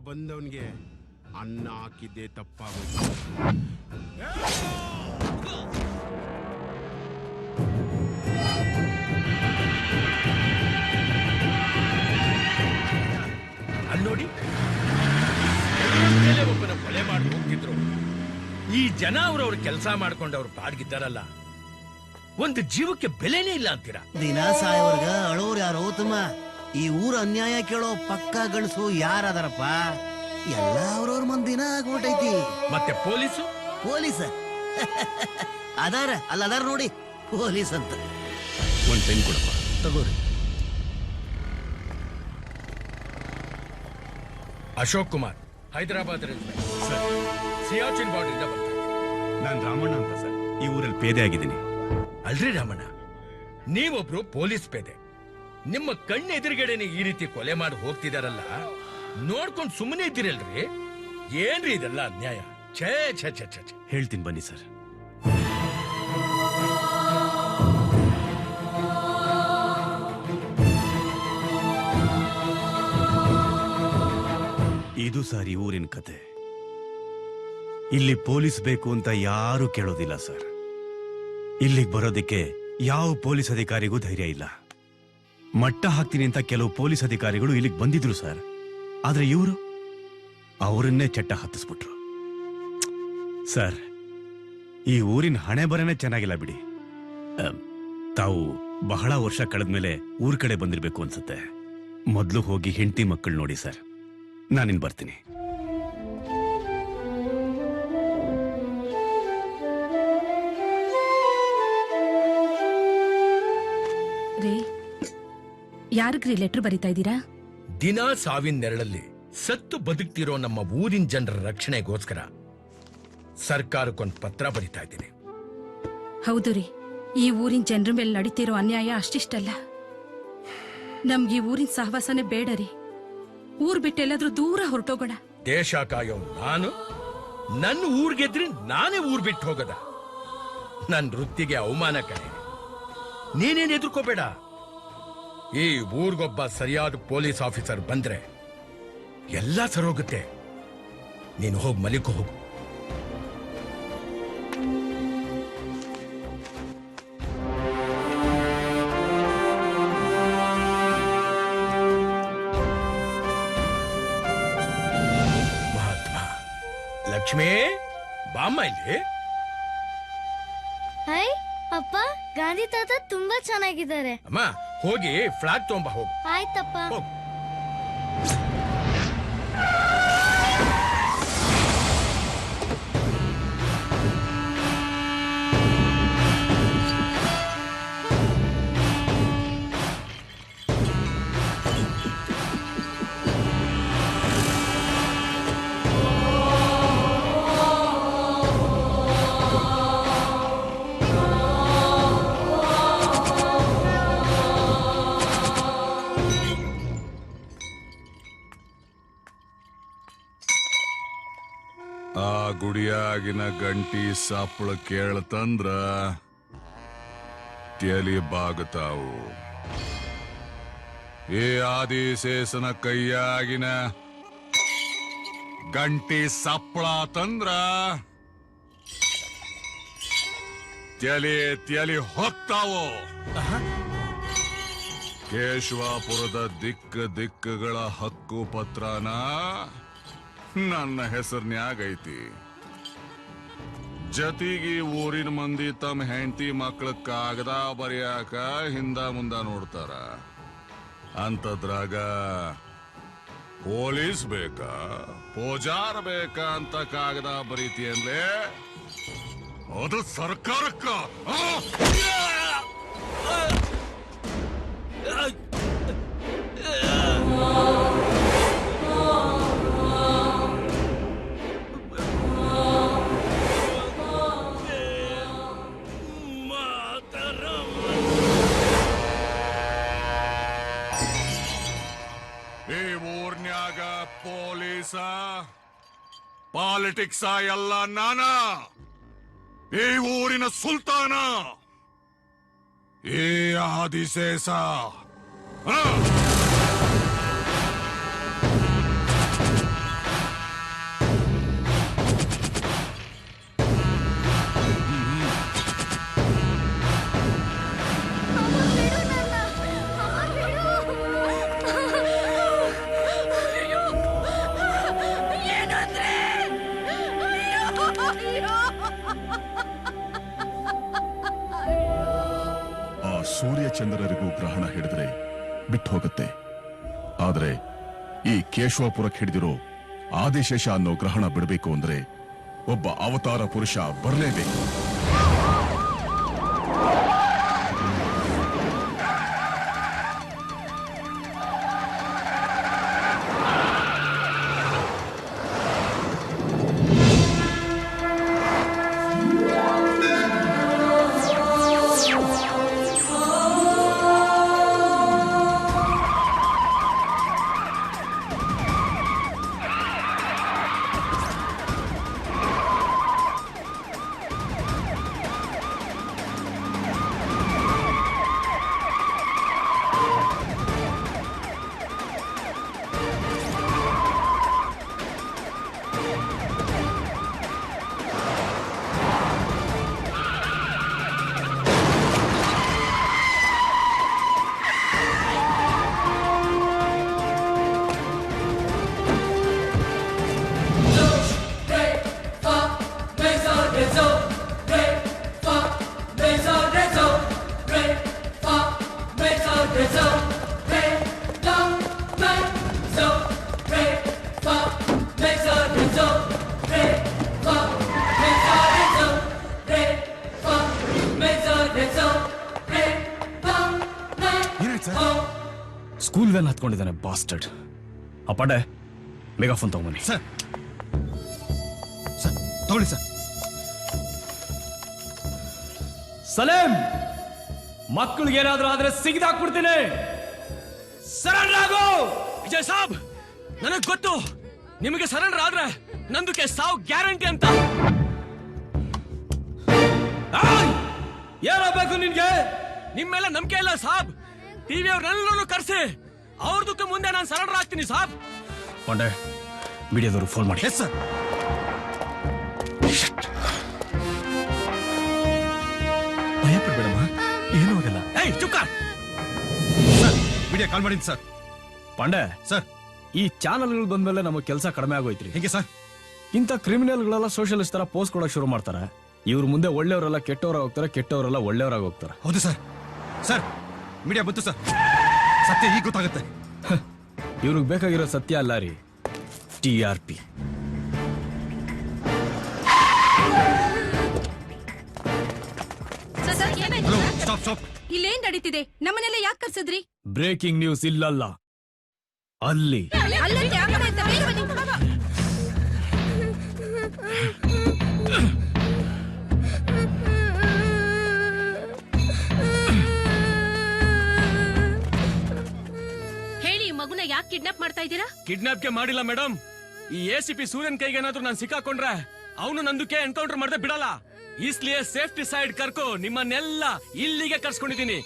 ಬಂದವನ್ಗೆ ಅನ್ನ ಹಾಕಿದ್ದೆ ತಪ್ಪಾಗೋಯ್ತು. ಅಲ್ಲೋಡಿ, ಒಬ್ಬನ ಕೊಲೆ ಮಾಡಿ ಹೋಗ್ತಿದ್ರು. ಈ ಜನ ಅವ್ರವ್ರ ಕೆಲಸ ಮಾಡ್ಕೊಂಡವ್ರು ಪಾಡ್ಗಿದ್ದಾರಲ್ಲ, ಒಂದು ಜೀವಕ್ಕೆ ಬೆಲೆನೇ ಇಲ್ಲ ಅಂತೀರಾ? ದಿನ ಸಾಯವರ್ಗ ಅಳೋರ್ ಯಾರೋ ತಮ್ಮ. ಈ ಊರ ಅನ್ಯಾಯ ಕೇಳೋ ಪಕ್ಕ ಗಣಸು ಯಾರದಾರಪ್ಪ? ಎಲ್ಲ ಅವ್ರವ್ರ ಮಂದಿನ ಆಗ್ಬಿಟ್ಟೈತಿ. ಮತ್ತೆ ಪೊಲೀಸು? ಪೊಲೀಸ ಅದಾರ ಅದಾರ ನೋಡಿ, ಪೊಲೀಸ್ ಅಂತ. ಒಂದ್ ಪೆನ್ ಕೊಡಪ್ಪ. ತಗೋರಿ. Ashok Kumar, Hyderabad railway sir, Siachen border ಇಂದ ಬರ್ತಾ ಇದ್ದೀನಿ. ನಾನ್ ರಾಮಣ್ಣ ಅಂತ ಸರ್, ಈ ಊರಲ್ಲಿ ಪೇದೆ ಆಗಿದ್ದೀನಿ. ಅಲ್ರಿ ರಾಮಣ್ಣ, ನೀವೊಬ್ರು ಪೊಲೀಸ್ ಪೇದೆ. ನಿಮ್ಮ ಕಣ್ಣು ಎದುರುಗಡೆನೆ ಈ ರೀತಿ ಕೊಲೆ ಮಾಡಿ ಹೋಗ್ತಿದಾರಲ್ಲ, ನೋಡ್ಕೊಂಡು ಸುಮ್ಮನೆ ಇದ್ದೀರಲ್ರಿ? ಏನ್ರಿ ಇದೆಲ್ಲ ಅನ್ಯಾಯ? ಛೇ ಛೇ ಛೇ ಛೇ. ಹೇಳ್ತೀನಿ ಬನ್ನಿ ಸರ್. ಇದು ಸರ್ ಈ ಊರಿನ ಕತೆ. ಇಲ್ಲಿ ಪೊಲೀಸ್ ಬೇಕು ಅಂತ ಯಾರು ಕೇಳೋದಿಲ್ಲ ಸರ್. ಇಲ್ಲಿಗೆ ಬರೋದಕ್ಕೆ ಯಾವ ಪೊಲೀಸ್ ಅಧಿಕಾರಿಗೂ ಧೈರ್ಯ ಇಲ್ಲ. ಮಟ್ಟ ಹಾಕ್ತೀನಿ ಅಂತ ಕೆಲವು ಪೊಲೀಸ್ ಅಧಿಕಾರಿಗಳು ಇಲ್ಲಿಗೆ ಬಂದಿದ್ರು ಸರ್. ಆದ್ರೆ ಇವರು ಅವರನ್ನೇ ಚಟ್ಟ ಹತ್ತಿಸ್ಬಿಟ್ರು ಸರ್. ಈ ಊರಿನ ಹಣೆ ಬರನೇ ಚೆನ್ನಾಗಿಲ್ಲ ಬಿಡಿ. ತಾವು ಬಹಳ ವರ್ಷ ಕಳೆದ್ಮೇಲೆ ಊರ್ ಕಡೆ ಬಂದಿರ್ಬೇಕು ಅನ್ಸುತ್ತೆ. ಮೊದ್ಲು ಹೋಗಿ ಹೆಂಡತಿ ಮಕ್ಕಳು ನೋಡಿ ಸರ್. ನಾನಿನ್ ಬರ್ತೀನಿ. ಯಾರಿಗ್ರಿ ಲೆಟರ್ ಬರಿತಾ ಇದ್ದೀರಾ? ದಿನ ಸಾವಿನ ನೆರಳಲ್ಲಿ ಸತ್ತು ಬದುಕ್ತಿರೋ ನಮ್ಮ ಊರಿನ ಜನರ ರಕ್ಷಣೆಗೋಸ್ಕರ ಸರ್ಕಾರಕ್ಕೊಂದು ಪತ್ರ ಬರಿತಾ ಇದ್ದೀನಿ. ಹೌದು ರೀ, ಈ ಊರಿನ ಜನರ ಮೇಲೆ ನಡೀತಿರೋ ಅನ್ಯಾಯ ಅಷ್ಟಿಷ್ಟಲ್ಲ. ನಮ್ಗೆ ಈ ಊರಿನ ಸಹವಾಸನೆ ಬೇಡ ರೀ. ಊರ್ ಬಿಟ್ಟೆಲ್ಲಾದ್ರೂ ದೂರ ಹೊರಟೋಗೋಣ. ದೇಶ ಕಾಯೋ ನಾನು ನನ್ನ ಊರ್ಗೆದ್ರಿ ನಾನೇ ಊರ್ ಬಿಟ್ಟು ಹೋಗದ? ನನ್ನ ವೃತ್ತಿಗೆ ಅವಮಾನ ಕಣೆ. ನೀನೇನ್ ಎದುರ್ಕೋಬೇಡ. ಈ ಊರ್ಗೊಬ್ಬ ಸರಿಯಾದ ಪೊಲೀಸ್ ಆಫೀಸರ್ ಬಂದ್ರೆ ಎಲ್ಲ ಸರೋಗುತ್ತೆ. ನೀನು ಹೋಗಿ ಮಲಿಕೋ ಹೋಗು. ಮಹಾತ್ಮ ಲಕ್ಷ್ಮೀ, ಬಾಮ್ಮ ಇಲ್ಲಿ. ಹಾಯ್ ಅಪ್ಪ, ಗಾಂಧಿ ತಾತ ತುಂಬಾ ಚೆನ್ನಾಗಿದ್ದಾರೆ. ಅಮ್ಮ, ಹೋಗಿ ಫ್ಲಾಗ್ ತಗೊಂಬ ಹೋಗು. ಆಯ್ತಪ್ಪ. ಹೋಗು. ಆ ಗುಡಿಯಾಗಿನ ಗಂಟಿ ಸಪ್ಪಳ ಕೇಳ್ತಂದ್ರ ತಲಿ ಬಾಗುತ್ತಾವು. ಈ ಆದಿಶೇಷನ ಕೈಯಾಗಿನ ಗಂಟಿ ಸಪ್ಪಳ ತಂದ್ರ ತಲಿ ಹೋಗ್ತಾವು. ಕೇಶವಾಪುರದ ದಿಕ್ಕುಗಳ ಹಕ್ಕು ಪತ್ರನ ನನ್ನ ಹೆಸರ್ನ್ಯಾಗೈತಿ. ಜೊತೆಗೆ ಊರಿನ ಮಂದಿ ತಮ್ಮ ಹೆಂಡತಿ ಮಕ್ಕಳ ಕಾಗದ ಬರೆಯಾಕ ಹಿಂದ ಮುಂದ ನೋಡ್ತಾರ. ಅಂತದ್ರಾಗ ಪೊಲೀಸ್ ಬೇಕಾ, ಪೂಜಾರ ಬೇಕಾ ಅಂತ ಕಾಗದ ಬರೀತಿ ಅಂದ್ಲೆ ಅದು ಸರ್ಕಾರಕ್ಕ. ಈ ಊರ್ನ್ಯಾಗ ಪೊಲೀಸ ಪಾಲಿಟಿಕ್ಸ ಎಲ್ಲ ನಾನ. ಈ ಊರಿನ ಸುಲ್ತಾನ ಈ ಆದಿಶೇಷ. ಸೂರ್ಯಚಂದ್ರರಿಗೂ ಗ್ರಹಣ ಹಿಡಿದ್ರೆ ಬಿಟ್ಟು ಹೋಗುತ್ತೆ. ಆದ್ರೆ ಈ ಕೇಶವಪುರಕ್ಕೆ ಹಿಡಿದಿರೋ ಆದಿಶೇಷ ಅನ್ನೋ ಗ್ರಹಣ ಬಿಡಬೇಕು ಅಂದ್ರೆ ಒಬ್ಬ ಅವತಾರ ಪುರುಷ ಬರಲೇಬೇಕು. ಸ್ಕೂಲ್ ವ್ಯಾನ್ ಹತ್ಕೊಂಡಿದ್ದಾನೆ ಬಾಸ್ಟರ್ಡ್. ಅಪ್ಪಡೆ ಮೆಗಾಫೋನ್ ತಗೊಂಬನ್ನಿ. ಸರ್ ತಗೊಳ್ಳಿ ಸರ್. ಸಲೇಂ, ಮಕ್ಕಳಿಗೇನಾದ್ರೂ ಆದ್ರೆ ಸಿಗಿದಾಕ್ಬಿಡ್ತೀನಿ. ಸರೆಂಡರ್ ಆಗು. ವಿಜಯ್ ಸಾಬ್, ನನಗ್ ಗೊತ್ತು ನಿಮಗೆ ಸರೆಂಡರ್ ಆದ್ರೆ ನಂದಕ್ಕೆ ಸಾವು ಗ್ಯಾರಂಟಿ ಅಂತ. ಏನಾಗಬೇಕು ನಿನ್ಗೆ? ನಿಮ್ಮೆಲ್ಲ ನಂಬಿಕೆ ಇಲ್ಲ ಸಾಬ್. ಟಿವಿ ಅವ್ರನ್ನೆಲ್ಲರೂ ಕರ್ಸಿ ಅವ್ರದಕ್ಕೆ ಮುಂದೆ ನಾನು ಸರೆಂಡರ್ ಆಗ್ತೀನಿ ಸಾಬ್. ಪಾಂಡೆ, ಮೀಡಿಯಾದವರು ಫೋನ್ ಮಾಡಿ. Yes sir. ಭಯ ಪಡ್ಬೇಡಮ್ಮ, ಏನೂ ಆಗಲ್ಲ. ಏಯ್ ಚುಕ್ಕ. ಸರ್ ವಿಡಿಯೋ ಕಾಲ್ ಮಾಡಿದ್ದೀನಿ ಸರ್. ಪಾಂಡೆ ಸರ್, ಈ ಚಾನಲ್ಗಳು ಬಂದ್ಮೇಲೆ ನಮಗೆ ಕೆಲಸ ಕಡಿಮೆ ಆಗೋಯ್ತ್ರಿ. ಹೇಗೆ ಸರ್? ಇಂಥ ಕ್ರಿಮಿನಲ್ಗಳೆಲ್ಲ ಸೋಷಿಯಲಿಸ್ಟ್ ತರ ಪೋಸ್ಟ್ ಕೊಡಕ್ ಶುರು ಮಾಡ್ತಾರೆ. ಇವ್ರ ಮುಂದೆ ಒಳ್ಳೆಯವರೆಲ್ಲ ಕೆಟ್ಟವರಾಗಿ ಹೋಗ್ತಾರೆ, ಕೆಟ್ಟವರೆಲ್ಲ ಒಳ್ಳೆಯವರಾಗಿ ಹೋಗ್ತಾರೆ. ಹೌದು ಸರ್. ಸರ್ ಮೀಡಿಯಾ ಬಂತು ಸರ್, ಸತ್ಯ ಈಗ ಗೊತ್ತಾಗುತ್ತೆ. ಇವ್ರಿಗೆ ಬೇಕಾಗಿರೋ ಸತ್ಯ ಅಲ್ಲ ರೀ, TRP. Hello, stop stop. ಇಲ್ಲೇನ್ ನಡೀತಿದೆ? ನಮ್ಮನೆಲ್ಲ ಯಾಕೆ ಕರ್ಸಿದ್ರಿ? ಬ್ರೇಕಿಂಗ್ ನ್ಯೂಸ್ ಇಲ್ಲಲ್ಲ, ಅಲ್ಲಿ. ಅಲ್ಲಂತೆ ಆ ಕಡೆ ಅಂತ ಬೇಗ ಬನ್ನಿ. ಹೇಳಿ, ಮಗುನ ಯಾಕೆ ಕಿಡ್ನಾಪ್ ಮಾಡ್ತಾ ಇದ್ದೀರಾ? ಕಿಡ್ನಾಪ್ಗೆ ಮಾಡಿಲ್ಲ ಮೇಡಮ್. ಈ ACP ಸೂರ್ಯನ್ ಕೈಗೆ ಏನಾದ್ರೂ ನಾನು ಸಿಕ್ಕಾಕೊಂಡ್ರೆ ಅವನು ನಂದಕ್ಕೆ ಎನ್ಕೌಂಟರ್ ಮಾಡದೆ ಬಿಡಲ್ಲ. ಇಸ್ಲಿಯೇ ಸೇಫ್ಟಿ ಸೈಡ್ ಕರ್ಕೊ ನಿಮ್ಮನ್ನೆಲ್ಲ ಇಲ್ಲಿಗೆ ಕರ್ಸ್ಕೊಂಡಿದ್ದೀನಿ.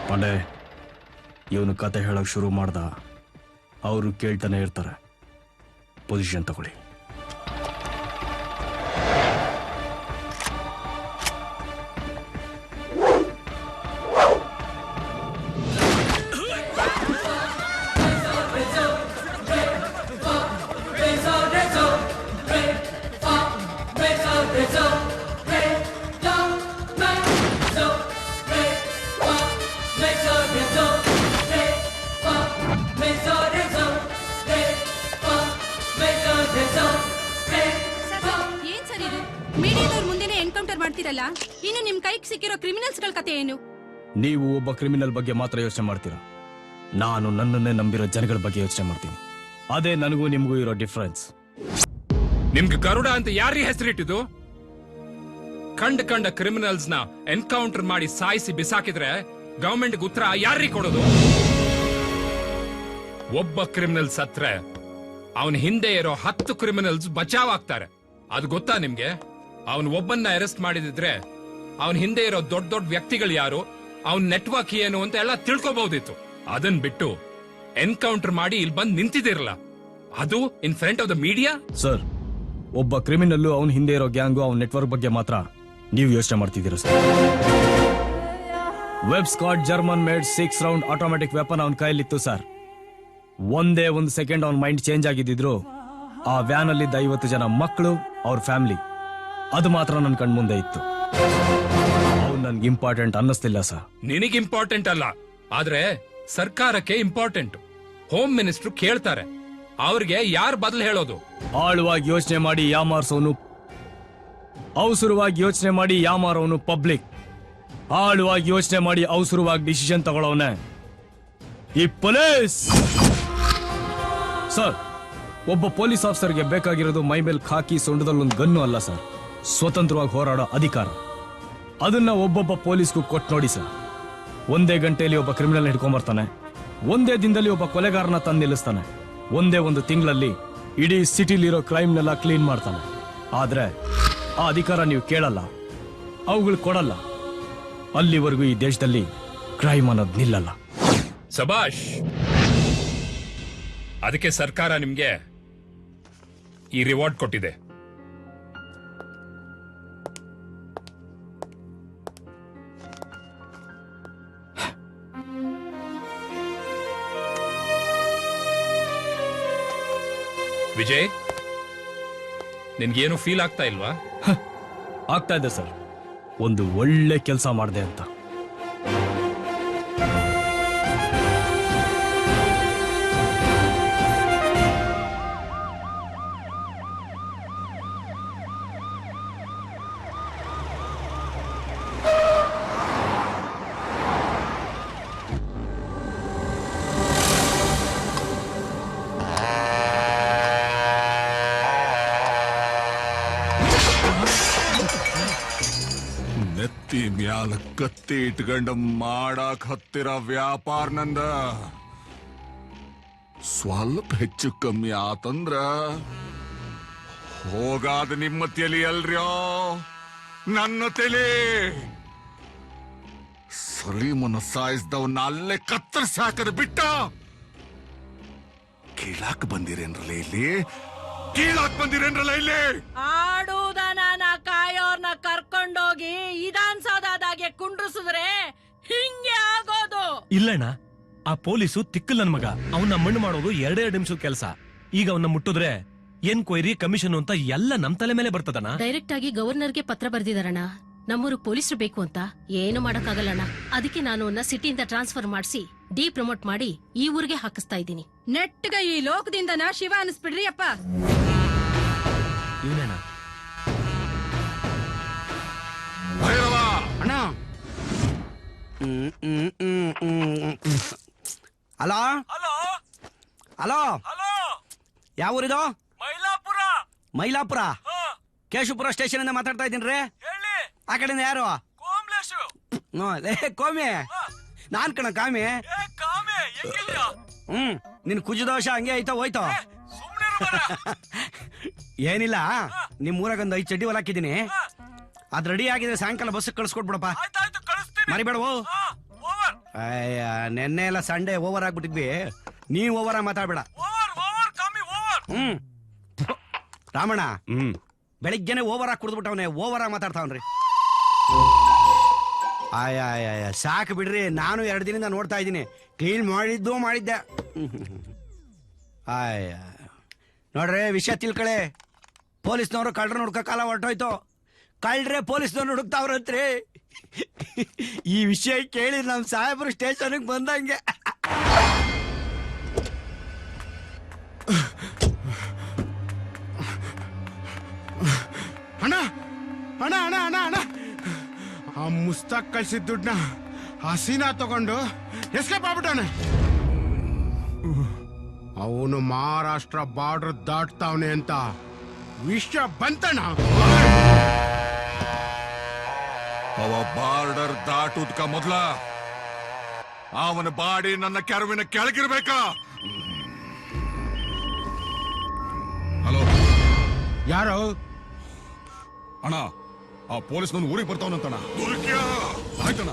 ಪಾಂಡೆ, ಇವನು ಕತೆ ಹೇಳಕ್ ಶುರು ಮಾಡ್ದ, ಅವರು ಕೇಳ್ತಾನೆ ಇರ್ತಾರೆ. ಪೊಸಿಷನ್ ತಗೊಳ್ಳಿ. ಏನ್ ಸರ್ ಇದು? ಮೀಡಿಯಾದವ್ರ ಮುಂದೆನೆ ಎನ್ಕೌಂಟರ್ ಮಾಡ್ತಿರಲ್ಲ, ಇನ್ನು ನಿಮ್ ಕೈಗೆ ಸಿಕ್ಕಿರೋ ಕ್ರಿಮಿನಲ್ಸ್ ಗಳ ಕತೆ ಏನು? ನೀವು ಒಬ್ಬ ಕ್ರಿಮಿನಲ್ ಬಗ್ಗೆ ಮಾತ್ರ ಯೋಚನೆ ಮಾಡ್ತೀರಾ, ನಾನು ನನ್ನನ್ನೇ ನಂಬಿರೋ ಜನಗಳ ಬಗ್ಗೆ ಯೋಚನೆ ಮಾಡ್ತೀನಿ. ಅದೇ ನನಗೂ ನಿಮಗೂ ಇರೋ ಡಿಫರೆನ್ಸ್. ನಿಮ್ಗೆ ಗರುಡ ಅಂತ ಯಾರೀ ಹೆಸರಿಟ್ಟಿದ್ದು? ಕಂಡ ಕ್ರಿಮಿನಲ್ಸ್ ನ ಎನ್ಕೌಂಟರ್ ಮಾಡಿ ಸಾಯಿಸಿ ಬಿಸಾಕಿದ್ರೆ ಗವರ್ಮೆಂಟ್ ಉತ್ತರ ಯಾರೀ ಕೊಡೋದು? ಒಬ್ಬ ಕ್ರಿಮಿನಲ್ ಸತ್ರೆ ಅವನ ಹಿಂದೆ ಇರೋ 10 ಕ್ರಿಮಿನಲ್ಸ್ ಬಚಾವ್ ಆಗ್ತಾರೆ. ಅದು ಗೊತ್ತಾ ನಿಮ್ಗೆ? ಅವನ್ ಒಬ್ಬನ್ನ ಅರೆಸ್ಟ್ ಮಾಡಿದಿದ್ರೆ ಅವನ್ ಹಿಂದೆ ಇರೋ ದೊಡ್ಡ ದೊಡ್ಡ ವ್ಯಕ್ತಿಗಳು ಯಾರು, ಅವನ್ ನೆಟ್ವರ್ಕ್ ಏನು ಅಂತ ಎಲ್ಲ ತಿಳ್ಕೊಬಹುದಿತ್ತು. ಅದನ್ ಬಿಟ್ಟು ಎನ್ಕೌಂಟರ್ ಮಾಡಿ ಇಲ್ಲಿ ಬಂದು ನಿಂತಿದಿರಲ್ಲ, ಅದು in front of the media. Sir, ಒಬ್ಬ ಕ್ರಿಮಿನಲ್ಲು ಅವನ ಹಿಂದೆ ಇರೋ ಗ್ಯಾಂಗು ಅವನ ನೆಟ್ವರ್ಕ್ ಬಗ್ಗೆ ಮಾತ್ರ ನೀವು ಯೋಚನೆ ಮಾಡ್ತಿದ್ದೀರಾ sir. Web Scott German made 6 round automatic weapon ಅವನ ಕೈಯಲ್ಲಿತ್ತು ಸರ್. ಒಂದೇ ಒಂದು ಸೆಕೆಂಡ್ ಅವನ ಮೈಂಡ್ ಚೇಂಜ್ ಆಗಿದ್ದಿದ್ರು ಆ ವ್ಯಾನ್ ಅಲ್ಲಿದ್ದ 50 ಜನ ಮಕ್ಕಳು ಅವ್ರ ಫ್ಯಾಮಿಲಿ ಅದು ಮಾತ್ರ ನನ್ನ ಕಣ್ಮುಂದೆ ಇತ್ತು. ಅವ್ನು ನನ್ಗೆ ಇಂಪಾರ್ಟೆಂಟ್ ಅನ್ನಿಸ್ತಿಲ್ಲ ಸರ್. ನಿನಗೆ ಇಂಪಾರ್ಟೆಂಟ್ ಅಲ್ಲ, ಆದ್ರೆ ಸರ್ಕಾರಕ್ಕೆ ಇಂಪಾರ್ಟೆಂಟ್. ಹೋಮ್ ಮಿನಿಸ್ಟರ್ ಕೇಳ್ತಾರೆ, ಅವ್ರಿಗೆ ಯಾರು ಬದಲು ಹೇಳೋದು? ಆಳವಾಗಿ ಯೋಚನೆ ಮಾಡಿ ಯಾಮಾರ್ಸೋನು, ಅವಸರವಾಗಿ ಯೋಚನೆ ಮಾಡಿ ಯಾಮಾರೋನು ಪಬ್ಲಿಕ್. ಆಳವಾಗಿ ಯೋಚನೆ ಮಾಡಿ ಅವಸರವಾಗಿ ಡಿಸಿಷನ್ ತಗೊಳ್ಳೋನೆ ಈ ಪೊಲೀಸ್. ಸರ್, ಒಬ್ಬ ಪೊಲೀಸ್ ಆಫೀಸರ್ಗೆ ಬೇಕಾಗಿರೋದು ಮೈ ಮೇಲೆ ಖಾಕಿ ಸೊಂಡದಲ್ಲೊಂದು ಗನ್ನು ಅಲ್ಲ ಸರ್, ಸ್ವತಂತ್ರವಾಗಿ ಹೋರಾಡೋ ಅಧಿಕಾರ. ಅದನ್ನ ಒಬ್ಬೊಬ್ಬ ಪೊಲೀಸ್ಗೂ ಕೊಟ್ಟು ನೋಡಿ ಸರ್. ಒಂದೇ ಗಂಟೆಯಲ್ಲಿ ಒಬ್ಬ ಕ್ರಿಮಿನಲ್ ಹಿಡ್ಕೊಂಬರ್ತಾನೆ, ಒಂದೇ ದಿನದಲ್ಲಿ ಒಬ್ಬ ಕೊಲೆಗಾರನ ತಂದು ನಿಲ್ಲಿಸ್ತಾನೆ, ಒಂದೇ ಒಂದು ತಿಂಗಳಲ್ಲಿ ಇಡೀ ಸಿಟಿಲಿರೋ ಕ್ರೈಮ್ನೆಲ್ಲ ಕ್ಲೀನ್ ಮಾಡ್ತಾನೆ. ಆದ್ರೆ ಆ ಅಧಿಕಾರ ನೀವು ಕೇಳಲ್ಲ, ಅವುಗಳು ಕೊಡಲ್ಲ. ಅಲ್ಲಿವರೆಗೂ ಈ ದೇಶದಲ್ಲಿ ಕ್ರೈಮ್ ಅನ್ನೋದು ನಿಲ್ಲಲ್ಲ. ಸಬಾಷ್. ಅದಕ್ಕೆ ಸರ್ಕಾರ ನಿಮ್ಗೆ ಈ ರಿವಾರ್ಡ್ ಕೊಟ್ಟಿದೆ. ವಿಜಯ್, ನಿನ್ಗೇನು ಫೀಲ್ ಆಗ್ತಾ ಇಲ್ವಾ? ಆಗ್ತಾ ಇದೆ ಸರ್, ಒಂದು ಒಳ್ಳೆ ಕೆಲಸ ಮಾಡಿದೆ ಅಂತ. ನೆತ್ತಿ ಮ್ಯಾಲ ಕತ್ತಿ ಇಟ್ಕೊಂಡ ಮಾಡಾಕ್ ಹತ್ತಿರ ವ್ಯಾಪಾರ ನಂದ ಸ್ವಲ್ಪ ಹೆಚ್ಚು ಕಮ್ಮಿ ಆತಂದ್ರ ಹೋಗಾದ ನಿಮ್ಮ ತಲೆ ಅಲ್ರ್ಯೋ ನನ್ನ ತಲೆ. ಸಲೀಮನ ಸಾಯಿಸ್ದವನ್ನ ಅಲ್ಲೇ ಕತ್ತರಿಸಿ ಹಾಕದ ಬಿಟ್ಟ ಕೀಳಾಕ್ ಬಂದಿರೇನ್ರಲ್ಲ ಇಲ್ಲಿ, ಕೀಳಾಕ್ ಬಂದಿರೇನ್ರಲ್ಲ ಇಲ್ಲಿ. ಆಡುವುದನ ಕಾಯೋರ್ನ ಕರ್ಕೊಂಡೋಗಿ ವಿಧಾನಸೌಧದಾಗೆ ಕುಂಡ್ರಿಸಿದ್ರೆ ಹಿಂಗೆ ಆಗೋದು. ಇಲ್ಲಣ್ಣ, ಆ ಪೊಲೀಸು ತಿಕ್ಕಲ್ ನನ್ ಮಗ. ಅವನ್ನ ಮಣ್ಣು ಮಾಡೋದು 2 ನಿಮಿಷದ ಕೆಲಸ. ಈಗ ಅವನ್ನ ಮುಟ್ಟಿದ್ರೆ ಎನ್ಕ್ವೈರಿ ಕಮಿಷನ್ ಅಂತ ಎಲ್ಲ ನಮ್ ತಲೆ ಮೇಲೆ ಬರ್ತದಣ್ಣ. ಡೈರೆಕ್ಟ್ ಆಗಿ ಗವರ್ನರ್ಗೆ ಪತ್ರ ಬರ್ದಿದಾರಣ್ಣ, ನಮ್ಮೂರು ಪೊಲೀಸರು ಬೇಕು ಅಂತ. ಏನು ಮಾಡಕ್ಕಾಗಲ್ಲಣ್ಣ, ಅದಕ್ಕೆ ನಾನು ಅವನ್ನ ಸಿಟಿಯಿಂದ ಟ್ರಾನ್ಸ್ಫರ್ ಮಾಡಿಸಿ ಪ್ರಮೋಟ್ ಮಾಡಿ ಈ ಊರಿಗೆ ಹಾಕಿಸ್ತಾ ಇದ್ದೀನಿ. ನೆಟ್ಗ ಈ ಲೋಕದಿಂದನ ಶಿವ ಅನಿಸ್ಬಿಡ್ರಿ ಅಪ್ಪ. ಇವನೇನ ಭೈರವ ಅಣ್ಣ. ಹಲೋ ಹಲೋ, ಯಾವ ಊರಿದು? ಮೈಲಾಪುರ. ಮೈಲಾಪುರ ಕೇಶವಪುರ ಸ್ಟೇಷನ್ ಇಂದ ಮಾತಾಡ್ತಾ ಇದ್ದೀನಿ ರೀ. ಆ ಕಡೆಯಿಂದ ಯಾರು? ಕೋಮಿ. ನಾನ್ ಕಣ ಕಾಮಿ. ನಿನ್ ಕುಜದೋಷ ಹಂಗೆ ಐತ ಹೋಯ್ತು. ಏನಿಲ್ಲ, ನಿಮ್ ಊರಾಗ ಒಂದು 5 ಚಡ್ಡಿ ಹೊಲ ಹಾಕಿದೀನಿ. ಅದ್ ರೆಡಿ ಆಗಿದೆ, ಸಾಯಂಕಾಲ ಬಸ್ ಕಳ್ಸ್ಕೊಟ್ಬಿಡಪ್ಪ. ಮರಿಬೇಡವು. ಅಯ್ಯ, ನೆನ್ನೆ ಎಲ್ಲ ಸಂಡೇ ಓವರ್ ಆಗ್ಬಿಟ್ಟಿದ್ವಿ, ನೀವ್ ಓವರ್ ಆಗಿ ಮಾತಾಡ್ಬೇಡ. ರಾಮಣ್ಣ ಬೆಳಿಗ್ಗೆನೆ ಓವರ್ ಆಗಿ ಕುಡಿದ್ಬಿಟ್ಟವನೆ, ಓವರ್ ಆಗಿ ಮಾತಾಡ್ತಾವನ್ರಿ. ಆಯ ಸಾಕು ಬಿಡ್ರಿ, ನಾನು 2 ದಿನದಿಂದ ನೋಡ್ತಾ ಇದ್ದೀನಿ. ಕ್ಲೀನ್ ಮಾಡಿದ್ದೆ. ಆಯ ನೋಡ್ರಿ, ವಿಷಯ ತಿಳ್ಕಳೆ. ಪೊಲೀಸ್ನವರು ಕಳ್ರ ಹುಡ್ಕ ಕಾಲ ಹೊರಟೋಯ್ತು. ಕಳ್ರೆ ಪೊಲೀಸ್ನವ್ರು ಹುಡುಕ್ತಾವ್ರಂತ್ರಿ. ಈ ವಿಷಯ ಕೇಳಿ ನಮ್ ಸಾಹೇಬರು ಸ್ಟೇಷನ್ಗೆ ಬಂದಂಗೆ. ಅಣ್ಣ ಅಣ್ಣ ಅಣ್ಣ ಅಣ್ಣ ಅಣ್ಣ, ಆ ಮುಸ್ತಾಕ್ ಕಳ್ಸಿದ ದುಡ್ಡನ್ನ ಹಸೀನಾ ತಗೊಂಡು ಎಸ್ಕೇಪ್ ಆಗ್ಬಿಟ್ಟಾನೆ. ಅವನು ಮಹಾರಾಷ್ಟ್ರ ಬಾರ್ಡರ್ ದಾಟ್ತಾವನೆ ಅಂತ ವಿಷಯ ಬಂತಣ್ಣ. ಅವ ಬಾರ್ಡರ್ ದಾಟುದ್ಕ ಮೊದ್ಲ ಅವನ ಬಾಡಿ ನನ್ನ ಕೆರವಿನ ಕೆಳಗಿರ್ಬೇಕಾ? ಹಲೋ, ಯಾರು? ಅಣ್ಣ, ಆ ಪೊಲೀಸ್ ನನ್ನ ಊರಿಗೆ ಬರ್ತಾವನಂತಣ್ಣ. ಆಯ್ತಣ್ಣ.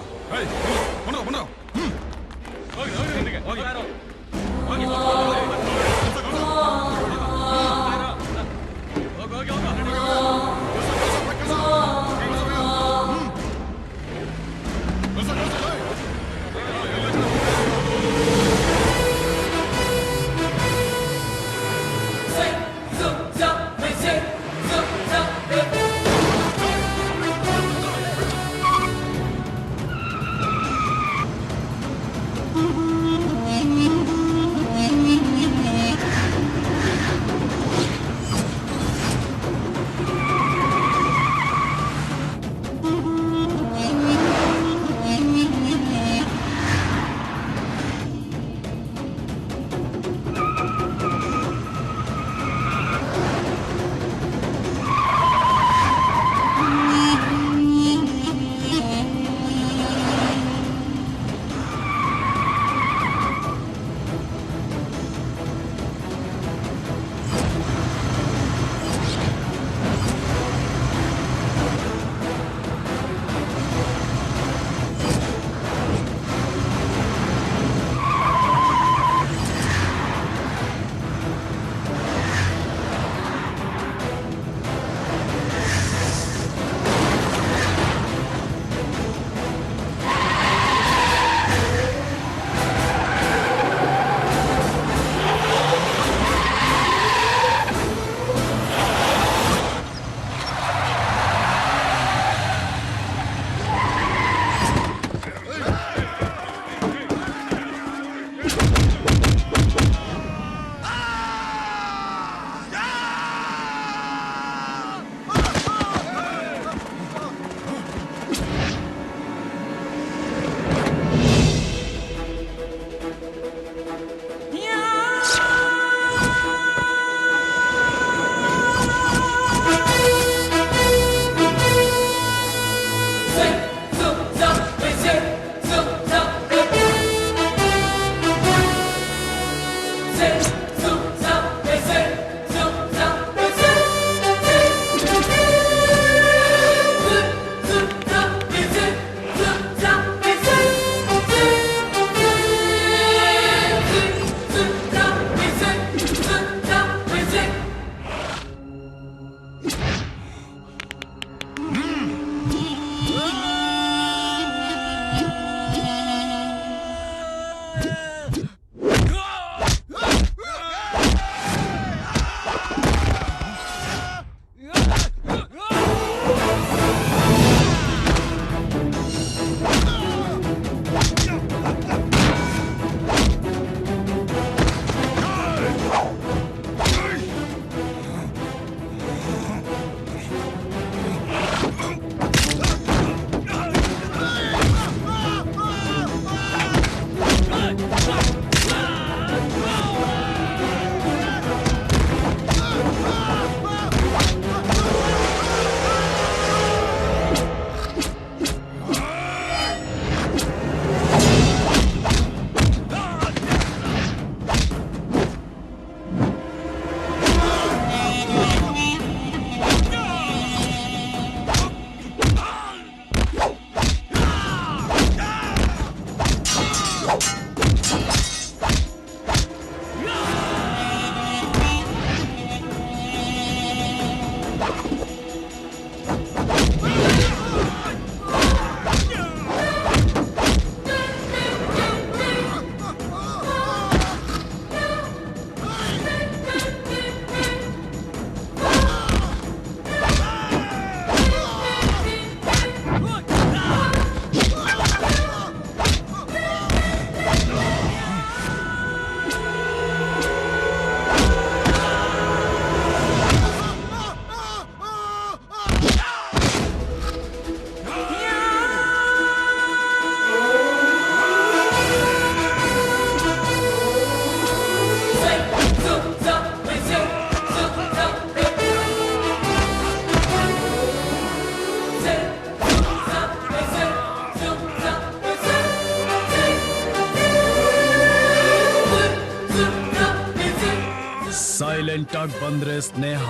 ವೈಲೆಂಟ್ ಆಗಿ ಬಂದ್ರೆ ಸ್ನೇಹ,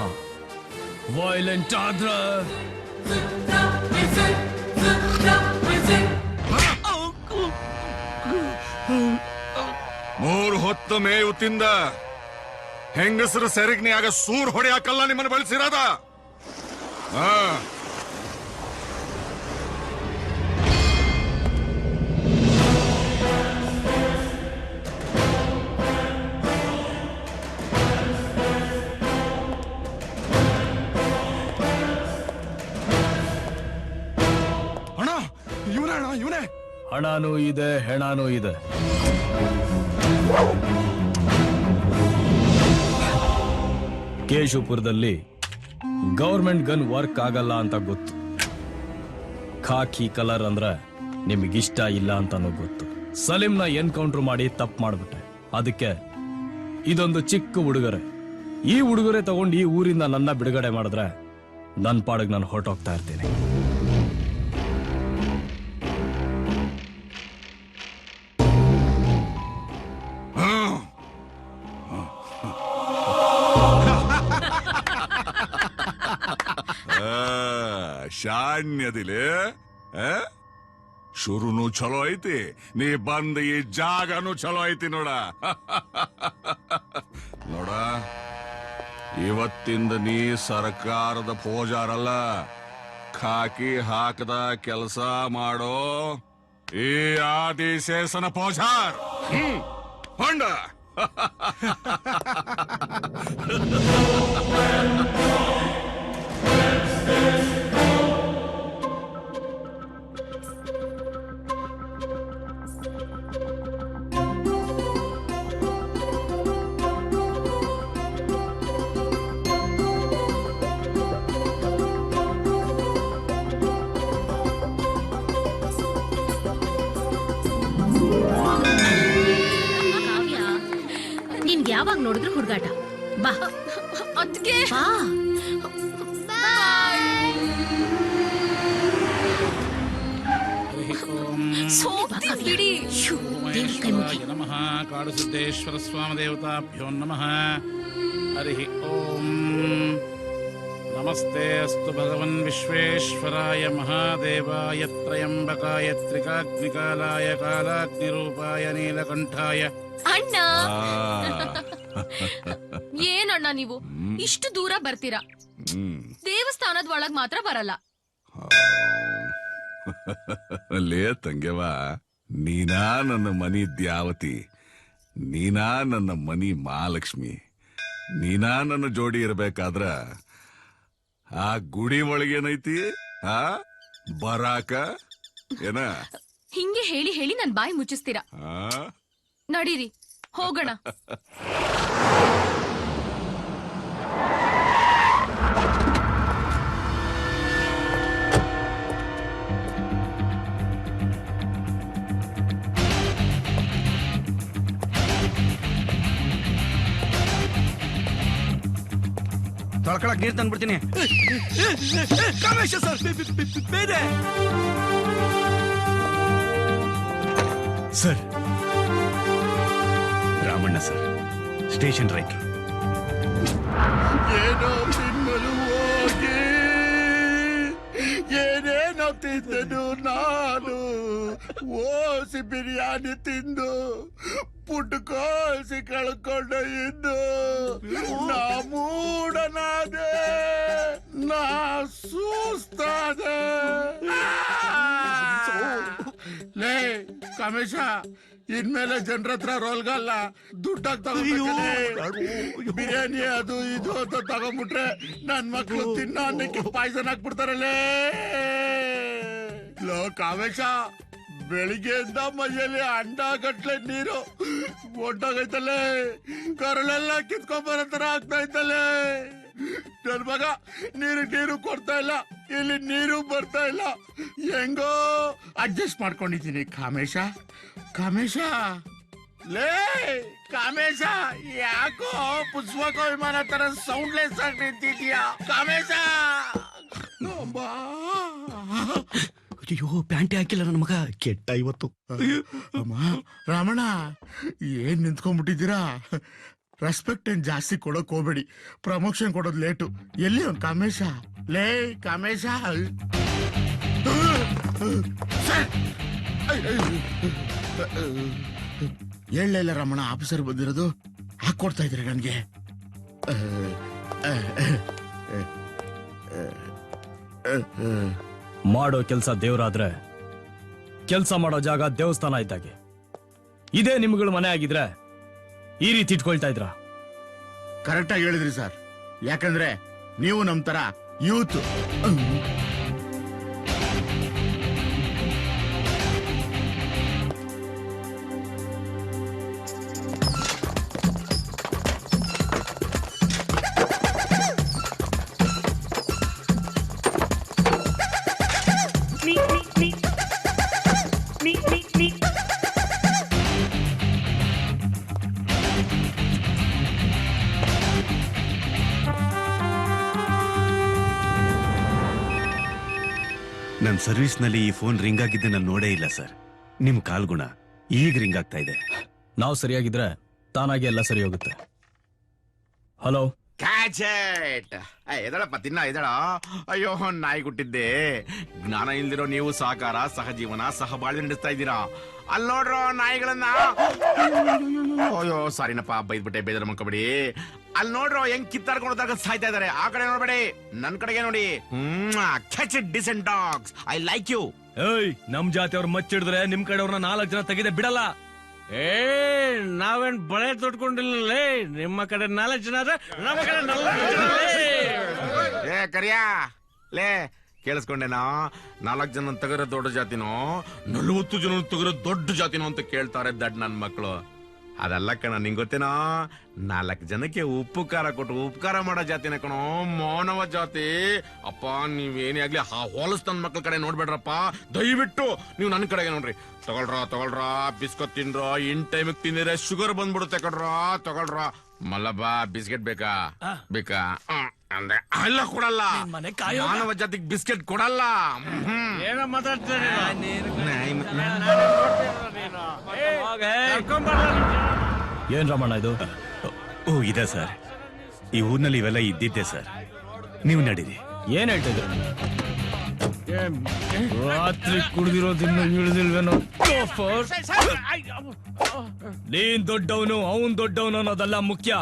ವೈಲೆಂಟ್ ಆದ್ರೆ ಮೂರು ಹೊತ್ತು ಮೇವು ತಿಂದ ಹೆಂಗಸರು ಸೆರಗ್ನಿಯಾಗ ಸೂರ್ ಹೊಡೆಯಾಕಲ್ಲ ನಿಮ್ಮನ್ನು ಬಳಸಿರೋದ. ಅಣ್ಣ ಇವನೇ ಅಣ್ಣ ಇವನೇ. ಹಣನೂ ಇದೆ, ಹೆಣನೂ ಇದೆ. ಕೇಶವಪುರದಲ್ಲಿ ಗೌರ್ಮೆಂಟ್ ಗನ್ ವರ್ಕ್ ಆಗಲ್ಲ ಅಂತ ಗೊತ್ತು. ಖಾಕಿ ಕಲರ್ ಅಂದ್ರೆ ನಿಮಗಿಷ್ಟ ಇಲ್ಲ ಅಂತಾನೂ ಗೊತ್ತು. ಸಲೀಂನ ಎನ್ಕೌಂಟರ್ ಮಾಡಿ ತಪ್ಪು ಮಾಡ್ಬಿಟ್ಟೆ. ಅದಕ್ಕೆ ಇದೊಂದು ಚಿಕ್ಕ ಉಡುಗೊರೆ. ಈ ಉಡುಗೊರೆ ತಗೊಂಡು ಈ ಊರಿಂದ ನನ್ನ ಬಿಡುಗಡೆ ಮಾಡಿದ್ರೆ ನನ್ನ ಪಾಡಿಗೆ ನಾನು ಹೊರಟೋಗ್ತಾ ಇರ್ತೀನಿ. ಶಾಣ್ಯದಿಲೆ ಶುರುನು ಚಲೋ ಐತಿ, ನೀ ಬಂದ ಈ ಜಾಗನು ಚಲೋ ಐತಿ ನೋಡ. ನೋಡ, ಇವತ್ತಿಂದ ನೀ ಸರ್ಕಾರದ ಪೂಜಾರಲ್ಲ, ಖಾಕಿ ಹಾಕದ ಕೆಲಸ ಮಾಡೋ ಈ ಆದಿಶೇಷನ ಪೂಜಾರ್. ಹೊಂಡ ಕಾವ್ಯ, ನಿನ್ಗೆ ಯಾವಾಗ ನೋಡಿದ್ರು ಹುಡುಗಾಟ. ಬಾ ಅದಕ್ಕೆ ಬಾ. ಬಿಡಿ. ದೇವ್ರ ಕೈ ಮುಗಿ. ನಮಃ ಕಾಡುಸಿದ್ದೇಶ್ವರ ಸ್ವಾಮ ದೇವತಾಭ್ಯೋ ನಮಃ. ಹರಿ ಓಂ. ನಮಸ್ತೆ ಅಸ್ತು ಭಗವನ್ ವಿಶ್ವೇಶ್ವರಾಯ ಮಹಾದೇವಾಯ ತ್ರಯಂಬಕಾಯ ತ್ರಿಕಾಗ್ನಿಕಾಲಾಯ ಕಾಲಾಗ್ನಿರೂಪಾಯ ನೀಲಕಂಠಾಯ. ಅಣ್ಣ, ಏನಣ್ಣ ನೀವು ಇಷ್ಟು ದೂರ ಬರ್ತೀರಾ, ದೇವಸ್ಥಾನದ ಒಳಗ್ ಮಾತ್ರ ಬರಲ್ಲ. ಲೇ ತಂಗೆವ, ನೀನಾ ನನ್ನ ಮನಿ ದ್ಯಾವತಿ, ನೀನಾ ನನ್ನ ಮನಿ ಮಹಾಲಕ್ಷ್ಮಿ. ನೀನಾ ನನ್ನ ಜೋಡಿ ಇರ್ಬೇಕಾದ್ರ ಆ ಗುಡಿ ಒಳಗೇನೈತಿ ಬರಾಕ ಏನ? ಹಿಂಗೆ ಹೇಳಿ ಹೇಳಿ ನನ್ ಬಾಯಿ ಮುಚ್ಚಿಸ್ತೀರಾ. ನಡೀರಿ ಹೋಗೋಣ. ತೊಳ್ಕೊಳಕ್ ನೀರ್ ತಂದ್ಬಿಡ್ತೀನಿ. Sir, Ramanna sir, station writer. ಏನೋ ತಿನ್ನಲು ಹೋಗಿ ಏನೇನೋ ತಿಂದನು ನಾನು. ಓಸಿ ಬಿರಿಯಾನಿ ತಿಂದು ಪುಟ್ಕೋಸಿ ಕಳ್ಕೊಂಡ ಇದ್ದು ನಾ ಮೂಡನಾದೆ, ನಾ ಸೂಸ್ತಾದೆ. ಲೇ ಕಮೇಶ, ಇನ್ಮೇಲೆ ಜನರ ಹತ್ರ ರೋಲ್ಗಲ್ಲ, ದುಡ್ಡಾಗ ಬಿರಿಯಾನಿ ಅದು ಇದು ಅಂತ ತಗೊಂಡ್ಬಿಟ್ರೆ ನನ್ ಮಕ್ಳು ತಿನ್ನ ಅನ್ನಕ್ಕೆ ಪಾಯ್ಸನ್ ಹಾಕ್ಬಿಡ್ತಾರಲ್ಲೇ. ಲೋ ಕಾಮೇಶ, ಬೆಳಿಗ್ಗೆಯಿಂದ ಮೈಯಲ್ಲಿ ಅಂಡ ಗಟ್ಲೆ ನೀರು ಒಟ್ಟಾಗೈತಲ್ಲೇ, ಕರಳೆಲ್ಲ ಕಿತ್ಕೊಂಬರೋ ತರ ಆಗ್ತಾ ಇತ್ತಲ್ಲೇ. ನನ್ ಮಗ ನೀರು ಕೊಡ್ತಾ ಇಲ್ಲ, ಇಲ್ಲಿ ನೀರು ಬರ್ತಾ ಇಲ್ಲ. ಹೆಂಗೋ ಅಡ್ಜಸ್ಟ್ ಮಾಡ್ಕೊಂಡಿದ್ದೀನಿ ಕಾಮೇಶ. ಕಾಮೇಶ ಲೇ ಕಾಮೇಶ, ಯಾಕೋ ಪುಷ್ಪಕ ವಿಮಾನ ತರ ಸೌಂಡ್ಲೆಸ್ ಆಗಿ ನಿಂತಿದ್ಯಾ ಕಾಮೇಶ? ಅಯ್ಯೋ, ಪ್ಯಾಂಟಿ ಹಾಕಿಲ್ಲ ನನ್ನ ಮಗ, ಕೆಟ್ಟ ಇವತ್ತು. ಅಮ್ಮ ರಾಮಣ್ಣ, ಏನ್ ನಿಂತ್ಕೊಂಡ್ಬಿಟ್ಟಿದ್ದೀರಾ? ರೆಸ್ಪೆಕ್ಟ್ ಏನ್ ಜಾಸ್ತಿ ಕೊಡೋಕ್ ಹೋಗ್ಬೇಡಿ. ಪ್ರಮೋಷನ್ ಕೊಡೋದು ಲೇಟು. ಎಲ್ಲಿ ಅವ್ನ್ ಕಾಮೇಶ? ಲೇ ಕಾಮೇಶ, ಹೇಳಲಿಲ್ಲ ರಮಣ, ಆಫೀಸರ್ ಬಂದಿರೋದು. ಹಾಕೊಡ್ತಾ ಇದ್ರಿ ನನ್ಗೆ. ಮಾಡೋ ಕೆಲಸ ದೇವ್ರಾದ್ರೆ ಕೆಲಸ ಮಾಡೋ ಜಾಗ ದೇವಸ್ಥಾನ ಇದ್ದಾಗೆ. ಇದೇ ನಿಮ್ಗಳ ಮನೆ ಆಗಿದ್ರೆ ಈ ರೀತಿ ಇಟ್ಕೊಳ್ತಾ ಇದ್ರ? ಕರೆಕ್ಟ್ ಆಗಿ ಹೇಳಿದ್ರಿ ಸರ್. ಯಾಕಂದ್ರೆ ನೀವು ನಮ್ ತರ ಯೂತ್. ನನ್ನ ಸರ್ವಿಸ್ನಲ್ಲಿ ಈ ಫೋನ್ ರಿಂಗ್ ಆಗಿದ್ದೆ ನಾನು ನೋಡೇ ಇಲ್ಲ ಸರ್. ನಿಮ್ ಕಾಲ್ಗುಣ ಈಗ ರಿಂಗ್ ಆಗ್ತಾ ಇದೆ. ನಾವು ಸರಿಯಾಗಿದ್ರೆ ತಾನಾಗಿ ಎಲ್ಲ ಸರಿ ಹೋಗುತ್ತೆ. ಹಲೋ, ಕ್ಯಾಚೆಟ್ ಎದಳಪ್ಪ, ತಿನ್ನ ಎದಳ. ಅಯ್ಯೋ ನಾಯಿ ಗುಟ್ಟಿದ್ದೆ. ಜ್ಞಾನ ಇಲ್ದಿರೋ ನೀವು ಸಹಕಾರ, ಸಹಜೀವನ, ಸಹಬಾಳ್ವೆ ನಡೆಸ್ತಾ ಇದ್ದೀರಾ. ಅಲ್ಲಿ ನೋಡ್ರೋ ನಾಯಿಗಳನ್ನ. ಅಯ್ಯೋ ಸಾರಿನಪ್ಪ, ಬೈದ್ಬಿಟ್ಟೆ, ಬೇಜಾರು ಮಾಡ್ಕೊಬೇಡಿ. ಅಲ್ಲಿ ನೋಡ್ರೋ ಹೆಂಗ್ ಕಿತ್ತಾಡ್ಕೊಂಡು ಸಾಯ್ತಾ ಇದಾರೆ. ಆ ಕಡೆ ನೋಡ್ಬೇಡಿ, ನನ್ ಕಡೆಗೆ ನೋಡಿ. Catch it decent dogs, I like you. ಏಯ್, ನಮ್ ಜಾತಿಯವ್ರ ಮಚ್ಚಿಡಿದ್ರೆ ನಿಮ್ ಕಡೆಯವ್ರನ್ನ 4 ಜನ ತೆಗೆದೆ ಬಿಡಲ್ಲ. ನಾವೇನ್ ಬಳೆ ತೊಟ್ಕೊಂಡಿಲ್ಲ. ನಿಮ್ಮ ಕಡೆ 4 ಜನ ಆದ್ರೆ ನಮ್ಮ ಕಡೆ 4 ಜನ. ಏ ಕರಿಯಾ, ಲೇ ಕೇಳಿಸ್ಕೊಂಡೇನಾ? 4 ಜನ ತಗರೋ ದೊಡ್ಡ ಜಾತಿನೋ, 40 ಜನ ತಗರೋ ದೊಡ್ಡ ಜಾತಿನೋ ಅಂತ ಕೇಳ್ತಾರೆ ದಡ್ ನನ್ ಮಕ್ಳು. ಅದಲ್ಲ ಕಣ, ನಿಂಗ್ ಗೊತ್ತೇನೋ? 4 ಜನಕ್ಕೆ ಉಪ್ಪು ಖಾರ ಕೊಟ್ಟು ಉಪಕಾರ ಮಾಡೋ ಜಾತಿನ ಕಣೋ ಮಾನವ ಜಾತಿ. ಅಪ್ಪ ನೀವೇನೇ ಆಗ್ಲಿ ಆ ಹೋಲಸ್ ನನ್ ಮಕ್ಳ ಕಡೆ ನೋಡ್ಬೇಡ್ರಪ್ಪ. ದಯವಿಟ್ಟು ನೀವು ನನ್ನ ಕಡೆಗೆ ನೋಡ್ರಿ. ತಗೊಳ್ರ ಬಿಸ್ಕೊತ್ ತಿನ್ರ. ಇನ್ ಟೈಮಿಗೆ ತಿಂದಿದ್ರೆ ಶುಗರ್ ಬಂದ್ಬಿಡುತ್ತೆ ಕಡ್ರ. ತಗೊಳ್ರ. ಮಲ್ಲಬ್ಬ ಬಿಸ್ಕೆಟ್ ಬೇಕಾ? ಅಂದ್ರೆ ಅಲ್ಲ ಕೊಡಲ್ಲ. ಮಾನವ ಜಾತಿಗೆ ಬಿಸ್ಕೆಟ್ ಕೊಡಲ್ಲ. ಏನೋ ಮಾತಾಡ್ತಾರೆ. ಏನ್ ರಮಣ ಇದು? ಓ ಇದೆ ಸರ್, ಈ ಊರ್ನಲ್ಲಿ ಇವೆಲ್ಲ ಇದ್ದಿದ್ದೆ ಸರ್. ನೀವು ನಡೀರಿ. ಏನ್ ಹೇಳ್ತಿದ್ರು? ರಾತ್ರಿ ಕುಡ್ದಿರೋದಿನ್ನು ಇಳಿದಿಲ್ವೇನೋ. ನೀನ್ ದೊಡ್ಡವನು, ಅವನ್ ದೊಡ್ಡವನು ಅನ್ನೋದಲ್ಲ ಮುಖ್ಯ.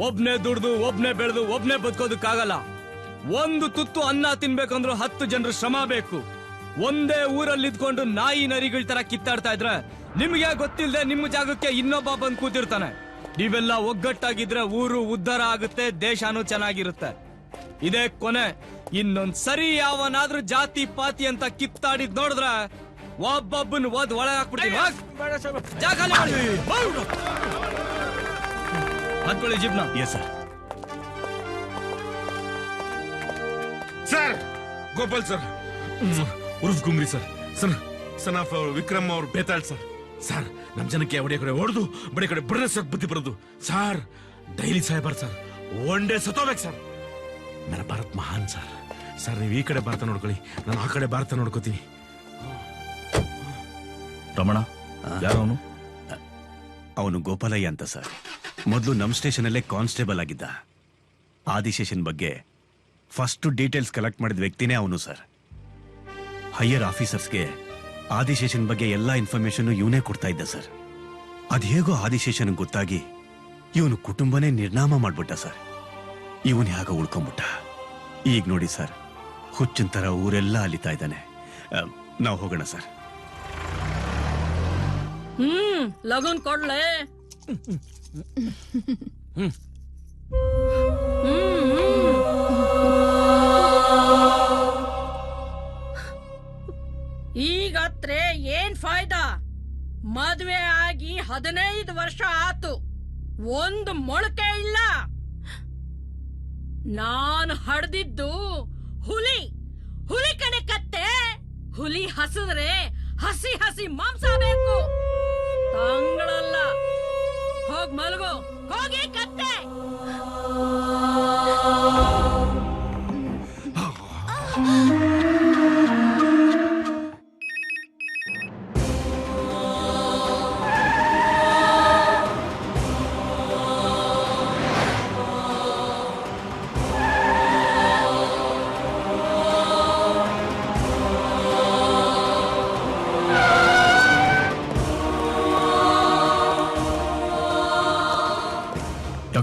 ಒಬ್ನೇ ದುಡ್ದು, ಒಬ್ನೇ ಬೆಳೆದು, ಒಬ್ನೇ ಬದುಕೋದಕ್ಕಾಗಲ್ಲ. ಒಂದು ತುತ್ತು ಅನ್ನ ತಿನ್ಬೇಕಂದ್ರೂ 10 ಜನರ ಶ್ರಮ ಬೇಕು. ಒಂದೇ ಊರಲ್ಲಿ ಇದ್ಕೊಂಡು ನಾಯಿ ನರಿಗಳ ತರ ಕಿತ್ತಾಡ್ತಾ ಇದ್ರೆ ನಿಮ್ಗೆ ಗೊತ್ತಿಲ್ಲದೆ ನಿಮ್ಮ ಜಾಗಕ್ಕೆ ಇನ್ನೊಬ್ಬ ಬಂದು ಕೂತಿರ್ತಾನೆ. ನೀವೆಲ್ಲ ಒಗ್ಗಟ್ಟಾಗಿದ್ರೆ ಊರು ಉದ್ಧಾರ ಆಗುತ್ತೆ, ದೇಶನೂ ಚೆನ್ನಾಗಿರುತ್ತೆ. ಇದೇ ಕೊನೆ. ಇನ್ನೊಂದ್ ಸರಿ ಯಾವನಾದ್ರೂ ಜಾತಿ ಪಾತಿ ಅಂತ ಕಿತ್ತಾಡಿದ್ ನೋಡಿದ್ರೆ ಒಬ್ಬೊಬ್ಬನ್ ಒದ್ ಒಳಗೆ ಹಾಕ್ಬಿಡ್ತೀನಿ. ಹತ್ಕೊಳ್ಳಿ ಜೀಪ್ನ. Yes sir. Sir Gopal sir, ಉರ್ಫ್ Gumri sir, son of Vikram ಅವ್ರ ಬೇತಾಳ್ ಸರ್. ಸರ್ ನಮ್ ಜನಕ್ಕೆ ಒಡೆ ಕಡೆ ಹೊಡೆದು ಬಡೆ ಕಡೆ ಬಡ ಬುದ್ಧಿ ಬರೋದು ಸರ್. ಡೈಲಿ ಸಾಯ್ಬಾರ್ದು ಸರ್, ಒನ್ ಡೇ ಸತ್ತೋಗ್ಬೇಕು ಸರ್. ನನ್ನ ಭಾರತ್ ಮಹಾನ್ ಸರ್. ಸರ್ ನೀವು ಈ ಕಡೆ ಭಾರತ ನೋಡ್ಕೊಳ್ಳಿ, ನಾನು ಆ ಕಡೆ ಭಾರತ ನೋಡ್ಕೋತೀನಿ. ರಮಣ ಯಾರವನು? ಅವನು ಗೋಪಾಲಯ್ಯ ಅಂತ ಸರ್. ಮೊದಲು ನಮ್ ಸ್ಟೇಷನ್ ಅಲ್ಲೇ ಕಾನ್ಸ್ಟೇಬಲ್ ಆಗಿದ್ದ. ಆದಿಶೇಷನ್ ಬಗ್ಗೆ ಫಸ್ಟ್ ಡೀಟೇಲ್ಸ್ ಕಲೆಕ್ಟ್ ಮಾಡಿದ ವ್ಯಕ್ತಿನೇ ಅವನು ಸರ್. ಹೈಯರ್ ಆಫೀಸರ್ಸ್ಗೆ ಆದಿಶೇಷನ್ ಬಗ್ಗೆ ಎಲ್ಲಾ ಇನ್ಫಾರ್ಮೇಶನ್ ಇವನೇ ಕೊಡ್ತಾ ಇದ್ದ ಸರ್. ಅದ್ ಹೇಗೋ ಆದಿಶೇಷನ್ ಗೊತ್ತಾಗಿ ಇವನು ಕುಟುಂಬನೇ ನಿರ್ನಾಮ ಮಾಡ್ಬಿಟ್ಟ ಸರ್. ಇವನ್ ಹೇಗ ಉಳ್ಕೊಂಬಿಟ್ಟ. ಈಗ ನೋಡಿ ಸರ್, ಹುಚ್ಚಿನ ತರ ಊರೆಲ್ಲ ಅಲಿತಾ ಇದ್ದಾನೆ. ನಾವು ಹೋಗೋಣ ಸರ್. ಲಗನ್ ಕೊಡ್ಲೆ. ಈಗತ್ರೆ ಏನ್ ಫಾಯ್ದಾ? ಮದ್ವೆ ಆಗಿ 15 ವರ್ಷ ಆತು, ಒಂದು ಮೊಳಕೆ ಇಲ್ಲ. ನಾನು ಹಡ್ದಿದ್ದು ಹುಲಿ, ಹುಲಿ ಕಡೆ ಕತ್ತೆ. ಹುಲಿ ಹಸಿದ್ರೆ ಹಸಿ ಹಸಿ ಮಾಂಸ ಬೇಕು, ತಂಗಳಲ್ಲ. ಹೋಗ್ ಮಲ್ಗೋ, ಹೋಗಿ ಕತ್ತೆ.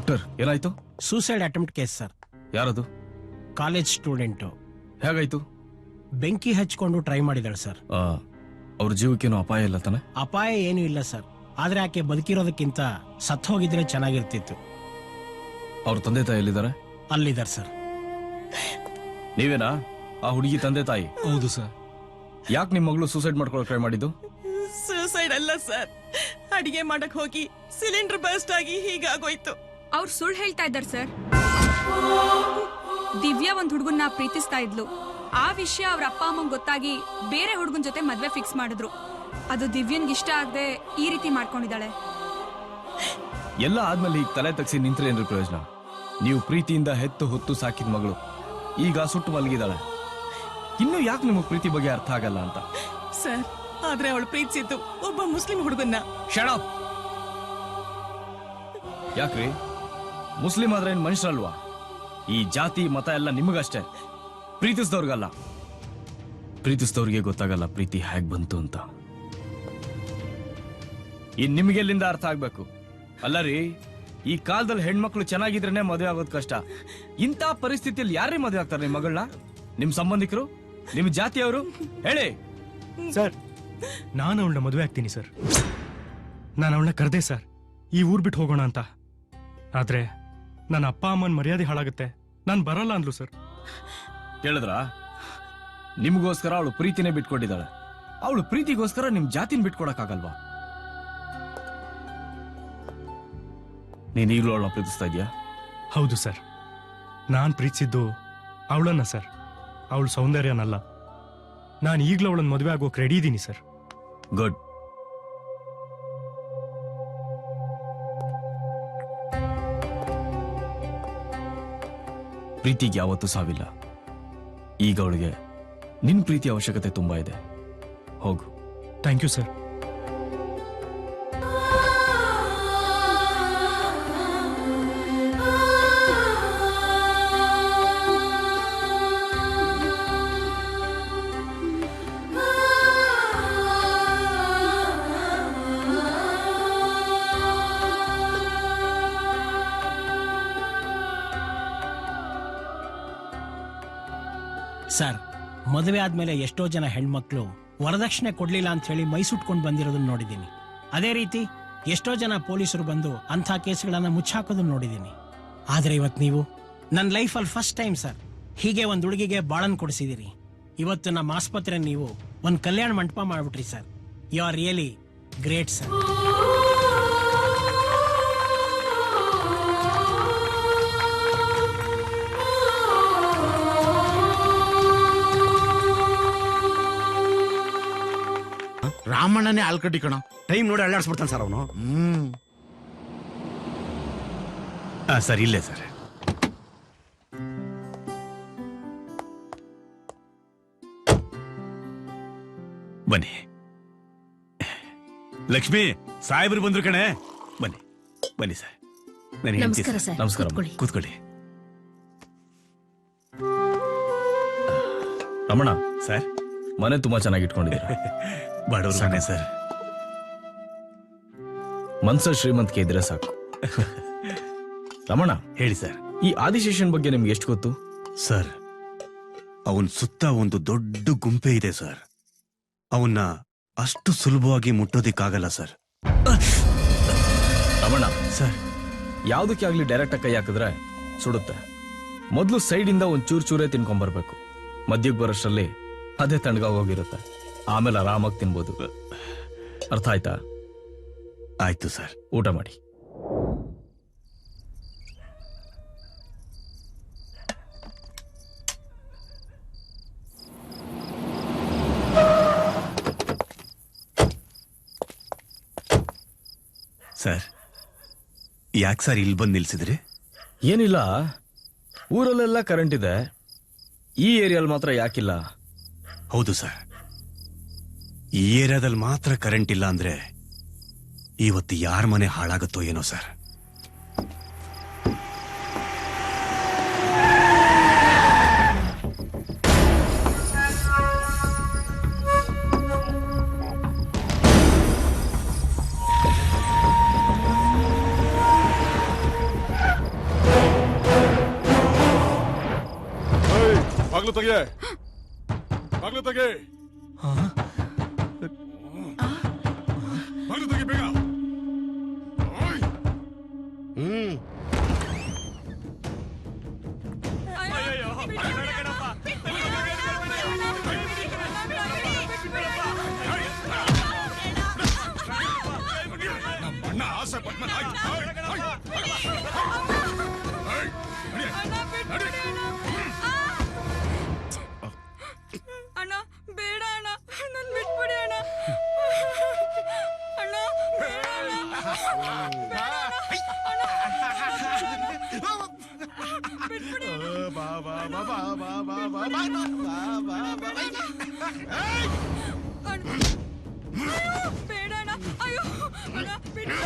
ಡಾಕ್ಟರ್ ಏನಾಯ್ತು? Suicide attempt case sir. ಯಾರದು? ಕಾಲೇಜ್ ಸ್ಟೂಡೆಂಟು ಹೇಗಾಯ್ತು? ಬೆಂಕಿ ಹಚ್ಕೊಂಡು ಟ್ರೈ ಮಾಡಿದಾಳೆ ಸರ್. ಅವ್ರ ಜೀವಕ್ಕೇನು ಅಪಾಯ ಇಲ್ಲ ತಾನೆ? ಅಪಾಯ ಏನೂ ಇಲ್ಲ ಸರ್, ಆದ್ರೆ ಆಕೆ ಬದುಕಿರೋದಕ್ಕಿಂತ ಸತ್ತು ಹೋಗಿದ್ರೆ ಚೆನ್ನಾಗಿರ್ತಿತ್ತು. ಅವ್ರ ತಂದೆ ತಾಯಿ ಎಲ್ಲಿದ್ದಾರೆ? ಅಲ್ಲಿದ್ದಾರೆ ಸರ್. ನೀವೇನಾ ಆ ಹುಡುಗಿ ತಂದೆ ತಾಯಿ? ಹೌದು ಸರ್. ಯಾಕೆ ನಿಮ್ ಮಗಳು ಸೂಸೈಡ್ ಮಾಡ್ಕೊಳ್ಳೋ ಟ್ರೈ ಮಾಡಿದ್ದು? ಸೂಸೈಡ್ ಅಲ್ಲ ಸರ್, ಅಡಿಗೆ ಮಾಡಕ್ ಹೋಗಿ ಸಿಲಿಂಡರ್ ಬರ್ಸ್ಟ್ ಆಗಿ ಹೀಗಾಗೋಯ್ತು. ಅವ್ರು ಸುಳ್ಳು ಹೇಳ್ತಾ ಇದ್ದಾರೆ ಸರ್. ದಿವ್ಯಾ ಒಂದ್ ಹುಡುಗನ್ನ ಪ್ರೀತಿಸ್ತಾ ಇದ್ಲು. ಆ ವಿಷಯ ಅವ್ರ ಅಪ್ಪ ಅಮ್ಮಂಗ್ ಗೊತ್ತಾಗಿ ಬೇರೆ ಹುಡುಗನ್ ಜೊತೆ ಮದ್ವೆ ಫಿಕ್ಸ್ ಮಾಡಿದ್ರು. ಅದು ದಿವ್ಯನ್ಗೆ ಇಷ್ಟ ಆಗದೆ ಈ ರೀತಿ ಮಾಡ್ಕೊಂಡಿದ್ದಾಳೆ. ಎಲ್ಲ ಆದ್ಮೇಲೆ ಈಗ ತಲೆ ತಗ್ಸಿ ನಿಂತ್ರೆ ಏನ್ರಿ ಪ್ರಯೋಜನ? ನೀವು ಪ್ರೀತಿಯಿಂದ ಹೆತ್ತು ಹೊತ್ತು ಸಾಕಿದ ಮಗಳು ಈಗ ಸುಟ್ಟು ಮಲಗಿದಾಳೆ. ಇನ್ನು ಯಾಕೆ ನಿಮಗೆ ಪ್ರೀತಿ ಬಗ್ಗೆ ಅರ್ಥ ಆಗಲ್ಲ ಅಂತ? ಸರ್, ಆದ್ರೆ ಅವಳು ಪ್ರೀತಿಸಿದ್ದು ಒಬ್ಬ ಮುಸ್ಲಿಂ ಹುಡುಗನ್ನ. ಶಡಪ್! ಯಾಕ್ರಿ? ಮುಸ್ಲಿಂ ಆದ್ರೆ ಏನ್ ಮನುಷ್ಯರಲ್ವಾ? ಈ ಜಾತಿ ಮತ ಎಲ್ಲ ನಿಮಗಷ್ಟೇ, ಪ್ರೀತಿಸಿದವ್ರಿಗಲ್ಲ. ಪ್ರೀತಿಸಿದವ್ರಿಗೆ ಗೊತ್ತಾಗಲ್ಲ ಪ್ರೀತಿ ಹೇಗ್ ಬಂತು ಅಂತ. ಇನ್ ನಿಮ್ಗೆಲ್ಲಿಂದ ಅರ್ಥ ಆಗ್ಬೇಕು. ಅಲ್ಲ ರೀ, ಈ ಕಾಲದಲ್ಲಿ ಹೆಣ್ಮಕ್ಳು ಚೆನ್ನಾಗಿದ್ರೇನೆ ಮದುವೆ ಆಗೋದ್ ಕಷ್ಟ. ಇಂಥ ಪರಿಸ್ಥಿತಿಯಲ್ಲಿ ಯಾರೇ ಮದುವೆ ಆಗ್ತಾರೆ? ನಿಮ್ ಮಗಳನ್ನ? ನಿಮ್ ಸಂಬಂಧಿಕರು? ನಿಮ್ ಜಾತಿಯವರು? ಹೇಳಿ ಸರ್. ನಾನು ಅವಳನ್ನ ಮದುವೆ ಆಗ್ತೀನಿ ಸರ್. ನಾನು ಅವಳನ್ನ ಕರೆದೆ ಸರ್, ಈ ಊರ್ ಬಿಟ್ಟು ಹೋಗೋಣ ಅಂತ. ಆದ್ರೆ ನನ್ನ ಅಪ್ಪ ಅಮ್ಮನ ಮರ್ಯಾದೆ ಹಾಳಾಗುತ್ತೆ, ನಾನು ಬರಲ್ಲ ಅಂದ್ಲು ಸರ್. ಕೇಳಿದ್ರ? ನಿಮ್ಗೋಸ್ಕರ ಅವಳು ಪ್ರೀತಿನೇ ಬಿಟ್ಕೊಟ್ಟಿದ್ದಾಳೆ. ಅವಳು ಪ್ರೀತಿಗೋಸ್ಕರ ನಿಮ್ ಜಾತಿನ ಬಿಟ್ಕೊಡಕ್ಕಾಗಲ್ವಾ? ನೀನ್ ಈಗಲೂ ಅವಳನ್ನ ಪ್ರೀತಿಸ್ತಾ ಇದೀಯಾ? ಹೌದು ಸರ್, ನಾನು ಪ್ರೀತಿಸಿದ್ದು ಅವಳನ್ನ ಸರ್, ಅವಳ ಸೌಂದರ್ಯನಲ್ಲ. ನಾನು ಈಗಲೂ ಅವಳನ್ನ ಮದುವೆ ಆಗೋಕೆ ರೆಡಿ ಇದ್ದೀನಿ ಸರ್. ಗುಡ್. ಪ್ರೀತಿಗೆ ಯಾವತ್ತೂ ಸಾವಿಲ್ಲ. ಈಗ ಅವಳಿಗೆ ನಿನ್ ಪ್ರೀತಿ ಅವಶ್ಯಕತೆ ತುಂಬಾ ಇದೆ. ಹೋಗು. Thank you sir. ಸರ್, ಮದುವೆ ಆದ್ಮೇಲೆ ಎಷ್ಟೋ ಜನ ಹೆಣ್ಮಕ್ಳು ವರದಕ್ಷಿಣೆ ಕೊಡ್ಲಿಲ್ಲ ಅಂತ ಹೇಳಿ ಮೈ ಸುಟ್ಕೊಂಡು ಬಂದಿರೋದನ್ನ ನೋಡಿದ್ದೀನಿ. ಅದೇ ರೀತಿ ಎಷ್ಟೋ ಜನ ಪೊಲೀಸರು ಬಂದು ಅಂಥ ಕೇಸ್ಗಳನ್ನ ಮುಚ್ಚಾಕೋದನ್ನ ನೋಡಿದ್ದೀನಿ. ಆದ್ರೆ ಇವತ್ತು ನೀವು ನನ್ನ ಲೈಫಲ್ಲಿ ಫಸ್ಟ್ ಟೈಮ್ ಸರ್ ಹೀಗೆ ಒಂದು ಹುಡುಗಿಗೆ ಬಾಳನ್ ಕೊಡಿಸಿದಿರಿ. ಇವತ್ತು ನಮ್ಮ ಆಸ್ಪತ್ರೆ ನೀವು ಒಂದು ಕಲ್ಯಾಣ ಮಂಟಪ ಮಾಡ್ಬಿಟ್ರಿ sir. You are really great sir. ರಾಮಣ್ಣನೇ ಆಲ್ಕಟ್ಟಿ ಕಣ. ಟೈಮ್ ನೋಡಿ ಅಳ್ಳಾಡ್ಸ್ಬಿಡ್ತಾನೆ ಸರ್ ಅವನು. ಸರ್ ಇಲ್ಲೇ ಸರ್. ಬನ್ನಿ. ಲಕ್ಷ್ಮಿ, ಸಾಹೇಬ್ರು ಬಂದ್ರು ಕಣೆ. ಬನ್ನಿ ಬನ್ನಿ ಸರ್. ನಮಸ್ಕಾರ ಸರ್. ನಮಸ್ಕಾರ. ಕೂತ್ಕೊಳ್ಳಿ. ಕೂತ್ಕೊಳ್ಳಿ. ರಮಣ ಸರ್, ಮನೆ ತುಂಬಾ ಚೆನ್ನಾಗಿ ಇಟ್ಕೊಂಡಿದ್ದೀರಾ. ಬಡವ್ರು ಮನೆ ಸರ್. ಮನ್ಸ ಶ್ರೀಮಂತಿಕೆ ಇದ್ರೆ ಸಾಕು. ರಮಣ, ಹೇಳಿ ಸರ್. ಈ ಆದಿಶೇಷನ್ ಬಗ್ಗೆ ನಿಮ್ಗೆ ಎಷ್ಟು ಗೊತ್ತು? ಸರ್, ಅವನ್ ಸುತ್ತ ಒಂದು ದೊಡ್ಡ ಗುಂಪೆ ಇದೆ ಸರ್. ಅವನ್ನ ಅಷ್ಟು ಸುಲಭವಾಗಿ ಮುಟ್ಟೋದಿಕ್ಕಾಗಲ್ಲ ಸರ್. ರಮಣ ಸರ್, ಯಾವ್ದಕ್ಕೆ ಆಗ್ಲಿ ಡೈರೆಕ್ಟ್ ಕೈ ಹಾಕಿದ್ರೆ ಸುಡುತ್ತೆ. ಮೊದಲು ಸೈಡ್ ಇಂದ ಒಂದ್ ಚೂರ್ ಚೂರೇ ತಿನ್ಕೊಂಡ್ಬರ್ಬೇಕು. ಮಧ್ಯಕ್ಕೆ ಬರೋಷ್ಟರಲ್ಲಿ ಅದೇ ತಣ್ಣಗೋಗಿರುತ್ತೆ. ಆಮೇಲೆ ಆರಾಮಾಗಿ ತಿನ್ಬೋದು. ಅರ್ಥ ಆಯ್ತಾ? ಆಯ್ತು ಸರ್. ಊಟ ಮಾಡಿ. ಸರ್, ಯಾಕೆ ಸರ್ ಇಲ್ಲಿ ಬಂದು ನಿಲ್ಸಿದ್ರಿ? ಏನಿಲ್ಲ, ಊರಲ್ಲೆಲ್ಲ ಕರೆಂಟ್ ಇದೆ, ಈ ಏರಿಯಾಲ್ ಮಾತ್ರ ಯಾಕಿಲ್ಲ? ಹೌದು ಸರ್, ಈ ಏರಿಯಾದಲ್ಲಿ ಮಾತ್ರ ಕರೆಂಟ್ ಇಲ್ಲ ಅಂದ್ರೆ ಇವತ್ತು ಯಾರ ಮನೆ ಹಾಳಾಗುತ್ತೋ ಏನೋ ಸರ್. ತೆಗೆ ಬಾಗ್ಲು ತೆಗೆ ಬಾಗ್ಲು ತೆಗೆ ಬೇಗ. ಹ್ಮ್ ನಮ್ಮ ಅಣ್ಣ ಆಸೆ ಪಟ್ಮೇಲೆ ಆಯ್ತು. ಅಣ್ಣ ಬೇಡ ಅಣ್ಣ ನನ್ ಬಿಟ್ಬಿಡಿ ಅಣ್ಣ ಅಣ್ಣ ಬೇಡ ಅಣ್ಣ. ಬಿಟ್ಬಿಡಿ ಅಯ್ಯೋ, ಬೇಡ ಅಣ್ಣ ಅಯ್ಯೋ ಅಣ್ಣ ಬಿಟ್ಬಿಡಿ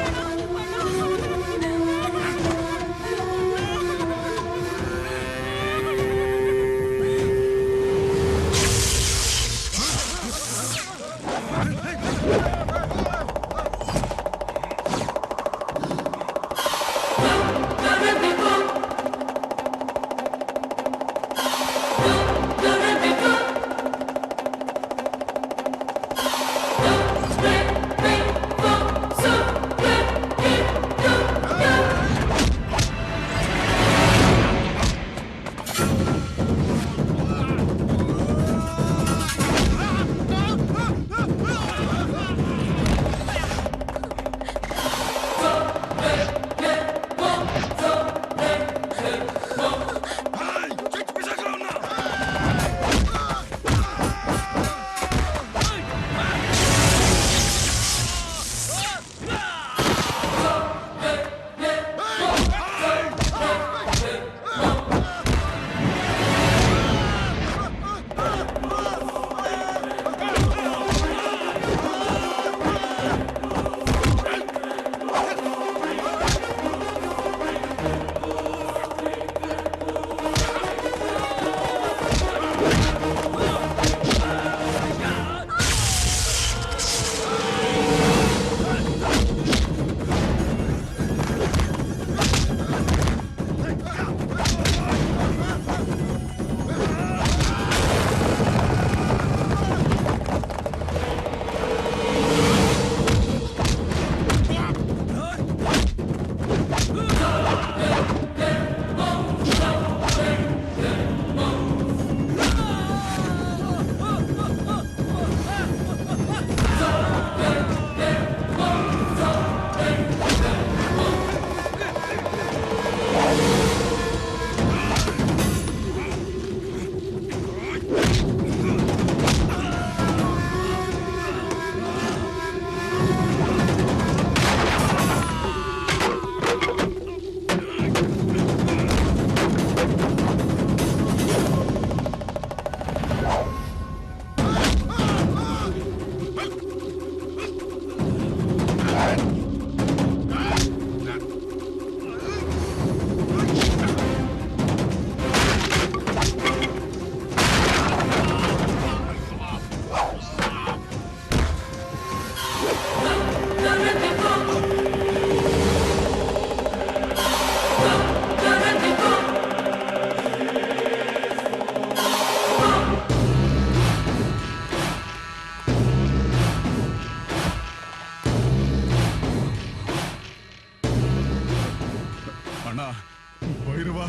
ಭೈರವ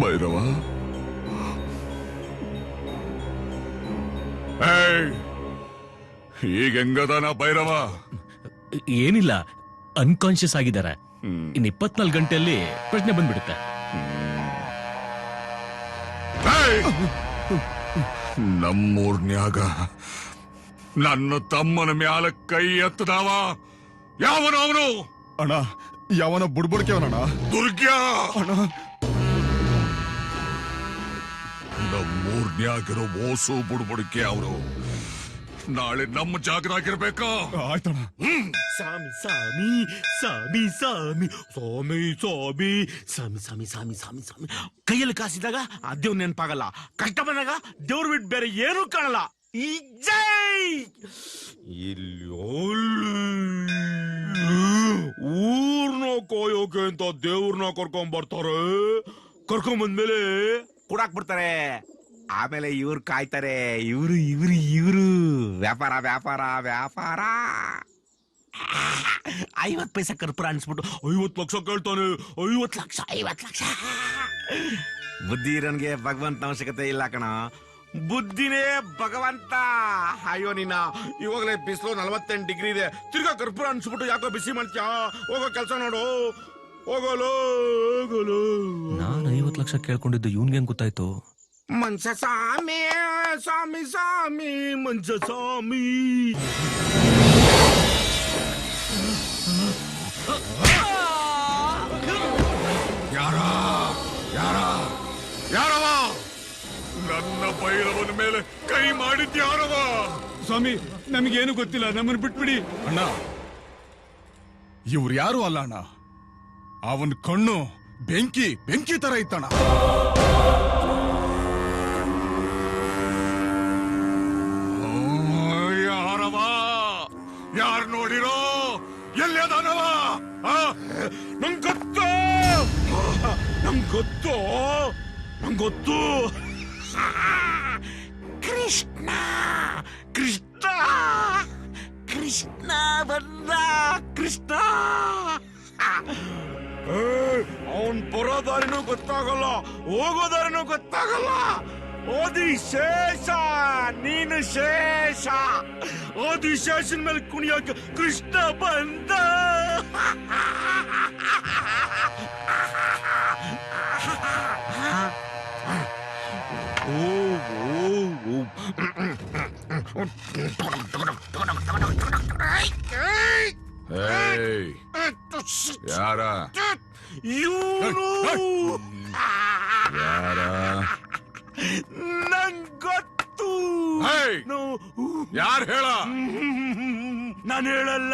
ಭೈರವ ಈಗ ಹೆಂಗದಾನ ಭೈರವ? ಏನಿಲ್ಲ, ಅನ್ಕಾನ್ಶಿಯಸ್ ಆಗಿದ್ದಾರೆ. ಇನ್ 24 ಗಂಟೆಯಲ್ಲಿ ಪ್ರಶ್ನೆ ಬಂದ್ಬಿಡುತ್ತೆ. ನಮ್ಮೂರ್ನ್ಯಾಗ ನನ್ನ ತಮ್ಮನ ಮ್ಯಾಲ ಕೈ ಎತ್ತದಾವ ಯಾವನ ಅವನು? ಅಣ್ಣ, ಯಾವನ ಬುಡ್ಬುಡ್ಕೆವನಣ್ಣ? ದುರ್ಗ್ಯಾ ಅಣ್ಣ. ನಮ್ಮೂರ್ನ್ಯಾಗಿರೋ ಮೋಸು ಬುಡ್ಬುಡ್ಕೆ ಅವರು ನಾಳೆ ನಮ್ಮ ಜಾಗದಾಗಿರ್ಬೇಕಾ? ಆಯ್ತಣ್ಣ. ಸಾಮಿ ಸಾಮಿ ಸಾಮಿ ಸಾಮಿ ಸ್ವಾಮಿ ಸ್ವಾಮಿ ಸಾಮಿ ಸಾಮಿ ಸಾಮಿ ಸಾಮಿ ಸಾಮಿ. ಕೈಯಲ್ಲಿ ಕಾಸಿದಾಗ ಆ ದೇವ್ರ ನೆನಪಾಗಲ್ಲ, ಕಷ್ಟ ಬಂದಾಗ ದೇವ್ರ ಬಿಟ್ಟು ಬೇರೆ ಏನೂ ಕಾಣಲ್ಲ. ಈ ಜೈ ಇಲ್ಲಿ ಊರ್ನ ಕಾಯೋಕೆ ಅಂತ ದೇವ್ರನ್ನ ಕರ್ಕೊಂಡ್ ಬರ್ತಾರೆ. ಕರ್ಕೊಂಡ್ ಬಂದ್ಮೇಲೆ ಕೂಡಾಕ್ ಬಿಡ್ತಾರೆ. ಆಮೇಲೆ ಇವ್ರು ಕಾಯ್ತಾರೆ. ಇವ್ರು ವ್ಯಾಪಾರ ವ್ಯಾಪಾರ ವ್ಯಾಪಾರ. 50 ಪೈಸೆ ಕರ್ಪೂರ ಅನ್ಸ್ಬಿಟ್ಟು 50 ಲಕ್ಷ ಕೇಳ್ತಾನೆ. 50 ಲಕ್ಷ. ಬುದ್ಧಿ ಇರೋನ್ಗೆ ಭಗವಂತನ ಅವಶ್ಯಕತೆ ಇಲ್ಲ ಕಣ. ಬುದ್ಧಿನೇ ಭಗವಂತ. ಅಯ್ಯೋ ನಿನ್ನ, ಇವಾಗಲೇ ಬಿಸಿಲು 48 ಡಿಗ್ರಿ ಇದೆ. ತಿರ್ಗಾ ಕರ್ಪೂರ ಅನ್ಸ್ಬಿಟ್ಟು ಯಾಕೋ ಬಿಸಿ ಮಾಡ್ತೀಯಾ? ಹೋಗೋ ಕೆಲಸ ನೋಡು. ಹೋಗಲು. ನಾನು 50 ಲಕ್ಷ ಕೇಳ್ಕೊಂಡಿದ್ದು ಇವನ್ಗೆ ಹೆಂಗ್ ಗೊತ್ತಾಯ್ತು? ಮನ್ಸ ಸ್ವಾಮಿ ಸ್ವಾಮಿ ಸ್ವಾಮಿ ಮನ್ಸ ಸ್ವಾಮಿ. ಯಾರವ ನನ್ನ ಭೈರವನ ಮೇಲೆ ಕೈ ಮಾಡಿದ್ಯಾರವ? ಸ್ವಾಮಿ, ನಮಗೇನು ಗೊತ್ತಿಲ್ಲ, ನಮ್ಮನ್ನು ಬಿಟ್ಬಿಡಿ. ಅಣ್ಣ, ಇವ್ರು ಯಾರು ಅಲ್ಲ ಅಣ್ಣ. ಅವನ್ ಕಣ್ಣು ಬೆಂಕಿ ತರ ಇತ್ತಣ್ಣ. ಯಾರವ? ಯಾರು ನೋಡಿರೋ? ಎಲ್ಲದಾನವ? ನಂಗೊತ್ತು. ಕೃಷ್ಣ ಬಂದ. ಕೃಷ್ಣ ಅವನ್ ಬರೋದಾರಿನೂ ಗೊತ್ತಾಗಲ್ಲ, ಹೋಗೋದಾರಿನೂ ಗೊತ್ತಾಗಲ್ಲ. ಆದಿಶೇಷ, ನೀನು ಶೇಷ. ಆದಿಶೇಷನ್ ಮೇಲೆ ಕುಣಿಯೋಕೆ ಕೃಷ್ಣ ಬಂದ. ಯಾರ ನಂಗೊತ್ತು. ಯಾರು ಹೇಳ? ನಾನು ಹೇಳಲ್ಲ.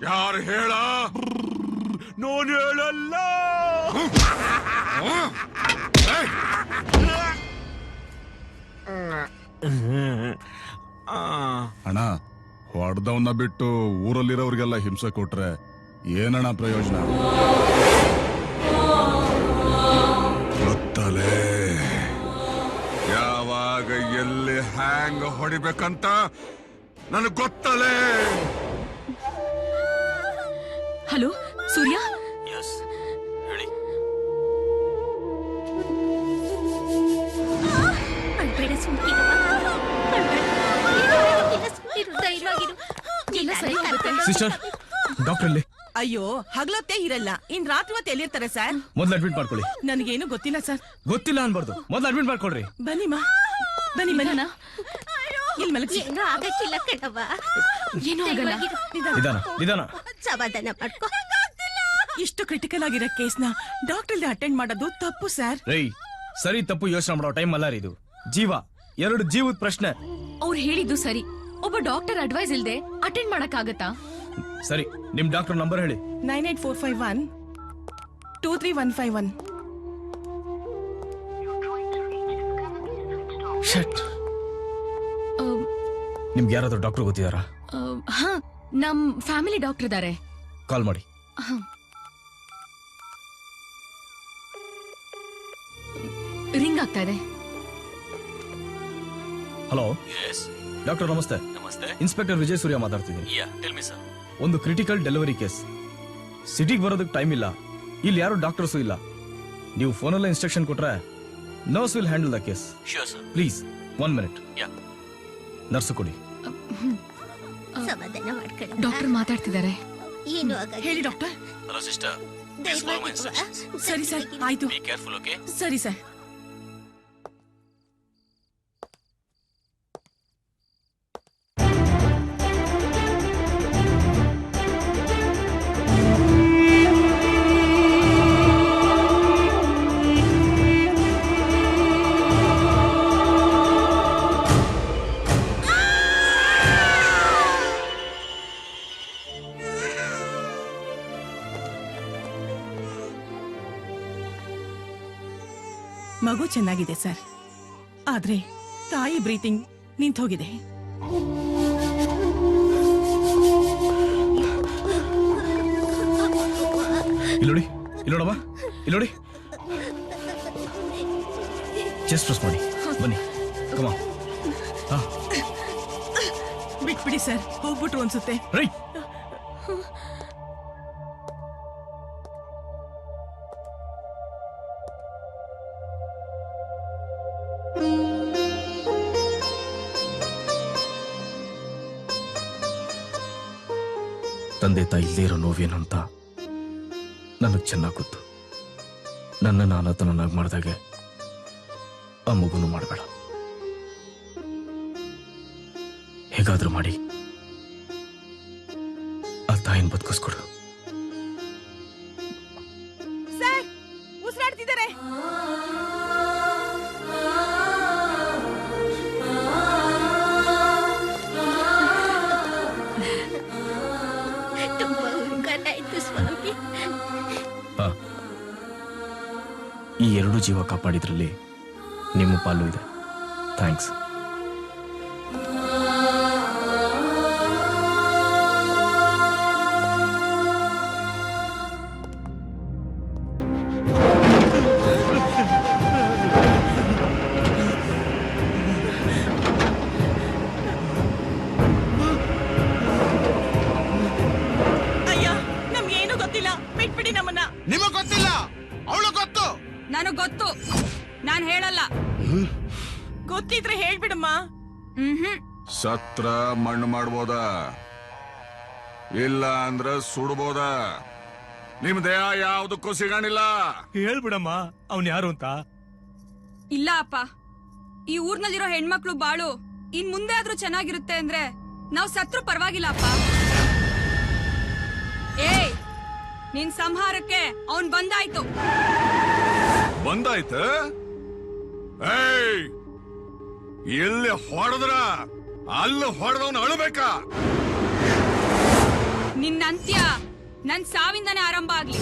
ಯಾರು ಹೇಳ? ನಾನು ಹೇಳಲ್ಲ. ಅಣ್ಣ, ಹೊಡೆದವನ್ನ ಬಿಟ್ಟು ಊರಲ್ಲಿರೋರಿಗೆಲ್ಲ ಹಿಂಸೆ ಕೊಟ್ರೆ ಏನಣ್ಣ ಪ್ರಯೋಜನ? ಗೊತ್ತಲೇ ಯಾವಾಗ ಎಲ್ಲಿ ಹ್ಯಾಂಗ್ ಹೊಡಿಬೇಕಂತ ನನಗೆ ಗೊತ್ತಲೇ. ಹಲೋ ಸೂರ್ಯ, ಸಿಸ್ಟರ್, ಡಾಕ್ಟರ್ ಅಲ್ಲಿ ಅಯ್ಯೋ, ಹಗಲೊತ್ತೇ ಇರಲ್ಲ, ಇನ್ ರಾತ್ರಿ ಹೊತ್ತು ಎಲ್ಲಿರ್ತಾರೆ ಸರ್? ಮೊದ್ಲು ಅಡ್ಮಿಟ್ ಮಾಡ್ಕೊಳ್ಳಿ. ನನಗೇನು ಗೊತ್ತಿಲ್ಲ ಸರ್. ಗೊತ್ತಿಲ್ಲ ಅನ್ಬಾರ್ದು, ಮೊದ್ಲು ಅಡ್ಮಿಟ್ ಮಾಡ್ಕೊಳ್ರಿ. ಬನ್ನಿ ಇಲ್ಲಿ ಮಲಗಿ. ಏನೂ ಆಗಕ್ಕಿಲ್ಲ ಕಣವ್ವ. ಏನೂ ಆಗಲ್ಲ. ನಿಧಾನ. ಸಮಾಧಾನ ಮಾಡ್ಕೊ. ಇಷ್ಟು ಕ್ರಿಟಿಕಲ್ ಆಗಿರೋ ಕೇಸ್ನ ಡಾಕ್ಟರ್ ಅಟೆಂಡ್ ಮಾಡೋದು ತಪ್ಪು ಸರ್. ರೈ, ಸರಿ ತಪ್ಪು ಯೋಚನೆ ಮಾಡೋ ಟೈಮ್ ಅಲ್ಲ ಇದು. ಜೀವ, 2 ಜೀವದ ಪ್ರಶ್ನೆ. ಅವ್ರು ಹೇಳಿದ್ದು ಸರಿ. ಒಬ್ಬ ಡಾಕ್ಟರ್ ಅಡ್ವೈಸ್ ಇಲ್ದೆ ಅಟೆಂಡ್ ಮಾಡಕ್ಕಾಗತ್ತಾ? ಸರಿ, ನಿಮ್ ಡಾಕ್ಟರ್ ನಂಬರ್ ಹೇಳಿ. 98451-23151. ನಿಮ್ಗೆ ಯಾರಾದ್ರೂ ಡಾಕ್ಟರ್ ಗೊತ್ತಿದಾರಾ? ಹಾ, ನಮ್ ಫ್ಯಾಮಿಲಿ ಡಾಕ್ಟರ್ ಇದಾರೆ. ಕಾಲ್ ಮಾಡಿ. ರಿಂಗ್ ಆಗ್ತಾ ಇದೆ. ಹಲೋ, ಡಾಕ್ಟರ್ ನಮಸ್ತೆ. ಇನ್ಸ್ಪೆಕ್ಟರ್ ವಿಜಯ್ ಸೂರ್ಯ ಮಾತಾಡ್ತಿದ್ದೀನಿ. ಒಂದು ಕ್ರಿಟಿಕಲ್ ಡೆಲಿವರಿ ಕೇಸ್. ಸಿಟಿಗೆ ಬರೋದಕ್ಕೆ ಟೈಮ್ ಇಲ್ಲ, ಇಲ್ಲಿ ಯಾರು ಡಾಕ್ಟರ್ಸು ಇಲ್ಲ. ನೀವು ಫೋನಲ್ಲೇ ಇನ್ಸ್ಟ್ರಕ್ಷನ್ ಕೊಟ್ರೆ nurse will handle the case. Please 1 minute. Nurse ಕೊಡಿ. ಸಮಾಧಾನ ಮಾಡ್ಕೊಳ್ಳಿ. ಡಾಕ್ಟರ್ ಮಾತಾಡ್ತಿದ್ದಾರೆ. ಏನು ಆಗಲ್ಲ. ಹೇಳಿ ಡಾಕ್ಟರ್. ಸರಿ ಸರ್, ಆಯ್ತು. ಸರಿ ಸರ್. ಮಗು ಚೆನ್ನಾಗಿದೆ ಸರ್, ಆದ್ರೆ ತಾಯಿ ಬ್ರೀತಿಂಗ್ ನಿಂತೋಗಿದೆ. ಇಲ್ಲೋಡಿ ಇಲ್ಲೋಡಮ್ಮ ಇಲ್ಲೋಡಿ ಚೆಸ್ಟ್ ಪ್ರೆಸ್ ಮಾಡಿ ಬನ್ನಿ ಕಮ ಬಿಟ್ಬಿಡಿ ಸರ್, ಹೋಗ್ಬಿಟ್ರು ಅನ್ಸುತ್ತೆ. ರೈಟ್. ತಂದೆ ತಾಯಿ ಇಲ್ಲೇ ಇರೋ ನೋವೇನು ಅಂತ ನನಗೆ ಚೆನ್ನಾಗಿ ಗೊತ್ತು. ನನ್ನನ್ನು ಅನಾಥನನ್ನಾಗಿ ಮಾಡಿದಾಗೆ ಆ ಮಗುನು ಮಾಡಬೇಡ. ಹೇಗಾದ್ರೂ ಮಾಡಿ ಆ ತಾಯಿನ ಬದುಕಿಸ್ಕೊಡು. ಸರ್, ಉಸಿರಾಡ್ತಿದ್ದಾರೆ. ಈ ಎರಡು ಜೀವ ಕಾಪಾಡಿದ್ರಲ್ಲಿ ನಿಮ್ಮ ಪಾಲು ಇದೆ. ಥ್ಯಾಂಕ್ಸ್. ಅಯ್ಯ, ನಮ್ಗೇನು ಗೊತ್ತಿಲ್ಲ, ಬಿಟ್ಬಿಡಿ ನಮ್ಮನ್ನ. ನಿಮಗ್ ಗೊತ್ತಿಲ್ಲ, ಅವಳು ಗೊತ್ತು. ನನಗ್ ಗೊತ್ತು, ನಾನ್ ಹೇಳಲ್ಲ. ಗೊತ್ತಿದ್ರೆ ಹೇಳ್ಬಿಡಮ್ಮ. ಸತ್ರ ಮಣ್ಣು ಮಾಡ್ಬೋದ, ಇಲ್ಲ ಅಂದ್ರೆ ಸುಡ್ಬೋದ. ನಿಮ್ ದೇಹ ಯಾವ್ದಕ್ಕೂ ಸಿಗಣಿಲ್ಲ. ಹೇಳ್ಬಿಡಮ್ಮ ಅವನ್ ಯಾರು ಅಂತ. ಇಲ್ಲ ಅಪ್ಪ, ಈ ಊರ್ನಲ್ಲಿರೋ ಹೆಣ್ಮಕ್ಳು ಬಾಳು ಇನ್ ಮುಂದೆ ಆದ್ರೂ ಚೆನ್ನಾಗಿರುತ್ತೆ ಅಂದ್ರೆ ನಾವ್ ಸತ್ರು ಪರವಾಗಿಲ್ಲ ಅಪ್ಪ. ಏಯ್, ನಿನ್ ಸಂಹಾರಕ್ಕೆ ಅವನ್ ಬಂದಾಯ್ತು. ಬಂದಾಯ್ತ? ಏಯ್, ಎಲ್ಲಿ ಹೊಡೆದ್ರ ಅಲ್ಲಿ ಹೊಡೆದವನು ಅಳಬೇಕಾ? ನಿನ್ನ ಅಂತ್ಯ ನನ್ ಸಾವಿಂದನೇ ಆರಂಭ ಆಗ್ಲಿ.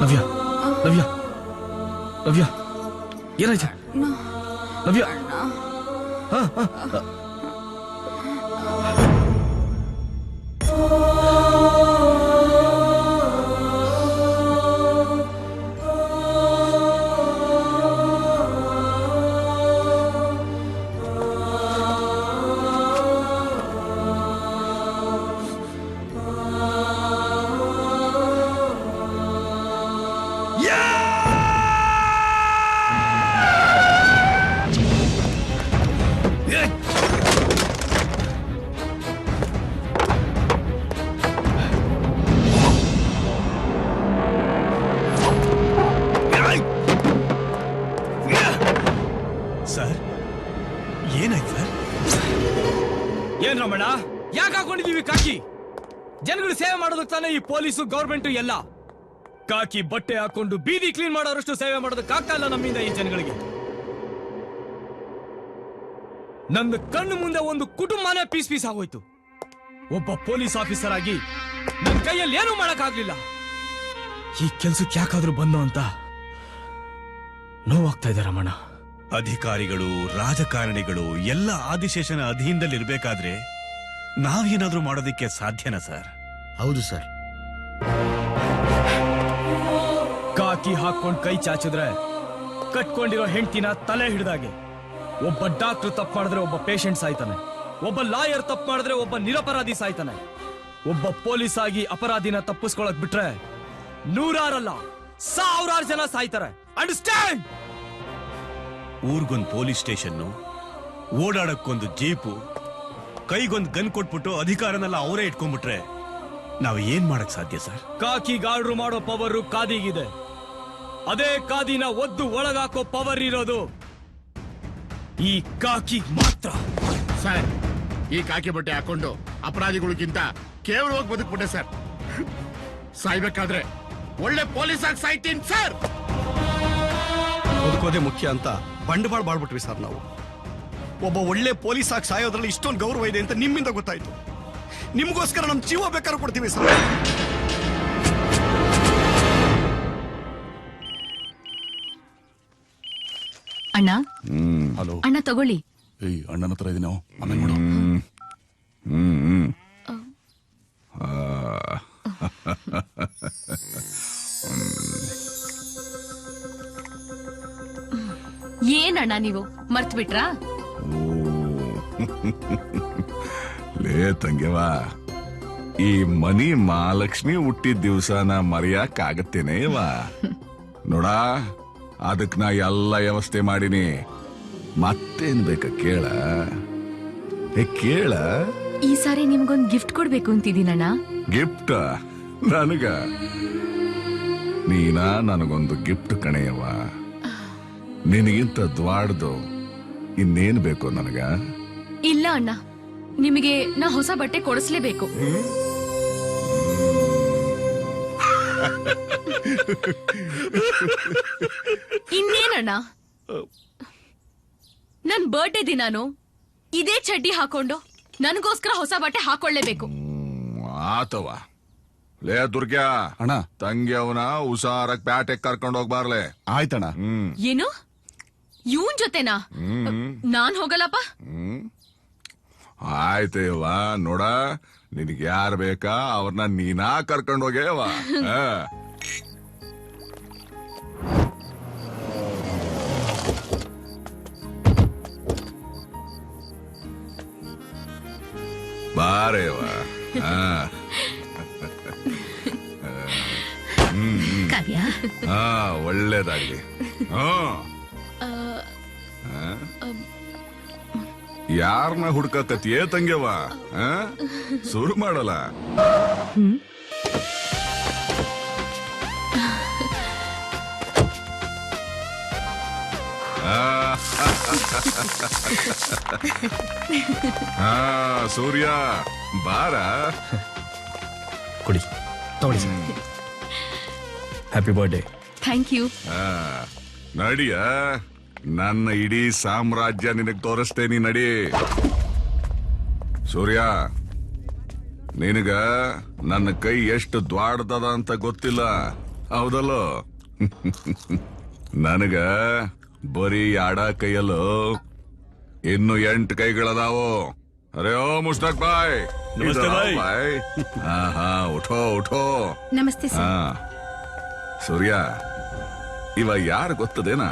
ನವ್ಯ, ನವ್ಯ, ನವ್ಯ, ಏನಾಯ್ತು? ನವ್ಯ, ಸರ್, ಏನಾಯ್ತು ಸರ್? ಏನ್ ರಮಣ, ಯಾಕೆ ಹಾಕೊಂಡಿದೀವಿ ಕಾಕಿ? ಜನಗಳು ಸೇವೆ ಮಾಡೋದಕ್ಕೆ ತಾನೇ ಈ ಪೊಲೀಸು ಗೌರ್ಮೆಂಟ್ ಎಲ್ಲ. ಕಾಕಿ ಬಟ್ಟೆ ಹಾಕೊಂಡು ಬೀದಿ ಕ್ಲೀನ್ ಮಾಡೋರಷ್ಟು ಸೇವೆ ಮಾಡೋದಕ್ಕಾಗ್ತಾ ಇಲ್ಲ ನಮ್ಮಿಂದ ಈ ಜನಗಳಿಗೆ. ನನ್ನ ಕಣ್ಣು ಮುಂದೆ ಒಂದು ಕುಟುಂಬನೇ ಪೀಸ್ ಪೀಸ್ ಆಗೋಯ್ತು. ಒಬ್ಬ ಪೊಲೀಸ್ ಆಫೀಸರ್ ಆಗಿ ನನ್ನ ಕೈಯಲ್ಲಿ ಏನೂ ಮಾಡಕ್ಕಾಗ್ಲಿಲ್ಲ. ಈ ಕೆಲ್ಸಕ್ಕೆ ಯಾಕಾದ್ರೂ ಬಂದು ಅಂತ ನೋವಾಗ್ತಾ ಇದೆ ರಮಣ. ಅಧಿಕಾರಿಗಳು, ರಾಜಕಾರಣಿಗಳು ಎಲ್ಲ ಆದಿಶೇಷನ ಅಧೀನದಲ್ಲಿರ್ಬೇಕಾದ್ರೆ ನಾವೇನಾದ್ರೂ ಮಾಡೋದಕ್ಕೆ ಸಾಧ್ಯನಾ ಸರ್? ಹೌದು ಸರ್. ಕಾಕಿ ಹಾಕೊಂಡ್ ಕೈ ಚಾಚಿದ್ರೆ ಕಟ್ಕೊಂಡಿರೋ ಹೆಂಡತಿನ ತಲೆ ಹಿಡಿದಾಗೆ. ಒಬ್ಬ ಡಾಕ್ಟರ್ ತಪ್ಪು ಮಾಡಿದ್ರೆ ಒಬ್ಬ ಪೇಷಂಟ್ ಸಾಯ್ತಾನೆ. ಒಬ್ಬ ಲಾಯರ್ ತಪ್ಪು ಮಾಡಿದ್ರೆ ಒಬ್ಬ ನಿರಪರಾಧಿ ಸಾಯ್ತಾನೆ. ಒಬ್ಬ ಪೊಲೀಸ್ ಆಗಿ ಅಪರಾಧಿನ ತಪ್ಪಿಸ್ಕೊಳಕ್ ಬಿಟ್ರೆ ನೂರಾರಲ್ಲ ಸಾವಿರಾರು ಜನ ಸಾಯ್ತಾರೆ. ಅಂಡರ್ಸ್ಟ್ಯಾಂಡ್? ಊರ್ಗೊಂದು ಪೊಲೀಸ್ ಸ್ಟೇಷನ್ನು, ಓಡಾಡಕ್ಕೊಂದು ಜೀಪು, ಕೈಗೊಂದು ಗನ್ ಕೊಟ್ಬಿಟ್ಟು ಅಧಿಕಾರನೆಲ್ಲ ಅವರೇ ಇಟ್ಕೊಂಡ್ಬಿಟ್ರೆ ನಾವು ಏನ್ ಮಾಡಕ್ ಸಾಧ್ಯ ಸರ್? ಕಾಕಿ ಗಾರ್ಡ್ರು ಮಾಡೋ ಪವರ್ ಖಾದಿಗಿದೆ. ಅದೇ ಖಾದಿನ ಒದ್ದು ಒಳಗಾಕೋ ಪವರ್ ಇರೋದು ಈ ಕಾಕಿ ಮಾತ್ರ. ಸರ್, ಈ ಕಾಕಿ ಬಟ್ಟೆ ಹಾಕೊಂಡು ಅಪರಾಧಿಗಳಿಗಿಂತ ಕೇವಲವಾಗಿ ಬದುಕ್ಬಿಟ್ಟೆ ಸರ್. ಸಾಯ್ಬೇಕಾದ್ರೆ ಒಳ್ಳೆ ಪೊಲೀಸ್ ಆಗಿ ಸಾಯ್ತೀನಿ ಸರ್. ಬದುಕೋದೇ ಮುಖ್ಯ ಅಂತ ಬಂಡವಾಳ ಬಾಳ್ಬಿಟ್ವಿ ಸರ್ ನಾವು. ಒಬ್ಬ ಒಳ್ಳೆ ಪೊಲೀಸ್ ಆಗಿ ಸಾಯೋದ್ರಲ್ಲಿ ಇಷ್ಟೊಂದು ಗೌರವ ಇದೆ ಅಂತ ನಿಮ್ಮಿಂದ ಗೊತ್ತಾಯ್ತು. ನಿಮ್ಗೋಸ್ಕರ ನಮ್ ಜೀವ ಬೇಕಾದ್ರೂ ಕೊಡ್ತೀವಿ ಸರ್. ಅಣ್ಣ, ಹಲೋ. ಅಣ್ಣ ತಗೊಳ್ಳಿ. ಏಯ್, ಅಣ್ಣನ ಹತ್ರ ಇದೀನೋ, ಆಮೇಲೆ ನೋಡು. ಏನಣ್ಣ ನೀವು ಮರ್ತ್ ಬಿಟ್ರಾ? ಲೇ ತಂಗ್ಯವಾ, ಈ ಮನಿ ಮಹಾಲಕ್ಷ್ಮಿ ಹುಟ್ಟಿದ ದಿವ್ಸನ ಮರೆಯಕ್ ಆಗತ್ತೇನೇವಾ? ನೋಡ, ಅದಕ್ ನಾ ಎಲ್ಲ ವ್ಯವಸ್ಥೆ ಮಾಡೀನಿ. ಮತ್ತೇನ್ ಬೇಕ ಕೇಳ? ಕೇಳ. ಈ ಸಾರಿ ನಿಮ್ಗೊಂದ್ ಗಿಫ್ಟ್ ಕೊಡ್ಬೇಕು ಅಂತಿದ್ದೀನಣ್ಣ. ಗಿಫ್ಟ್ ನನಗ? ನೀನ ನನಗೊಂದು ಗಿಫ್ಟ್ ಕಣೆಯವ. ನಿನಗಿಂತ ದ್ವಾಡ್ದು ಇನ್ನೇನ್ ಬೇಕು ನನಗ? ಇಲ್ಲ ಅಣ್ಣ, ನಿಮಗೆ ನಾ ಹೊಸ ಬಟ್ಟೆ ಕೊಡಿಸ್ಲೇಬೇಕು. ಇನ್ನೇನಣ್ಣ, ನನ್ ಬರ್ಡೇ ದಿನಾನು ಇದೇ ಚಡ್ಡಿ ಹಾಕೊಂಡು ನನಗೋಸ್ಕರ ಹೊಸ ಬಟ್ಟೆ ಹಾಕೊಳ್ಳೇಬೇಕು. ಆತವ. ಲೇ ದುರ್ಗ್ಯಾ, ಅಣ್ಣ, ತಂಗಿ ಅವನ ಹುಷಾರಾಗಿ ಪ್ಯಾಟೆಗ್ ಕರ್ಕೊಂಡು ಹೋಗ್ಬಾರ್ಲೆ. ಆಯ್ತಣ್ಣ. ಏನು, ಇವನ್ ಜೊತೆನಾ? ನಾನ್ ಹೋಗಲ್ಲಪ್ಪ. ಆಯ್ತೇವ. ನೋಡ, ನಿನಗೆ ಯಾರು ಬೇಕಾ ಅವ್ರನ್ನ ನೀನಾ ಕರ್ಕೊಂಡು ಹೋಗ್ಯವ. ಬಾರೇವ. ಒಳ್ಳೇದಾಗ್ಲಿ. ಯಾರನ್ನ ಹುಡ್ಕಕತ್ತಿಯೇ ತಂಗ್ಯವ? ಶುರು ಮಾಡಲ್ಲ. ಸೂರ್ಯ ಬಾರ. ಕೊಡಿ, ತಗೊಳ್ಳಿ sir. Happy birthday. Thank you. ನಡಿಯ, ನನ್ನ ಇಡೀ ಸಾಮ್ರಾಜ್ಯ ನಿನಗ್ ತೋರಿಸ್ತೇನಿ. ನಡಿ ಸೂರ್ಯ. ನಿನಗ ನನ್ನ ಕೈ ಎಷ್ಟು ದ್ವಾಡ್ತದ ಅಂತ ಗೊತ್ತಿಲ್ಲ, ಹೌದಲ್ಲೋ? ನನಗ ಬರೀ ಆಡ ಕೈಯಲ್ಲೋ ಇನ್ನು 8 ಕೈಗಳದಾವು. ಅರೆ ಓ ಮುಸ್ತಾಕ್ ಬಾಯ್. ನಮಸ್ತೆ ಬಾಯ್. ಹಾ, ಉಠೋ ಉಠೋ. ನಮಸ್ತೆ ಸರ್. ಸೂರ್ಯ, ಇವ ಯಾರು ಗೊತ್ತದೇನಾ?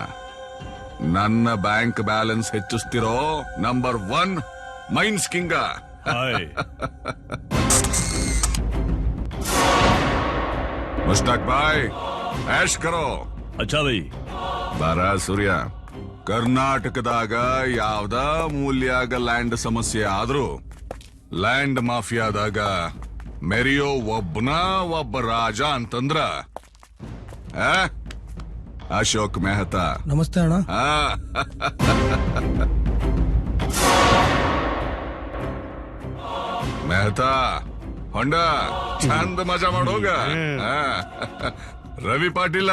ನನ್ನ ಬ್ಯಾಂಕ್ ಬ್ಯಾಲೆನ್ಸ್ ಹೆಚ್ಚಿಸ್ತಿರೋ ನಂಬರ್ 1 ಮೈನ್ಸ್ ಕಿಂಗ. ಮುಸ್ತಾಕ್ ಬಾಯ್, ಆಶ್ ಕರೋ. ಅಚ್ಚಾ ಬೈ. ಬಾರ ಸೂರ್ಯ, ಕರ್ನಾಟಕದಾಗ ಯಾವ್ದ ಮೂಲ್ಯಾಗ ಲ್ಯಾಂಡ್ ಸಮಸ್ಯೆ ಆದ್ರೂ ಲ್ಯಾಂಡ್ ಮಾಫಿಯಾದಾಗ ಮೆರಿಯೋ ಒಬ್ಬ ರಾಜ ಅಂತಂದ್ರ ಅಶೋಕ್ ಮೆಹ್ತಾ. ನಮಸ್ತೆ ಅಣ್ಣ. ಮೆಹ್ತಾ ಹೊಂಡ ಚಂದ ಮಜಾ ಮಾಡೋಗ. ರವಿ ಪಾಟೀಲ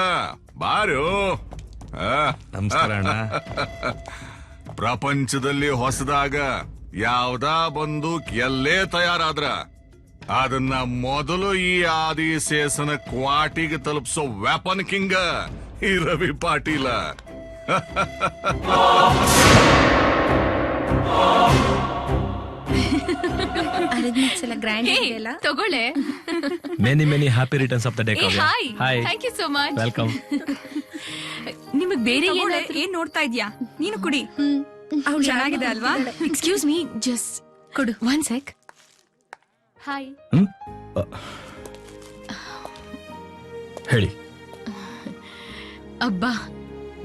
ಬಾರು. ನಮಸ್ಕಾರ ಅಣ್ಣ. ಪ್ರಪಂಚದಲ್ಲಿ ಹೊಸದಾಗ ಯಾವ್ದಾ ಬಂದೂಕ್ ಎಲ್ಲೇ ತಯಾರಾದ್ರ ಅದನ್ನ ಮೊದಲು ಈ ಆದಿಶೇಷನ ಕ್ವಾಟಿಗೆ ತಲುಪಿಸೋ ವೆಪನ್ ಕಿಂಗ ಈ ರವಿ ಪಾಟೀಲ. ತಗೊಳ್ಳೆ. Many happy returns of the day. Hi, thank you so much. Welcome. ನಿಮಗ್ ಬೇರೆ ಏನ್ ನೋಡ್ತಾ ಇದ್ಯಾ? ನೀನು ಕುಡಿ. ಚೆನ್ನಾಗಿದೆ ಅಲ್ವಾ? ಎಕ್ಸ್ಕ್ಯೂಸ್ ಮೀ, ಜಸ್ಟ್ ಕೊಡು 1 ಸೆಕ್. ಹಾಯ್. ಹೇಳಿ. ಅಬ್ಬಾ,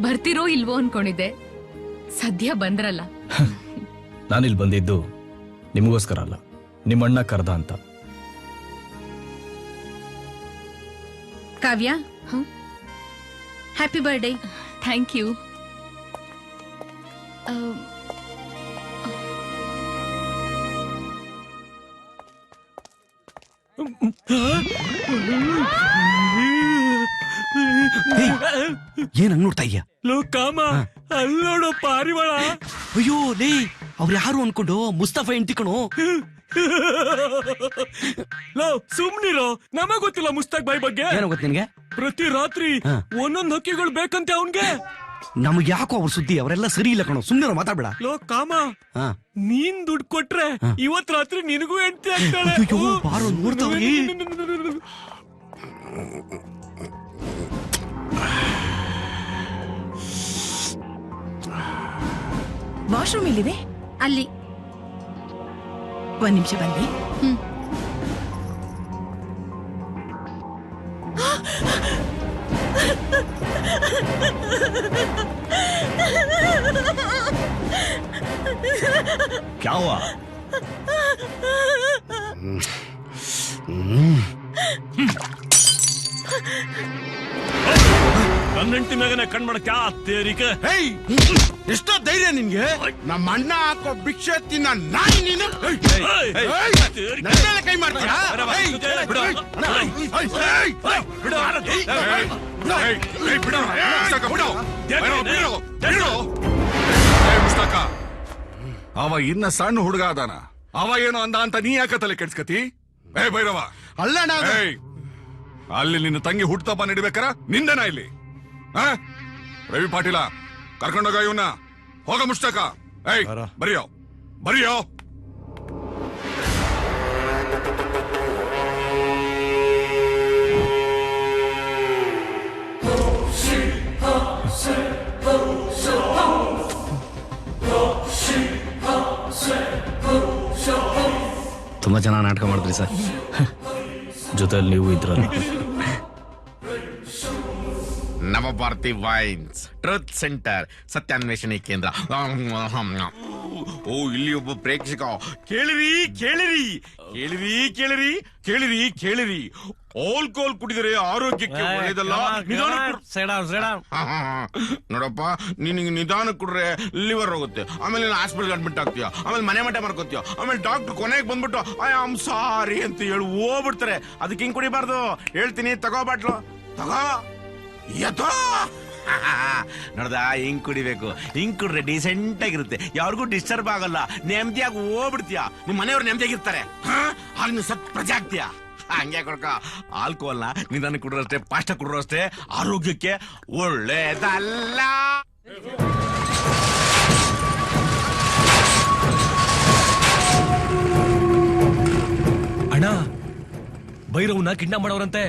ಬರ್ತಿರೋ ಇಲ್ವೋ ಅನ್ಕೊಂಡಿದ್ದೆ, ಸದ್ಯ ಬಂದ್ರಲ್ಲ. ನಾನಿಲ್ಲಿ ಬಂದಿದ್ದು ನಿಮಗೋಸ್ಕರ ಅಲ್ಲ, ನಿಮ್ಮಣ್ಣ ಕರ್ದ ಅಂತ. Kavya, happy birthday. Thank you. ಏನ್ ಹಂಗ್ ನೋಡ್ತಾ ಇದ್ಯಾ? ಲೋ ಕಾಮ, ಅಲ್ಲೋಡು ಪಾರಿವಾಳ. ಅಯ್ಯೋ ಲೇ, ಅವ್ರು ಯಾರು ಅನ್ಕೊಂಡು ಮುಸ್ತಫಾ ಹೆಂಡ್ತಿ ಕಣೋ. ಲೋ ಸುಮ್ನಿರೋ, ನಮಗ್ ಗೊತ್ತಿಲ್ಲ ಮುಸ್ತಾಕ್ ಬಾಯ್ ಬಗ್ಗೆ. ಏನೋ ಗೊತ್ತ ನಿನ್ಗೆ? ಪ್ರತಿ ರಾತ್ರಿ ಒಂದೊಂದ್ ಹಕ್ಕಿಗಳು ಬೇಕಂತೆ ಅವನ್ಗೆ. ನಮ್ಗೆ ಯಾಕೋ ಅವ್ರ ಸುದ್ದಿ, ಅವರೆಲ್ಲ ಸರಿ ಇಲ್ಲ ಕಣೋ, ಸುಮ್ನೆ ಮಾತಾಡ್ಬೇಡ. ಲೋ ಕಾಮ, ಹಾ, ನೀನ್ ದುಡ್ಡು ಕೊಟ್ರೆ ಇವತ್ ರಾತ್ರಿ ನಿನಗೂ ಹೆಂಡತಿ ಆಗ್ತಾಳೆ. ಅಯ್ಯೋ, ಬಾರೋ ನೋಡ್ತಾವ್ರಿ. ವಾಶ್ರೂಮ್ ಇಲ್ಲಿದೆ, ಅಲ್ಲಿ. ಒಂದ್ ನಿಮಿಷ ಬನ್ನಿ. क्या हुआ? ನನ್ನ ಹೆಂಡತಿ ಮ್ಯಾಗನೆ ಕಣ್ಮಾಡ ಕ್ಯಾ ತೇರಿಕೆ. ಎಷ್ಟೋ ಧೈರ್ಯ ನಿನ್ಗೆ? ನಮ್ಮ ಅಣ್ಣ ಹಾಕೋ ಭಿಕ್ಷೆ ತಿನ್ನ ನಾಯಿ ನೀನು. ನನ್ನ ಮೇಲೆ ಕೈ ಮಾಡ್ತೀಯಾ? ಅವ ಇನ್ನ ಸಣ್ಣ ಹುಡುಗ ಅದಾನ, ಅವ ಏನು ಅಂದ ಅಂತ ನೀ ಯಾಕ ತಲೆ ಕೆಡ್ಸ್ಕತಿ? ಏ ಭೈರವ, ಅಲ್ಲ ನಾವು ಅಲ್ಲಿ ನಿನ್ನ ತಂಗಿ ಹುಟ್ಟುತ್ತಪ್ಪ ನಡಿಬೇಕಾರ ನಿಂದನ ಇಲ್ಲಿ? ರವಿ ಪಾಟೀಲ, ಕರ್ಕೊಂಡೋಗ ಇವನ್ನ. ಹೋಗ ಮುಷ್ಟಕ. ಏಯ್ ಬರಿಯೋ ಬರಿಯೋ. ತುಂಬಾ ಚೆನ್ನಾಗಿ ನಾಟಕ ಮಾಡಿದ್ರಿ ಸರ್. ಜೊತೆಲಿ ನೀವು ಇದ್ರಲ್ಲ. ನವಭಾರತಿ ವೈನ್ಸ್, ಟ್ರತ್ ಸೆಂಟರ್, ಸತ್ಯಾನ್ವೇಷಣೆ ಕೇಂದ್ರ. ಓ, ಇಲ್ಲಿ ಒಬ್ಬ ಪ್ರೇಕ್ಷಕ. ಕೇಳಿರಿ ಕೇಳಿರಿ ಕೇಳಿರಿ ಕೇಳಿರಿ ಕೇಳಿರಿ ಕೇಳಿರಿ ಆಲ್ಕೋಹಾಲ್ ಕುಡಿದರೆ ಆರೋಗ್ಯಕ್ಕೆ ಒಳ್ಳೇದಲ್ಲ. ನೋಡಪ್ಪ, ನಿನಗೆ ನಿಧಾನ ಕುಡ್ರೆ ಲಿವರ್ ಹೋಗುತ್ತೆ, ಆಮೇಲೆ ಹಾಸ್ಪಿಟಲ್ ಅಡ್ಮಿಟ್ ಆಗ್ತೀಯ, ಆಮೇಲೆ ಮನೆ ಮಠ ಮಾಡ್ಕೋತೀಯ, ಆಮೇಲೆ ಡಾಕ್ಟರ್ ಕೊನೆಗೆ ಬಂದ್ಬಿಟ್ಟು ಐ ಆಮ್ ಸಾರಿ ಅಂತ ಹೇಳಿ ಹೋಗ್ಬಿಡ್ತಾರೆ. ಅದಕ್ಕೆ ಹಿಂಗ್ ಕುಡಿಬಾರ್ದು. ಹೇಳ್ತೀನಿ, ತಗೋ ಬಾಟ್ಲು ತಗೋ. ನೋಡ್ದ, ಹಿಂಗ್ ಕುಡಿಬೇಕು. ಹಿಂಗ್ ಕುಡ್ರೆ ಡಿಸೆಂಟ್ ಆಗಿರುತ್ತೆ, ಯಾರಿಗೂ ಡಿಸ್ಟರ್ಬ್ ಆಗಲ್ಲ, ನೆಮ್ಮದಿಯಾಗಿ ಹೋಗ್ಬಿಡ್ತೀಯ. ನಿಮ್ ಮನೆಯವ್ರು ನೆಮ್ಮದಿಯಾಗಿರ್ತಾರೆ, ಆಗ ನೀವು ಸತ್ ಪ್ರಜೆ ಆಗ್ತೀಯ. ಹಂಗೆ ಕೊಡ್ಕ. ಆಲ್ಕೋಹಾಲ್ನ ನಿಧಾನ ಕುಡ್ರೋ ಅಷ್ಟೇ, ಪಾಷ್ಟ ಕುಡ್ರೋ ಅಷ್ಟೇ, ಆರೋಗ್ಯಕ್ಕೆ ಒಳ್ಳೇದಲ್ಲ. ಅಣ್ಣ, ಭೈರವ್ನ ಕಿಡ್ನಾಪ್ ಮಾಡೋರಂತೆ.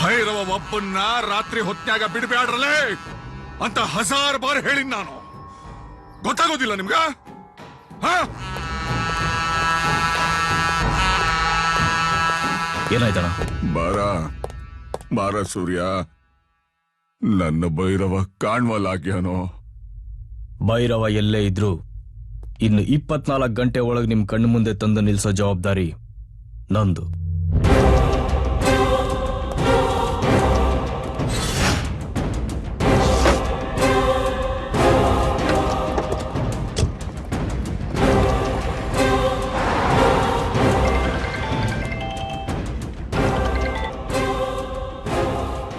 ಭೈರವ ಒಬ್ಬನ್ನ ರಾತ್ರಿ ಹೊತ್ನ್ಯಾಗ ಬಿಡಬ್ಯಾಡ್ರಲೇ ಅಂತ 1000 ಬಾರಿ ಹೇಳಿನ್ ನಾನು. ಗೊತ್ತಾಗೋದಿಲ್ಲ ನಿಮ್ಗ? ಏನಾಯ್ತಣ? ಬಾರ ಸೂರ್ಯ, ನನ್ನ ಭೈರವ ಕಾಣ್ವಲ್ಲಾಗ್ಯಾನೋ. ಭೈರವ ಎಲ್ಲೇ ಇದ್ರು ಇನ್ನು 24 ಗಂಟೆ ಒಳಗೆ ನಿಮ್ ಕಣ್ಣು ಮುಂದೆ ತಂದು ನಿಲ್ಸೋ ಜವಾಬ್ದಾರಿ ನಂದು.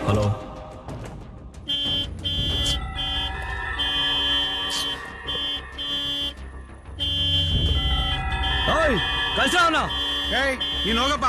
ಹಲೋ, ಕಳ್ಸ ಅವನ. ನೀನ್ ಹೋಗಪ್ಪ.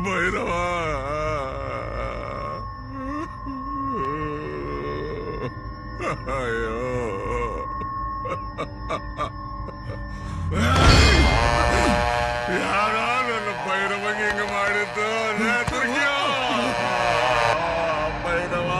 ಭೈರವ ಅಯ್ಯೋ ಯಾರ ನನ್ನ ಭೈರವಂಗೆ ಹಿಂಗ ಮಾಡಿದ್ದು ಭೈರವ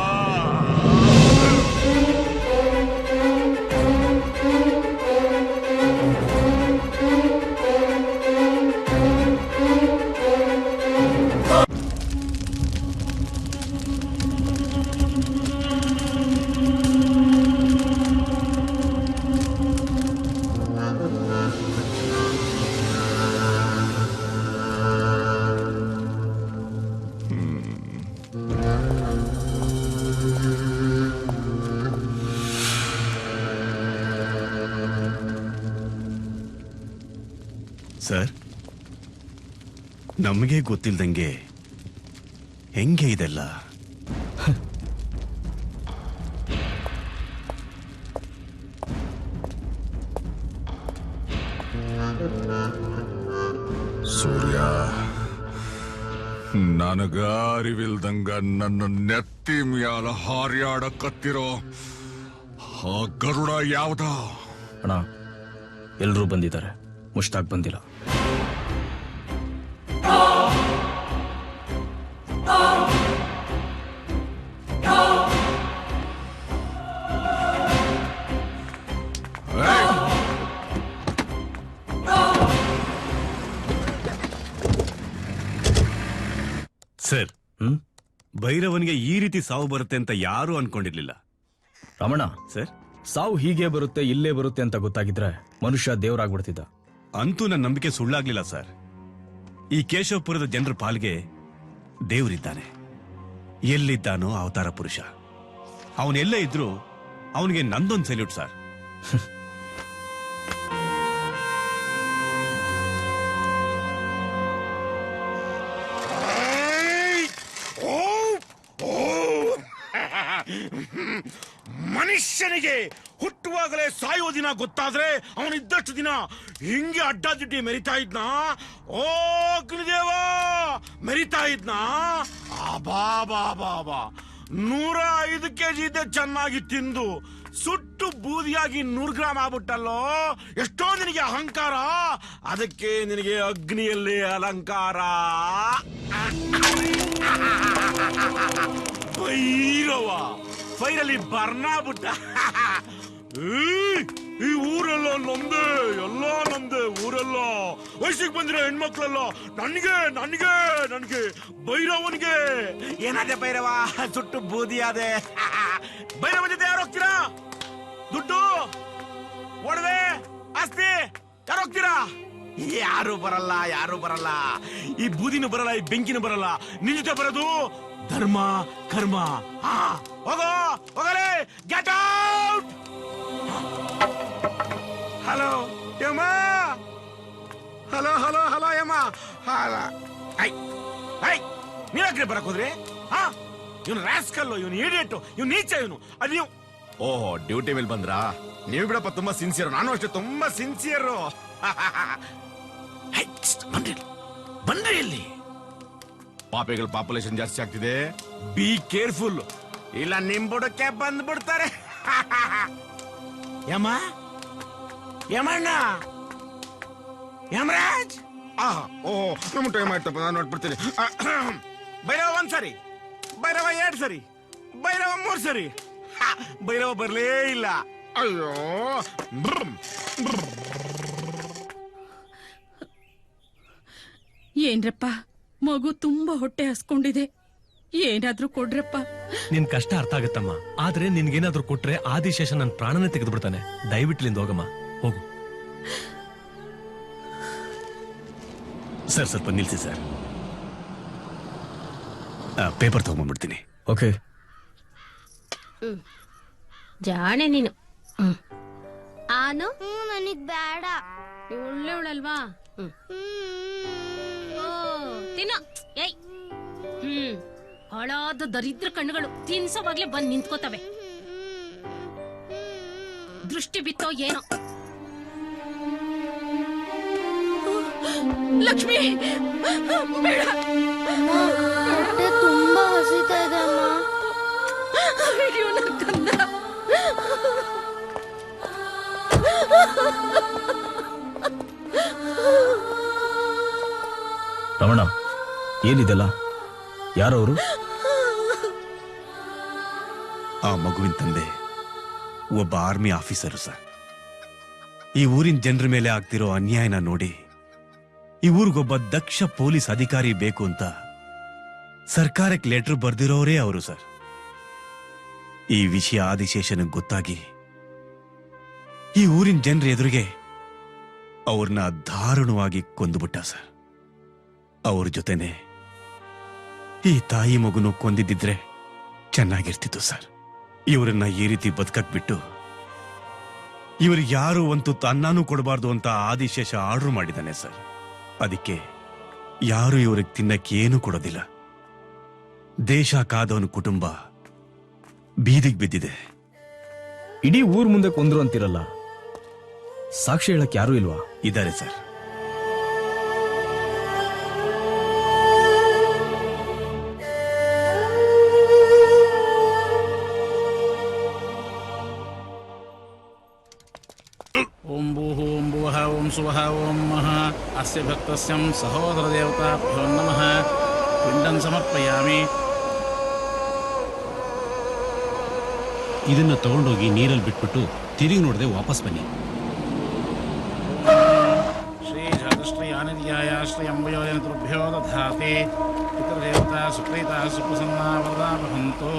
ಸರ್, ನಮಗೆ ಗೊತ್ತಿಲ್ದಂಗೆ ಹೆಂಗೆ ಇದೆಲ್ಲ? ಸೂರ್ಯ ನನಗ ಅರಿವಿಲ್ದಂಗ ನನ್ನ ನೆತ್ತಿ ಮ್ಯಾಲ ಹಾರ್ಯಾಡಕತ್ತಿರೋ ಆ ಗರುಡ ಯಾವ್ದ? ಅಣ್ಣ, ಎಲ್ರೂ ಬಂದಿದ್ದಾರೆ, ಮುಷ್ತಾಕ್ ಬಂದಿಲ್ಲ. ಸರ್, ಭೈರವನಿಗೆ ಈ ರೀತಿ ಸಾವು ಬರುತ್ತೆ ಅಂತ ಯಾರೂ ಅನ್ಕೊಂಡಿರ್ಲಿಲ್ಲ. ರಮಣ ಸರ್, ಸಾವು ಹೀಗೆ ಬರುತ್ತೆ, ಇಲ್ಲೇ ಬರುತ್ತೆ ಅಂತ ಗೊತ್ತಾಗಿದ್ರೆ ಮನುಷ್ಯ ದೇವರಾಗ್ಬಿಡ್ತಿದ್ದ. ಅಂತೂ ನನ್ನ ನಂಬಿಕೆ ಸುಳ್ಳಾಗ್ಲಿಲ್ಲ ಸರ್. ಈ ಕೇಶವಪುರದ ಜನರ ಪಾಲ್ಗೆ ದೇವರಿದ್ದಾನೆ. ಎಲ್ಲಿದ್ದಾನೋ ಅವತಾರ ಪುರುಷ. ಅವನೆಲ್ಲೇ ಇದ್ರೂ ಅವನಿಗೆ ನಂದೊಂದು ಸೆಲ್ಯೂಟ್ ಸರ್. ಮನುಷ್ಯನಿಗೆ ಹುಟ್ಟುವಾಗಲೇ ಸಾಯೋ ದಿನ ಗೊತ್ತಾದ್ರೆ ಅವನಿದ್ದಷ್ಟು ದಿನ ಹಿಂಗೆ ಅಡ್ಡಾದಿಡ್ಡಿ ಮೆರಿತಾ ಇದ್ನ. ಓ ಅಗ್ನಿದೇವ, ಮೆರಿತಾ ಇದ್ನ. ಬಾ 105 kg ಇದ್ದೆ ಚೆನ್ನಾಗಿ ತಿಂದು ಸುಟ್ಟು ಬೂದಿಯಾಗಿ 100 ಗ್ರಾಮ್ ಆಗ್ಬಿಟ್ಟಲ್ಲೋ. ಎಷ್ಟೋ ನಿನಗೆ ಅಹಂಕಾರ, ಅದಕ್ಕೆ ನಿನಗೆ ಅಗ್ನಿಯಲ್ಲಿ ಅಲಂಕಾರ. ಭೈರವ ಫೈರಲ್ಲಿ ಬರ್ನಾಬಿಟ್ಟ. ಈ ಊರೆಲ್ಲ ನಮ್ದೆ, ಎಲ್ಲ ನಮ್ದೆ ಊರೆಲ್ಲ. ವಯಸ್ಸಿಗೆ ಬಂದಿರೋ ಹೆಣ್ಮಕ್ಳೆಲ್ಲ ನನಗೆ ಭೈರವನಿಗೆ. ಏನಾದೆ ಭೈರವ, ಸುಟ್ಟು ಬೂದಿಯಾದೆ. ಭೈರವ ಜೊತೆ ಯಾರು ಹೋಗ್ತೀರಾ? ದುಡ್ಡು, ಒಡವೆ, ಆಸ್ತಿ ಯಾರು ಹೋಗ್ತೀರಾ? ಯಾರು ಬರಲ್ಲ. ಈ ಬೂದಿನೂ ಬರಲ್ಲ, ಈ ಬೆಂಕಿನೂ ಬರಲ್ಲ. ನಿನ್ ಜೊತೆ ಬರೋದು ಧರ್ಮ ಕರ್ಮ. ಹೋಗಲೇ, ಗೆಟ್ ಔಟ್. ಹಲೋ ಯಮ್ಮ, ಹಲೋ ಯಮ್ಮ. ನೀವ್ಯಾಕ್ರೆ ಬರಕ್ ಹೋದ್ರಿ? ಇವನು ರಾಸ್ಕಲ್ಲು, ಇವನು ಇಡಿಯಟ್ಟು, ಇವನು ನೀಚ, ಇವನು. ಅದು ನೀವು ಓಹೋ ಡ್ಯೂಟಿ ಮೇಲೆ ಬಂದ್ರಾ? ನೀವು ಬಿಡಪ್ಪ, ತುಂಬಾ ಸಿನ್ಸಿಯರ್. ನಾನು ಅಷ್ಟೇ ತುಂಬಾ ಸಿನ್ಸಿಯರು. ಬನ್ರಿ ಇಲ್ಲಿ. ಪಾಪಿಗಳ ಪಾಪ್ಯುಲೇಷನ್ ಜಾಸ್ತಿ ಆಗ್ತಿದೆ. ಬಿ ಕೇರ್ಫುಲ್, ಇಲ್ಲ ನಿಮ್ ಬುಡಕ್ಕೆ ಬಂದ್ಬಿಡ್ತಾರೆ. ಯಮಣ್ಣ, ಯಮರಾಜ್. ಓಹೋ, ನಮ್ಮ ಟೈಮ್ ಆಯ್ತಪ್ಪ, ನಾನು ನೋಡ್ಬಿಡ್ತೀನಿ. ಭೈರವ 1 ಸರಿ, ಭೈರವ 2 ಸರಿ, ಭೈರವ 3 ಸರಿ. ಭೈರವ ಬರ್ಲೇ ಇಲ್ಲ. ಅಯ್ಯೋ, ಏನ್ರಪ್ಪ, ಮಗು ತುಂಬಾ ಹೊಟ್ಟೆ ಹಸ್ಕೊಂಡಿದೆ, ಏನಾದ್ರೂ ಕೊಡ್ರಪ್ಪ. ನಿನ್ ಕಷ್ಟ ಅರ್ಥ ಆಗತ್ತಮ್ಮ, ಆದ್ರೆ ನಿನ್ಗೇನಾದ್ರೂ ಕೊಟ್ರೆ ಆದಿಶೇಷ ನನ್ನ ಪ್ರಾಣನೇ ತೆಗೆದು ಬಿಡ್ತಾನೆ. ದಯವಿಟ್ಲಿಂದ ಹೋಗಮ್ಮ, ಹೋಗು. ಸರ್, ಸ್ವಲ್ಪ ನಿಲ್ಸಿ ಸರ್. ಪೇಪರ್ ತಗೊಂಡ್ಬಿಡ್ತೀನಿ. ಓಕೆ. ಜಾಣೆ ನೀನು. ಆನು ನನಗ್ ಬೇಡ. ಒಳ್ಳೆವಳಲ್ವಾ? ತಿನ್ನು. ಏಯ್, ಹಾಳಾದ ದರಿದ್ರ ಕಣ್ಣುಗಳು ತಿನ್ಸೋವಾಗ್ಲೇ ಬಂದ್ ನಿಂತ್ಕೋತವೆ. ದೃಷ್ಟಿ ಬಿತ್ತೋ ಏನೋ. ಲಕ್ಷ್ಮಿ ಬೇಡ. ಹೊಟ್ಟೆ ತುಂಬಾ ಹಸಿತಾ ಇದೆ ಅಮ್ಮ. ಅಯ್ಯೋ, ನನ್ ಕಂದ. ರಮಣ, ಏನಿದೆಲ್ಲ? ಯಾರವರು? ಆ ಮಗುವಿನ ತಂದೆ ಒಬ್ಬ ಆರ್ಮಿ ಆಫೀಸರು ಸರ್. ಈ ಊರಿನ ಜನರ ಮೇಲೆ ಆಗ್ತಿರೋ ಅನ್ಯಾಯನ ನೋಡಿ ಈ ಊರಿಗೊಬ್ಬ ದಕ್ಷ ಪೊಲೀಸ್ ಅಧಿಕಾರಿ ಬೇಕು ಅಂತ ಸರ್ಕಾರಕ್ಕೆ ಲೆಟರ್ ಬರ್ದಿರೋರೇ ಅವರು ಸರ್. ಈ ವಿಷಯ ಆದಿಶೇಷನಿಗೆ ಗೊತ್ತಾಗಿ ಈ ಊರಿನ ಜನರ ಎದುರಿಗೆ ಅವ್ರನ್ನ ದಾರುಣವಾಗಿ ಕೊಂದುಬಿಟ್ಟ ಸರ್. ಅವ್ರ ಜೊತೆನೆ ಈ ತಾಯಿ ಮಗುನು ಕೊಂದಿದ್ದಿದ್ರೆ ಚೆನ್ನಾಗಿರ್ತಿತ್ತು ಸರ್. ಇವರನ್ನ ಈ ರೀತಿ ಬದುಕಕ್ ಬಿಟ್ಟು ಇವ್ರಿಗೆ ಯಾರು ಒಂದು ಅನ್ನನೂ ಕೊಡಬಾರ್ದು ಅಂತ ಆದಿಶೇಷ ಆರ್ಡರ್ ಮಾಡಿದ್ದಾನೆ ಸರ್. ಅದಕ್ಕೆ ಯಾರು ಇವ್ರಿಗೆ ತಿನ್ನಕ್ಕೆ ಏನೂ ಕೊಡೋದಿಲ್ಲ. ದೇಶ ಕಾದವನ ಕುಟುಂಬ ಬೀದಿಗೆ ಬಿದ್ದಿದೆ. ಇಡೀ ಊರ್ ಮುಂದೆ ಕೊಂದ್ರು ಅಂತಿರಲ್ಲ, ಸಾಕ್ಷಿ ಹೇಳಕ್ ಯಾರೂ ಇಲ್ವಾ? ಇದ್ದಾರೆ ಸರ್. ಓಂ ಭೂಃ ಓಂ ಭುವಃ ಓಂ ಸುವಃ ಓಂ ಮಹ ಅಸ್ಯ ಭಕ್ತಸ್ಯಂ ಸಹೋದರ ದೇವತಾಭ್ಯೋ ನಮಃ ಪಿಂಡಂ ಸಮರ್ಪಯಾಮಿ. ಇದನ್ನ ತಗೊಂಡೋಗಿ ನೀರಲ್ಲಿ ಬಿಟ್ಬಿಟ್ಟು ತಿರುಗಿ ನೋಡದೆ ವಾಪಸ್ ಬನ್ನಿ. ಶ್ರೀ ಜಾತಶ್ರೀ ಆನಂದ್ಯಾಯ ಶ್ರೀ ಅಂಬಯೋಜನ ತುಭ್ಯೋ ದಧಾತಿ. ಪಿತೃದೇವತಾ ಸುಪ್ರೀತಾ ಸುಪ್ರಸನ್ನಾ ವರದಾ ಭವಂತು.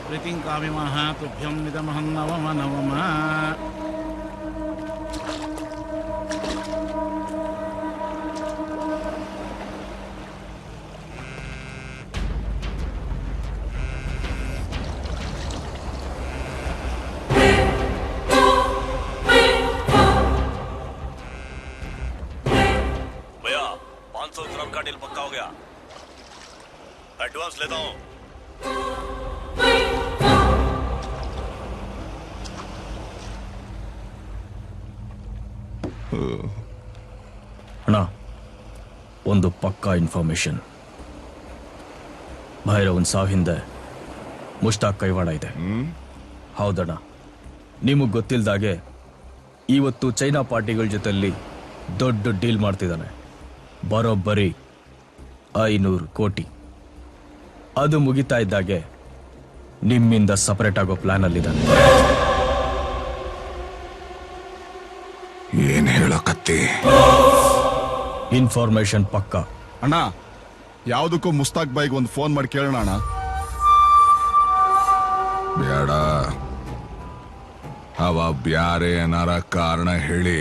ಪ್ರೀತಿಂ ಕಾಮಿಮಃ ತುಭ್ಯಂ ನಿದಮಹಂ ನವಮ ನವಮ. पक्का हो गया, एडवांस लेता हूं. ಅಣ್ಣ, ಒಂದು ಪಕ್ಕಾ ಇನ್ಫಾರ್ಮೇಶನ್. ಭೈರವನ್ ಸಾವು ಹಿಂದೆ ಮುಷ್ತಾಕ್ ಕೈವಾಡ ಇದೆ. ಹೌದಣ್ಣ, ನಿಮಗ್ ಗೊತ್ತಿಲ್ದಾಗೆ ಇವತ್ತು ಚೈನಾ ಪಾರ್ಟಿಗಳ ಜೊತೆಲಿ ದೊಡ್ಡ ಡೀಲ್ ಮಾಡ್ತಿದ್ದಾನೆ. ಬರೋಬ್ಬರಿ 500 ಕೋಟಿ. ಅದು ಮುಗಿತಾ ಇದ್ದಾಗೆ ನಿಮ್ಮಿಂದ ಸಪರೇಟ್ ಆಗೋ ಪ್ಲಾನ್ ಅಲ್ಲಿದ್ದಾನೆ. ಏನ್ ಹೇಳಕತ್ತಿ? ಇನ್ಫಾರ್ಮೇಶನ್ ಪಕ್ಕ. ಅಣ್ಣ, ಯಾವುದಕ್ಕೂ ಮುಸ್ತಾಕ್ ಬೈಗ್ ಒಂದು ಫೋನ್ ಮಾಡಿ ಕೇಳೋಣ ಅಣ್ಣ. ಬೇಡ, ಅವ ಬ್ಯಾರೆ ಏನಾರ ಕಾರಣ ಹೇಳಿ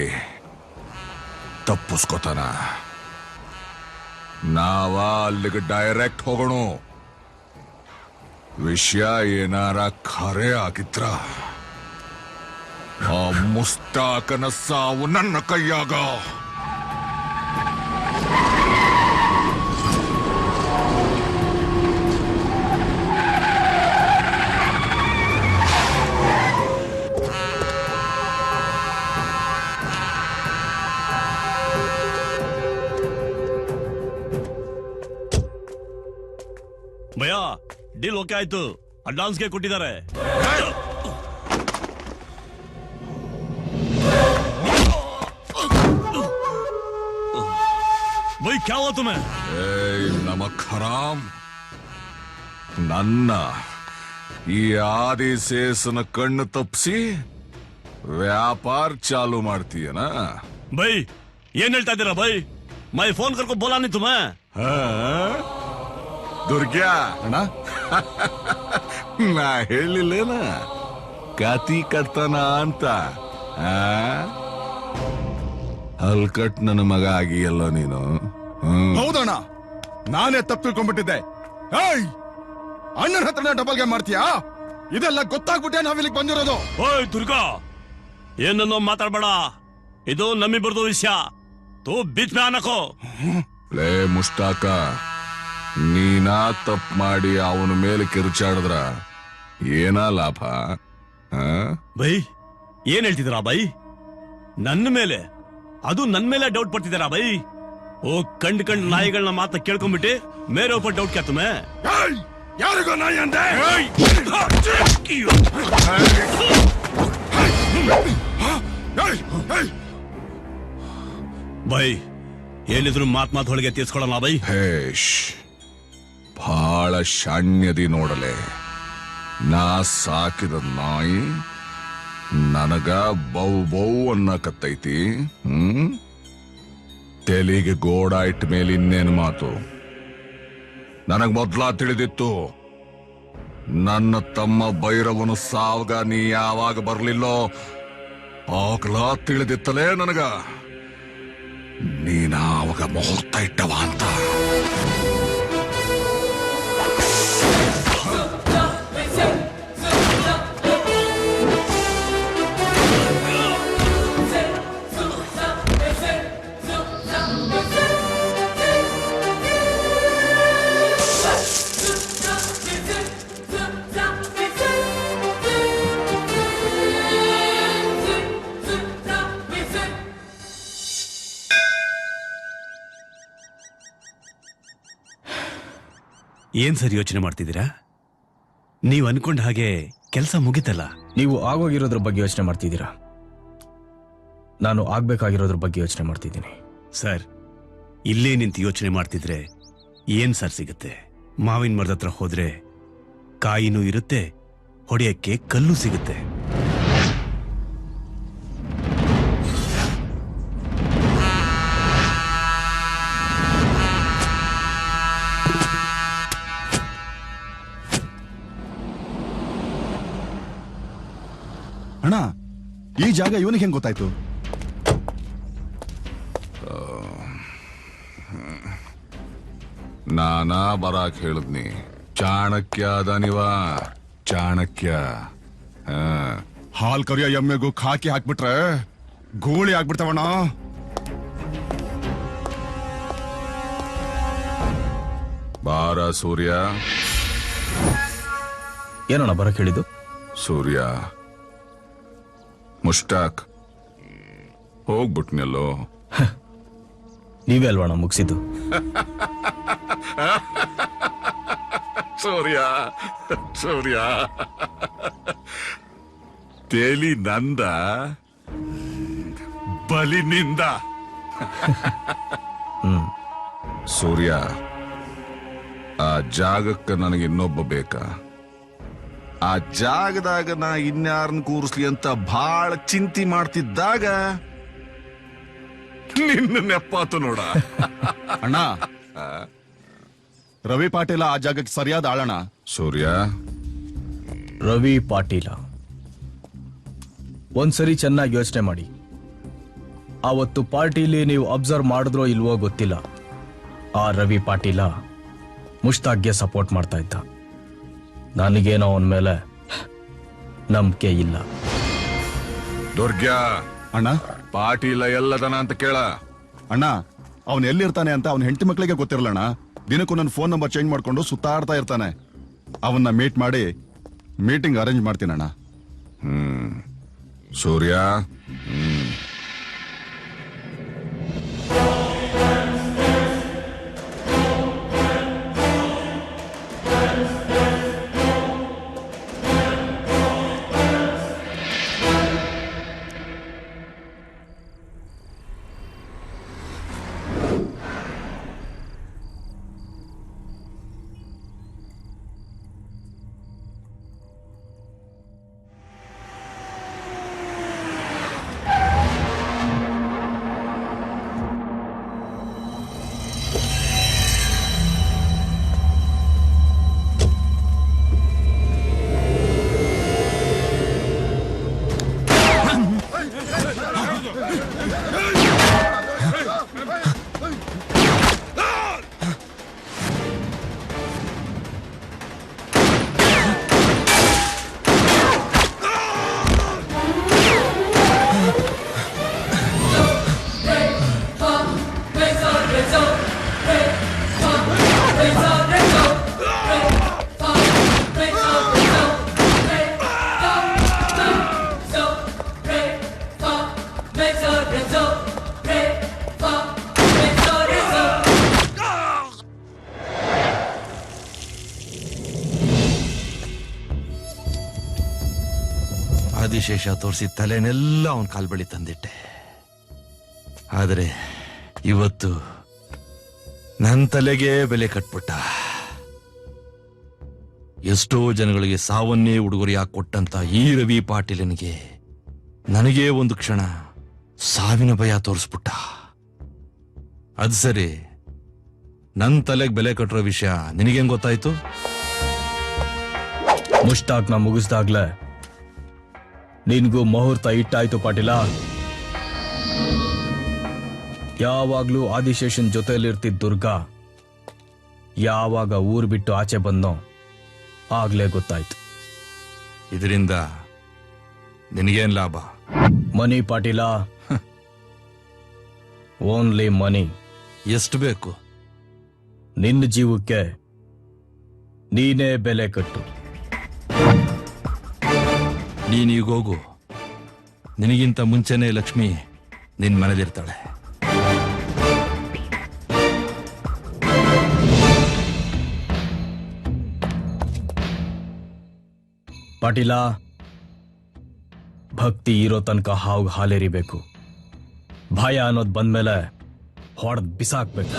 ತಪ್ಪಿಸ್ಕೋತಾನ. ನಾವ ಅಲ್ಲಿಗೆ ಡೈರೆಕ್ಟ್ ಹೋಗೋಣ. ವಿಷಯ ಏನಾರ ಖರೆ ಆಗಿದ್ರ ಆ ಮುಸ್ತಾಕನ ಸಾವು ನನ್ನ ಕೈಯಾಗ. ಭಯ, ಡೀಲ್ ಓಕೆ ಆಯ್ತು. ಅಡ್ವಾನ್ಸ್ಗೆ ಕೊಟ್ಟಿದ್ದಾರೆ. ಭಯ್, ಕ್ಯಾ ಹುವಾ ತುಮೇ? ನಮಕ್ ಹರಾಮ್. ನನ್ನ ಈ ಆದಿಶೇಷನ ಕಣ್ಣು ತಪ್ಪಿಸಿ ವ್ಯಾಪಾರ ಚಾಲು ಮಾಡ್ತೀಯನ? ಭೈ, ಏನ್ ಹೇಳ್ತಾ ಇದ್ದೀರಾ ಭೈ? ಮೈ ಫೋನ್ ಕರ್ಕೊ ಬೋಲಾ ನೀ ತುಮೇ. ದುರ್ಗ್ಯಾ ಅಣ್ಣ, ನಾ ಹೇಳಿಲ್ಲೇನ ಕಾತಿ ಕಟ್ತಾನ ಅಂತ? ಹಲ್ಕಟ್ ನನ್ನ ಮಗ ಆಗಿಯಲ್ಲ ನೀನು. ಹೌದಣ್ಣ, ನಾನೇ ತಪ್ಪು ತಿಳ್ಕೊಂಡ್ಬಿಟ್ಟಿದ್ದೆ. ಅಣ್ಣನ ಹತ್ರನೇ ಡಬಲ್ ಗೇಮ್ ಮಾಡ್ತೀಯಾ? ಇದೆಲ್ಲ ಗೊತ್ತಾಗ್ಬಿಟ್ಟೆ ನಾವಿಲ್ಲಿಗೆ ಬಂದಿರೋದು. ಓಯ್ ದುರ್ಗಾ, ಏನನ್ನೋ ಮಾತಾಡ್ಬೇಡ. ಇದು ನಮ್ಮಿಬ್ಬರದು ವಿಷಯ. ತೂ ಬೀಚ್ ಮೇ ಆನಕೋ. ಲೇ ಮುಷ್ತಾಕ, ನೀನಾ ತಪ್ಪು ಮಾಡಿ ಅವನ ಮೇಲೆ ಕಿರುಚಾಡಿದ್ರ ಏನಾ ಲಾಭ? ಬೈ, ಏನ್ ಹೇಳ್ತಿದ್ದೀರಾ ಬೈ? ನನ್ನ ಮೇಲೆ, ಅದು ನನ್ ಮೇಲೆ ಡೌಟ್ ಪಡ್ತಿದ್ದೀರಾ ಬೈ? ಓ ಕಂಡ್ ನಾಯಿಗಳನ್ನ ಮಾತ್ರ ಕೇಳ್ಕೊಂಡ್ಬಿಟ್ಟು ಮೇರೆ ಒಬ್ಬ ಡೌಟ್ ಕ್ಯಾ ತುಮೆ ಯಾರಿಗೋ ನಾಯಿ ಅಂದೆ ಬೈ ಏನಿದ್ರು ಮಾತ್ ಹೊಳಗೆ ತೀರ್ಸ್ಕೊಳ್ಳೋಣ ಬೈ. ಹೇಶ್ ಬಹಳ ಶಾಣ್ಯದಿ ನೋಡಲೆ. ನಾ ಸಾಕಿದ ನಾಯಿ ನನಗ ಬೌ ಬೌ ಅನ್ನಕತ್ತೈತಿ. ತೆಲಿಗೆ ಗೋಡ ಇಟ್ಟ ಮೇಲೆ ಇನ್ನೇನು ಮಾತು. ನನಗ್ ಮೊದ್ಲ ತಿಳಿದಿತ್ತು ನನ್ನ ತಮ್ಮ ಭೈರವನು ಸಾವ್ಗ ನೀ ಯಾವಾಗ ಬರ್ಲಿಲ್ಲೋ ಆವಾಗ್ಲ ತಿಳಿದಿತ್ತಲೇ ನನಗ ನೀನ ಅವಾಗ ಮುಹೂರ್ತ ಇಟ್ಟವ ಅಂತ. ಏನ್ ಸರ್ ಯೋಚನೆ ಮಾಡ್ತಿದ್ದೀರಾ? ನೀವು ಅನ್ಕೊಂಡ ಹಾಗೆ ಕೆಲಸ ಮುಗಿತಲ್ಲ. ನೀವು ಆಗೋಗಿರೋದ್ರ ಬಗ್ಗೆ ಯೋಚನೆ ಮಾಡ್ತಿದ್ದೀರಾ, ನಾನು ಆಗ್ಬೇಕಾಗಿರೋದ್ರ ಬಗ್ಗೆ ಯೋಚನೆ ಮಾಡ್ತಿದ್ದೀನಿ. ಸರ್ ಇಲ್ಲೇ ನಿಂತು ಯೋಚನೆ ಮಾಡ್ತಿದ್ರೆ ಏನ್ ಸರ್ ಸಿಗುತ್ತೆ? ಮಾವಿನ ಮರದ ಹತ್ರ ಹೋದ್ರೆ ಕಾಯಿನೂ ಇರುತ್ತೆ, ಹೊಡೆಯಕ್ಕೆ ಕಲ್ಲು ಸಿಗುತ್ತೆ. ಅಣ್ಣ, ಈ ಜಾಗ ಇವನಿಗೆ ಹೆಂಗ್ ಗೊತ್ತಾಯ್ತು? ನಾನಾ ಬರಾಕ್ ಹೇಳಿದ್ನಿ. ಚಾಣಕ್ಯ ಅದನಿವ, ಚಾಣಕ್ಯ. ಹಾಲ್ ಕರಿಯೋ ಎಮ್ಮೆಗೂ ಖಾಕಿ ಹಾಕ್ಬಿಟ್ರೆ ಗೋಳಿ ಆಗ್ಬಿಡ್ತಾವಣ್ಣ. ಬಾರ ಸೂರ್ಯ. ಏನಣ್ಣ ಬರಕ್ ಹೇಳಿದ್ದು? ಸೂರ್ಯ ಮುಷ್ಟಾಕ್ ಹೋಗ್ಬಿಟ್ನಲ್ಲೋ. ನೀವೇ ಅಲ್ವಣ ಮುಗಿಸಿದ್ದು? ಸೂರ್ಯ ಸೂರ್ಯ ತೇಲಿ ನಂದ ಬಲಿನಿಂದ. ಸೂರ್ಯ, ಆ ಜಾಗಕ್ಕೆ ನನಗೆ ಇನ್ನೊಬ್ಬ ಬೇಕಾ? ಆ ಜಾಗದಾಗ ನಾ ಇನ್ಯಾರನ್ನ ಕೂರಿಸ್ಲಿ ಅಂತ ಬಹಳ ಚಿಂತೆ ಮಾಡ್ತಿದ್ದಾಗ ನಿನ್ನ ನೆಪ್ಪಾತು ನೋಡ. ಅಣ್ಣ, ರವಿ ಪಾಟೀಲ ಆ ಜಾಗಕ್ಕೆ ಸರಿಯಾದ ಆಳಣ. ಸೂರ್ಯ, ರವಿ ಪಾಟೀಲ ಒಂದ್ಸರಿ ಚೆನ್ನಾಗಿ ಯೋಚನೆ ಮಾಡಿ. ಆವತ್ತು ಪಾರ್ಟಿಲಿ ನೀವು ಅಬ್ಸರ್ವ್ ಮಾಡಿದ್ರೋ ಇಲ್ವೋ ಗೊತ್ತಿಲ್ಲ, ಆ ರವಿ ಪಾಟೀಲ ಮುಷ್ತಾಕ್ಗೆ ಸಪೋರ್ಟ್ ಮಾಡ್ತಾ ಇದ್ದ. ನನಗೇನೋ ಅವನ ಮೇಲೆ ನಂಬಿಕೆ ಇಲ್ಲ. ದುರ್ಗ್ಯಾ ಅಣ್ಣ, ಪಾಟೀಲ ಎಲ್ಲದನ ಅಂತ ಕೇಳ. ಅಣ್ಣ, ಅವನ್ ಎಲ್ಲಿರ್ತಾನೆ ಅಂತ ಅವನ ಹೆಂಡತಿ ಮಕ್ಕಳಿಗೆ ಗೊತ್ತಿರಲಣ್ಣ. ದಿನಕ್ಕೂ ನನ್ನ ಫೋನ್ ನಂಬರ್ ಚೇಂಜ್ ಮಾಡ್ಕೊಂಡು ಸುತ್ತಾಡ್ತಾ ಇರ್ತಾನೆ. ಅವನ್ನ ಮೀಟ್ ಮಾಡಿ ಮೀಟಿಂಗ್ ಅರೇಂಜ್ ಮಾಡ್ತೀನಣ್ಣ. ಸೂರ್ಯ, ಆದಿಶೇಷ ತೋರಿಸಿ ತಲೆನೆಲ್ಲ ಅವನ ಕಾಲ್ಬಳಿ ತಂದಿಟ್ಟೆ. ಆದರೆ ಇವತ್ತು ನನ್ನ ತಲೆಗೆ ಬೆಲೆ ಕಟ್ಬಿಟ್ಟ. ಎಷ್ಟೋ ಜನಗಳಿಗೆ ಸಾವನ್ನೇ ಉಡುಗೊರೆಯಾಗಿ ಕೊಟ್ಟಂತ ಈ ರವಿ ಪಾಟೀಲನಿಗೆ ನನಗೇ ಒಂದು ಕ್ಷಣ ಸಾವಿನ ಭಯ ತೋರಿಸ್ಬಿಟ್ಟ. ಅದು ಸರಿ, ನನ್ನ ತಲೆಗೆ ಬೆಲೆ ಕಟ್ಟಿರೋ ವಿಷಯ ನಿನಗೇನ್ ಗೊತ್ತಾಯ್ತು? ಮುಷ್ತಾಕ್ನ ಮುಗಿಸ್ದಾಗ್ಲೆ ನಿನ್ಗೂ ಮುಹೂರ್ತ ಇಟ್ಟಾಯ್ತು ಪಾಟೀಲ. ಯಾವಾಗ್ಲೂ ಆದಿಶೇಷನ್ ಜೊತೆಯಲ್ಲಿರ್ತಿದ್ದ ದುರ್ಗಾ ಯಾವಾಗ ಊರ್ ಬಿಟ್ಟು ಆಚೆ ಬಂದೋ ಆಗ್ಲೇ ಗೊತ್ತಾಯ್ತು. ಇದರಿಂದ ನಿನಗೇನ್ ಲಾಭ? ಮನಿ ಪಾಟೀಲ, ಓನ್ಲಿ ಮನಿ. ಎಷ್ಟು ಬೇಕು? ನಿನ್ನ ಜೀವಕ್ಕೆ ನೀನೇ ಬೆಲೆ ಕಟ್ಟು. ನೀನೀಗೋಗು. ನಿನಗಿಂತ ಮುಂಚೆನೆ ಲಕ್ಷ್ಮಿ ನಿನ್ ಮನೇಲಿರ್ತಾಳೆ. ಪಾಟೀಲ, ಭಕ್ತಿ ಇರೋ ತನಕ ಹಾವು ಹಾಲೆರಿಬೇಕು. ಭಯ ಅನ್ನೋದು ಬಂದ್ಮೇಲೆ ಹೊಡೆದ್ ಬಿಸಾಕ್ಬೇಕು.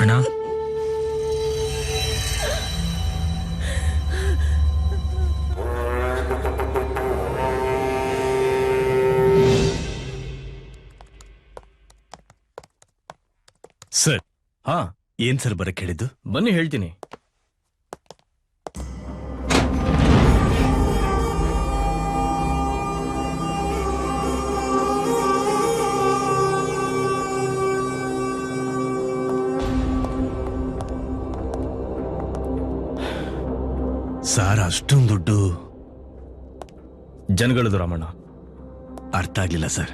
ಅಣ್ಣ, ಸರ್. ಹಾ, ಏನ್ ಸರ್ ಬರಕ್ ಹೇಳಿದ್ದು? ಬನ್ನಿ ಹೇಳ್ತೀನಿ. ಸಾರ್, ಅಷ್ಟೊಂದು ದುಡ್ಡು ಜನಗಳದು ರಾಮಣ್ಣ. ಅರ್ಥ ಆಗ್ಲಿಲ್ಲ ಸರ್.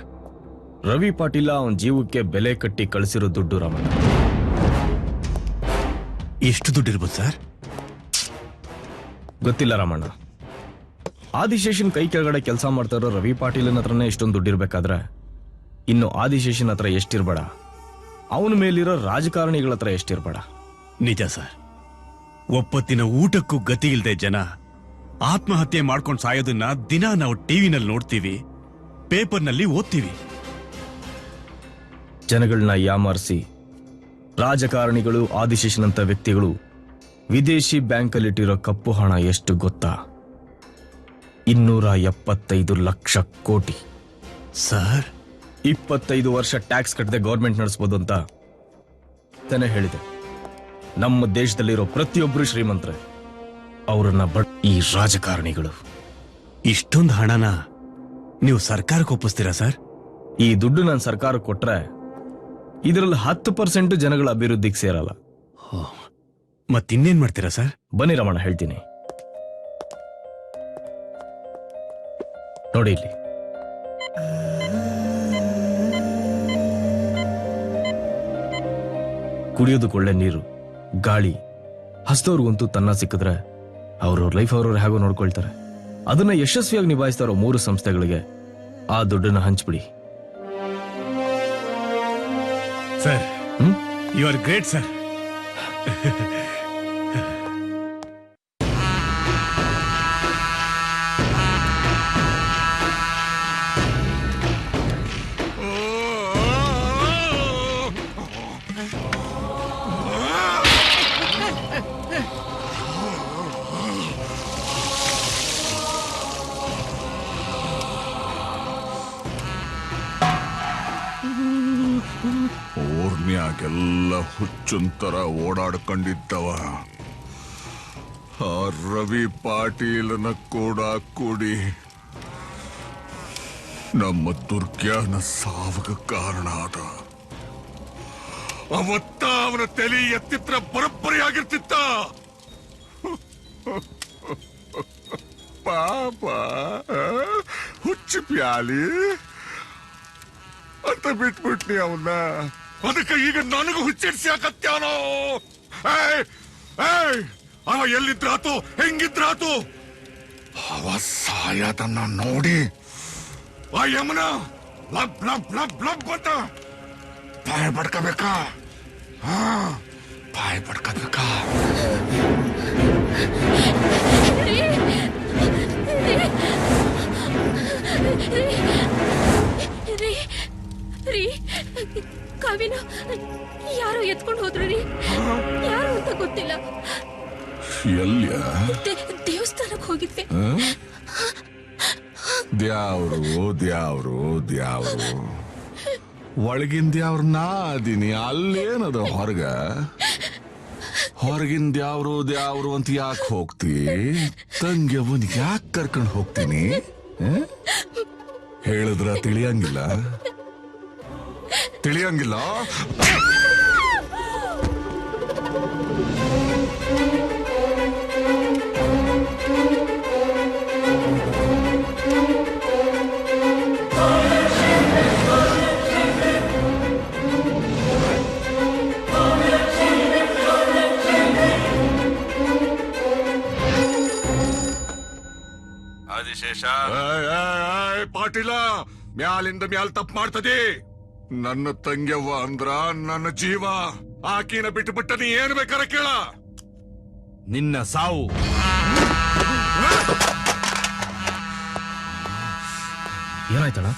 ರವಿ ಪಾಟೀಲ ಅವನ ಜೀವಕ್ಕೆ ಬೆಲೆ ಕಟ್ಟಿ ಕಳಿಸಿರೋ ದುಡ್ಡು ರಾಮಣ್ಣ. ಎಷ್ಟು ದುಡ್ಡಿರ್ಬೋದು ಸರ್? ಗೊತ್ತಿಲ್ಲ ರಾಮಣ್ಣ. ಆದಿಶೇಷನ್ ಕೈ ಕೆಳಗಡೆ ಕೆಲಸ ಮಾಡ್ತಾ ಇರೋ ರವಿ ಪಾಟೀಲನ ಹತ್ರನೇ ಇಷ್ಟೊಂದು ದುಡ್ಡಿರ್ಬೇಕಾದ್ರೆ ಇನ್ನು ಆದಿಶೇಷನ್ ಹತ್ರ ಎಷ್ಟಿರ್ಬೇಡ, ಅವನ ಮೇಲಿರೋ ರಾಜಕಾರಣಿಗಳ ಹತ್ರ ಎಷ್ಟಿರ್ಬೇಡ. ನಿಜ ಸರ್. ಒಪ್ಪತ್ತಿನ ಊಟಕ್ಕೂ ಗತಿ ಇಲ್ದೆ ಜನ ಆತ್ಮಹತ್ಯೆ ಮಾಡ್ಕೊಂಡು ಸಾಯೋದನ್ನ ದಿನ ನಾವು ಟಿವಿನಲ್ಲಿ ನೋಡ್ತೀವಿ, ಪೇಪರ್ನಲ್ಲಿ ಓದ್ತೀವಿ. ಜನಗಳನ್ನ ಯಾಮಾರಿಸಿ ರಾಜಕಾರಣಿಗಳು, ಆದಿಶೇಷನ್ ಅಂತ ವ್ಯಕ್ತಿಗಳು ವಿದೇಶಿ ಬ್ಯಾಂಕಲ್ಲಿಟ್ಟಿರೋ ಕಪ್ಪು ಹಣ ಎಷ್ಟು ಗೊತ್ತಾ? 275 ಲಕ್ಷ ಕೋಟಿ. ಸರ್, 25 ವರ್ಷ ಟ್ಯಾಕ್ಸ್ ಕಟ್ಟದೆ ಗೌರ್ಮೆಂಟ್ ನಡೆಸಬಹುದು ಅಂತ ತಾನೇ ಹೇಳಿದೆ. ನಮ್ಮ ದೇಶದಲ್ಲಿರೋ ಪ್ರತಿಯೊಬ್ಬರು ಶ್ರೀಮಂತರೆ, ಅವರನ್ನ ಈ ರಾಜಕಾರಣಿಗಳು. ಇಷ್ಟೊಂದು ಹಣನ ನೀವು ಸರ್ಕಾರಕ್ಕೆ ಒಪ್ಪಿಸ್ತೀರಾ ಸರ್? ಈ ದುಡ್ಡು ನಾನು ಸರ್ಕಾರಕ್ಕೆ ಕೊಟ್ರೆ ಇದರಲ್ಲಿ 10% ಜನಗಳ ಅಭಿವೃದ್ಧಿಗೆ ಸೇರಲ್ಲ. ಮತ್ತಿನ್ನೇನ್ ಮಾಡ್ತೀರಾ ಸರ್? ಬನ್ನಿ ರಮಣ, ಹೇಳ್ತೀನಿ. ನೋಡಿ ಇಲ್ಲಿ, ಕುಡಿಯೋದಕ್ಕೆ ಒಳ್ಳೆ ನೀರು, ಗಾಳಿ, ಹಸ್ತವ್ರಿಗಂತೂ ತನ್ನ ಸಿಕ್ಕಿದ್ರೆ ಅವ್ರವ್ರ ಲೈಫ್ ಅವ್ರವ್ರು ಹೇಗೋ ನೋಡ್ಕೊಳ್ತಾರೆ. ಅದನ್ನ ಯಶಸ್ವಿಯಾಗಿ ನಿಭಾಯಿಸ್ತಾ ಇರೋ 3 ಸಂಸ್ಥೆಗಳಿಗೆ ಆ ದುಡ್ಡನ್ನ ಹಂಚ್ಬಿಡಿ. Sir, you are great sir. ಆಗೆಲ್ಲ ಹುಚ್ಚುಂತರ ಓಡಾಡ್ಕೊಂಡಿದ್ದವ ಆ ರವಿ ಪಾಟೀಲನ ಕೂಡ ಕೂಡಿ ನಮ್ಮ ದುರ್ಗ್ಯಾನ ಸಾವಿಗೆ ಕಾರಣ ಆದ. ಅವತ್ತ ಅವನ ತಲೆ ಎತ್ತಿತ್ರ ಬರೋಬ್ಬರಿ ಆಗಿರ್ತಿತ್ತ. ಪಾಪ ಹುಚ್ಚು ಪ್ಯಾಲಿ ಅಂತ ಬಿಟ್ಬಿಟ್ನಿ ಅವನ್ನ. ಅದಕ್ಕೆ ಈಗ ನನಗೂ ಹುಚ್ಚಿಡ್ಸಿ ಹಾಕತ್ಯಾನೋ. ಅವ ಎಲ್ಲಿದ್ರಾತು ಹೆಂಗಿದ್ರಾತು ಅವ ಸಾಯದನ್ನ ನೋಡಿ ಆ ಯಮನ ಲಬ್ ಲಬ್ ಲಬ್ ಲಬ್ ಅಂತ ಬಾಯ್ ಪಡ್ಕೋಬೇಕಾ? ಬಾಯ್ ಪಡ್ಕೋಬೇಕಾ? ಕಾವಿನ ಯಾರೋ ಎತ್ಕೊಂಡು ಹೋದ್ರು ರೀ. ಯಾರು ಅಂತ ಗೊತ್ತಿಲ್ಲ. ಎಲ್ಲಿಯ? ದೇವಸ್ಥಾನಕ್ಕೆ ಹೋಗಿದ್ವಿ. ದ್ಯಾವ್ರು ದ್ಯಾವ್ರು ದ್ಯಾವ್ರು ಒಳಗಿನ ದ್ಯಾವ್ರನ್ನ ಅದೀನಿ. ಅಲ್ಲೇನದ ಹೊರಗ? ಹೊರಗಿನ ದ್ಯಾವ್ರು ದ್ಯಾವ್ರು ಅಂತ ಯಾಕೆ ಹೋಗ್ತಿ? ತಂಗಿ ಅವನಿಗೆ ಯಾಕೆ ಕರ್ಕೊಂಡು ಹೋಗ್ತೀನಿ? ಹೇಳಿದ್ರ ತಿಳಿಯಂಗಿಲ್ಲ. ಆದಿಶೇಷ, ಪಾಟೀಲ, ಮ್ಯಾಲಿಂದ ಮ್ಯಾಲ್ ತಪ್ಪು ಮಾಡ್ತದೆ. ನನ್ನ ತಂಗ್ಯವ್ವ ಅಂದ್ರ ನನ್ನ ಜೀವ. ಆಕಿನ ಬಿಟ್ಟು ಬಿಟ್ಟ ನೀ ಏನ್ ಬೇಕಾರ ಕೇಳ. ನಿನ್ನ ಸಾವು ಏನಾಯ್ತಣ್ಣ?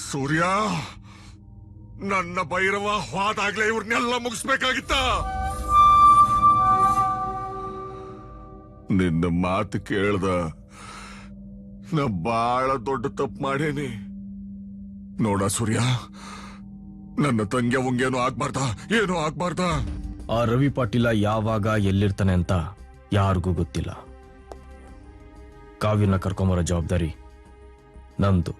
ಸೂರ್ಯ, ನನ್ನ ಭೈರವ ಹೋದಾಗ್ಲೇ ಇವ್ರನ್ನೆಲ್ಲ ಮುಗಿಸ್ಬೇಕಾಗಿತ್ತ. ನಿನ್ನ ಮಾತು ಕೇಳ್ದ ನಾ ಬಾಳ ದೊಡ್ಡ ತಪ್ಪು ಮಾಡೇನಿ. ನೋಡ ಸೂರ್ಯ, ನನ್ನ ತಂಗಿ ಅವಂಗೇನು ಆಗ್ಬಾರ್ದ, ಏನೂ ಆಗ್ಬಾರ್ದ. ಆ ರವಿ ಪಾಟೀಲ ಯಾವಾಗ ಎಲ್ಲಿರ್ತಾನೆ ಅಂತ ಯಾರಿಗೂ ಗೊತ್ತಿಲ್ಲ. ಕಾವ್ಯನ ಕರ್ಕೊಂಬರೋ ಜವಾಬ್ದಾರಿ ನಮ್ದು.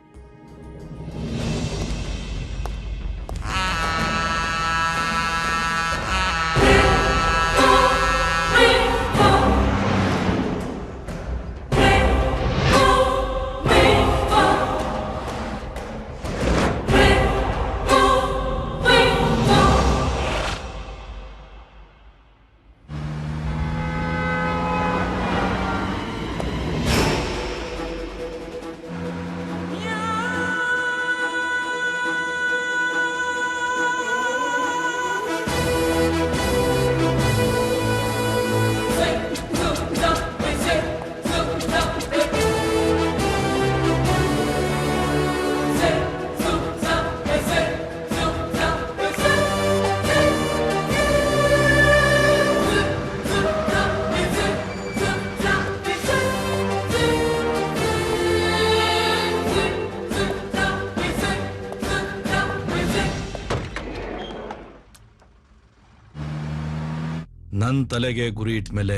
ನನ್ನ ತಲೆಗೆ ಗುರಿ ಇಟ್ಮೇಲೆ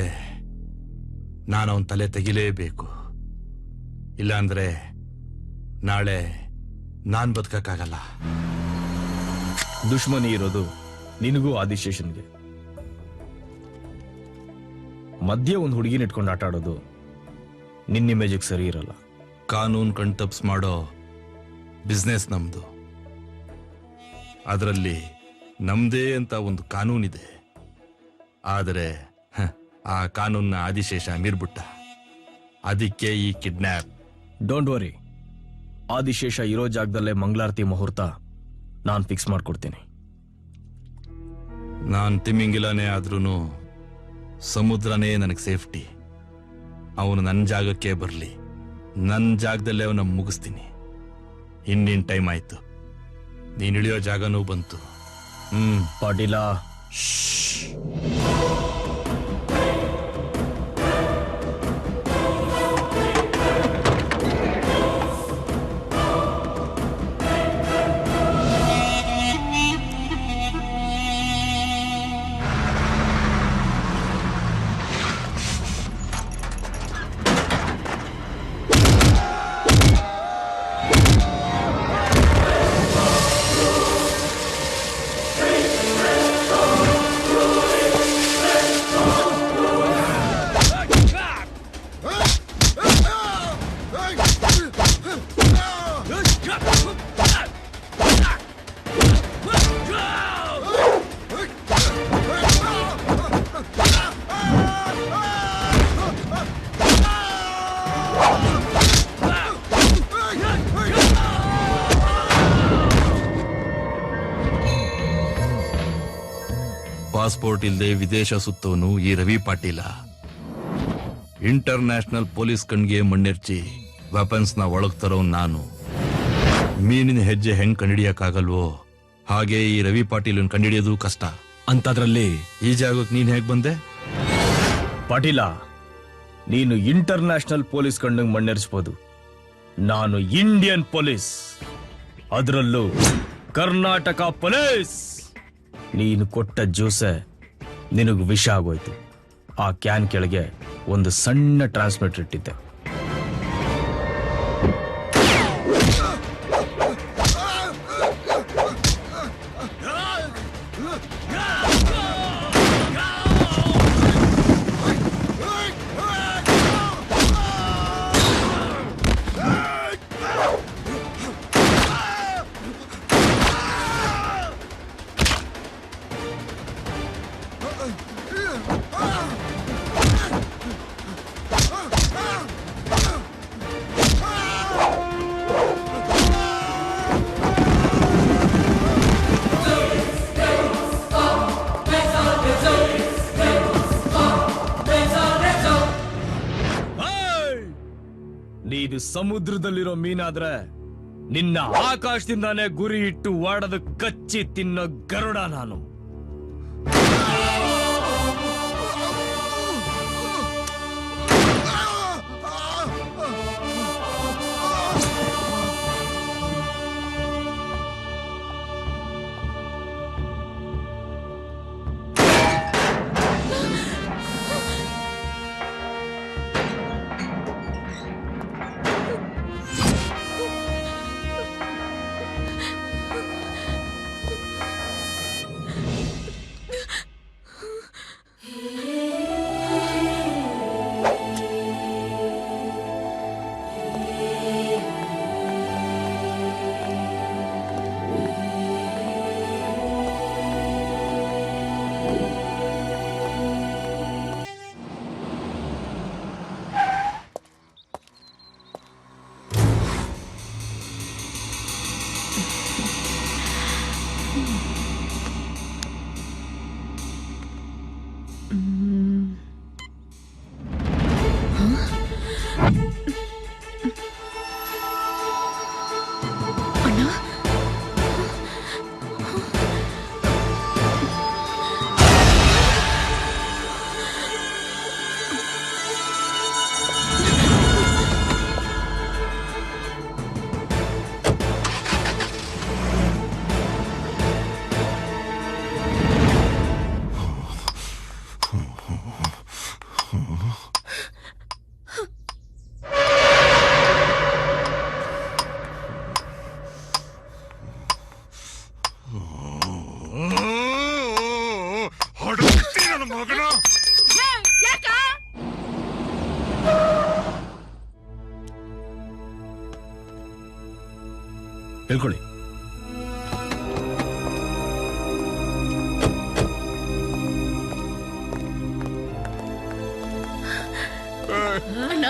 ನಾನು ಅವನ ತಲೆ ತೆಗಿಲೇಬೇಕು. ಇಲ್ಲಾಂದ್ರೆ ನಾಳೆ ನಾನ್ ಬದುಕಕ್ಕಾಗಲ್ಲ. ದುಶ್ಮನಿ ಇರೋದು ನಿನಗೂ ಆದಿಶೇಷನ್ಗೆ. ಮಧ್ಯೆ ಒಂದು ಹುಡುಗಿನ ಇಟ್ಕೊಂಡು ಆಟ ಆಡೋದು ನಿನ್ನ ಇಮೇಜಿಗೆ ಸರಿ ಇರಲ್ಲ. ಕಾನೂನು ಕಣ್ತಪ್ಸ್ ಮಾಡೋ ಬಿಸ್ನೆಸ್ ನಮ್ದು. ಅದರಲ್ಲಿ ನಮ್ದೇ ಅಂತ ಒಂದು ಕಾನೂನಿದೆ. ಆದರೆ ಆ ಕಾನೂನ್ನ ಆದಿಶೇಷ ಮೀರ್ಬಿಟ್ಟ. ಅದಕ್ಕೆ ಈ ಕಿಡ್ನಾಪ್. ಡೋಂಟ್ ವರಿ, ಆದಿಶೇಷ ಇರೋ ಜಾಗದಲ್ಲೇ ಮಂಗಳಾರತಿ ಮುಹೂರ್ತ ನಾನು ಫಿಕ್ಸ್ ಮಾಡ್ಕೊಡ್ತೀನಿ. ನಾನು ತಿಮ್ಮಿಂಗಿಲ್ಲನೇ ಆದ್ರೂ ಸಮುದ್ರನೇ ನನಗೆ ಸೇಫ್ಟಿ. ಅವನು ನನ್ನ ಜಾಗಕ್ಕೆ ಬರಲಿ, ನನ್ನ ಜಾಗದಲ್ಲೇ ಅವನ ಮುಗಿಸ್ತೀನಿ. ಇನ್ನೇನು ಟೈಮ್ ಆಯ್ತು, ನೀನು ಇಳಿಯೋ ಜಾಗನೂ ಬಂತು. ಪಾಟೀಲ, ಪಾಸ್ಪೋರ್ಟ್ ಇಲ್ಲದೆ ವಿದೇಶ ಸುತ್ತೋನು ಈ Ravi Patil. International police ಕಣ್ಗೆ ಮಣ್ಣೆರ್ಚಿ ವೆಪನ್ಸ್ ನ ಒಳಗ್ ತರೋ ನಾನು. ಮೀನಿನ ಹೆಜ್ಜೆ ಹೆಂಗ್ ಕಂಡಿಡಿಯಕ್ಕಾಗಲ್ವೋ ಹಾಗೆ ಈ ರವಿ ಪಾಟೀಲನ್ ಕಂಡಿಡಿಯೋದು ಕಷ್ಟ. ಅಂತದ್ರಲ್ಲಿ ಈ ಜಾಗಕ್ಕೆ ನೀನ್ ಹೇಗ್ ಬಂದೆ? ಪಾಟೀಲ, ನೀನು ಇಂಟರ್ ನ್ಯಾಷನಲ್ ಪೊಲೀಸ್ ಕಣ್ಣಿಗೆ ಮಣ್ಣೆರ್ಚ್ಬೋದು, ನಾನು ಇಂಡಿಯನ್ ಪೊಲೀಸ್, ಅದರಲ್ಲೂ ಕರ್ನಾಟಕ ಪೊಲೀಸ್. ನೀನು ಕೊಟ್ಟ ಜ್ಯೂಸೆ ನಿನಗೆ ವಿಷ ಆಗೋಯ್ತು. ಆ ಕ್ಯಾನ್ ಕೆಳಗೆ ಒಂದು ಸಣ್ಣ ಟ್ರಾನ್ಸ್ಮಿಟರ್ ಇಟ್ಟಿದ್ದೆ. ನೀನು ಸಮುದ್ರದಲ್ಲಿರೋ ಮೀನಾದ್ರೆ ನಿನ್ನ ಆಕಾಶದಿಂದಾನೇ ಗುರಿ ಇಟ್ಟು ವಾಡದ ಕಚ್ಚಿ ತಿನ್ನೋ ಗರುಡ ನಾನು. ಹೇಳ್ಕೊಳ್ಳಿ. ಅಣ್ಣ,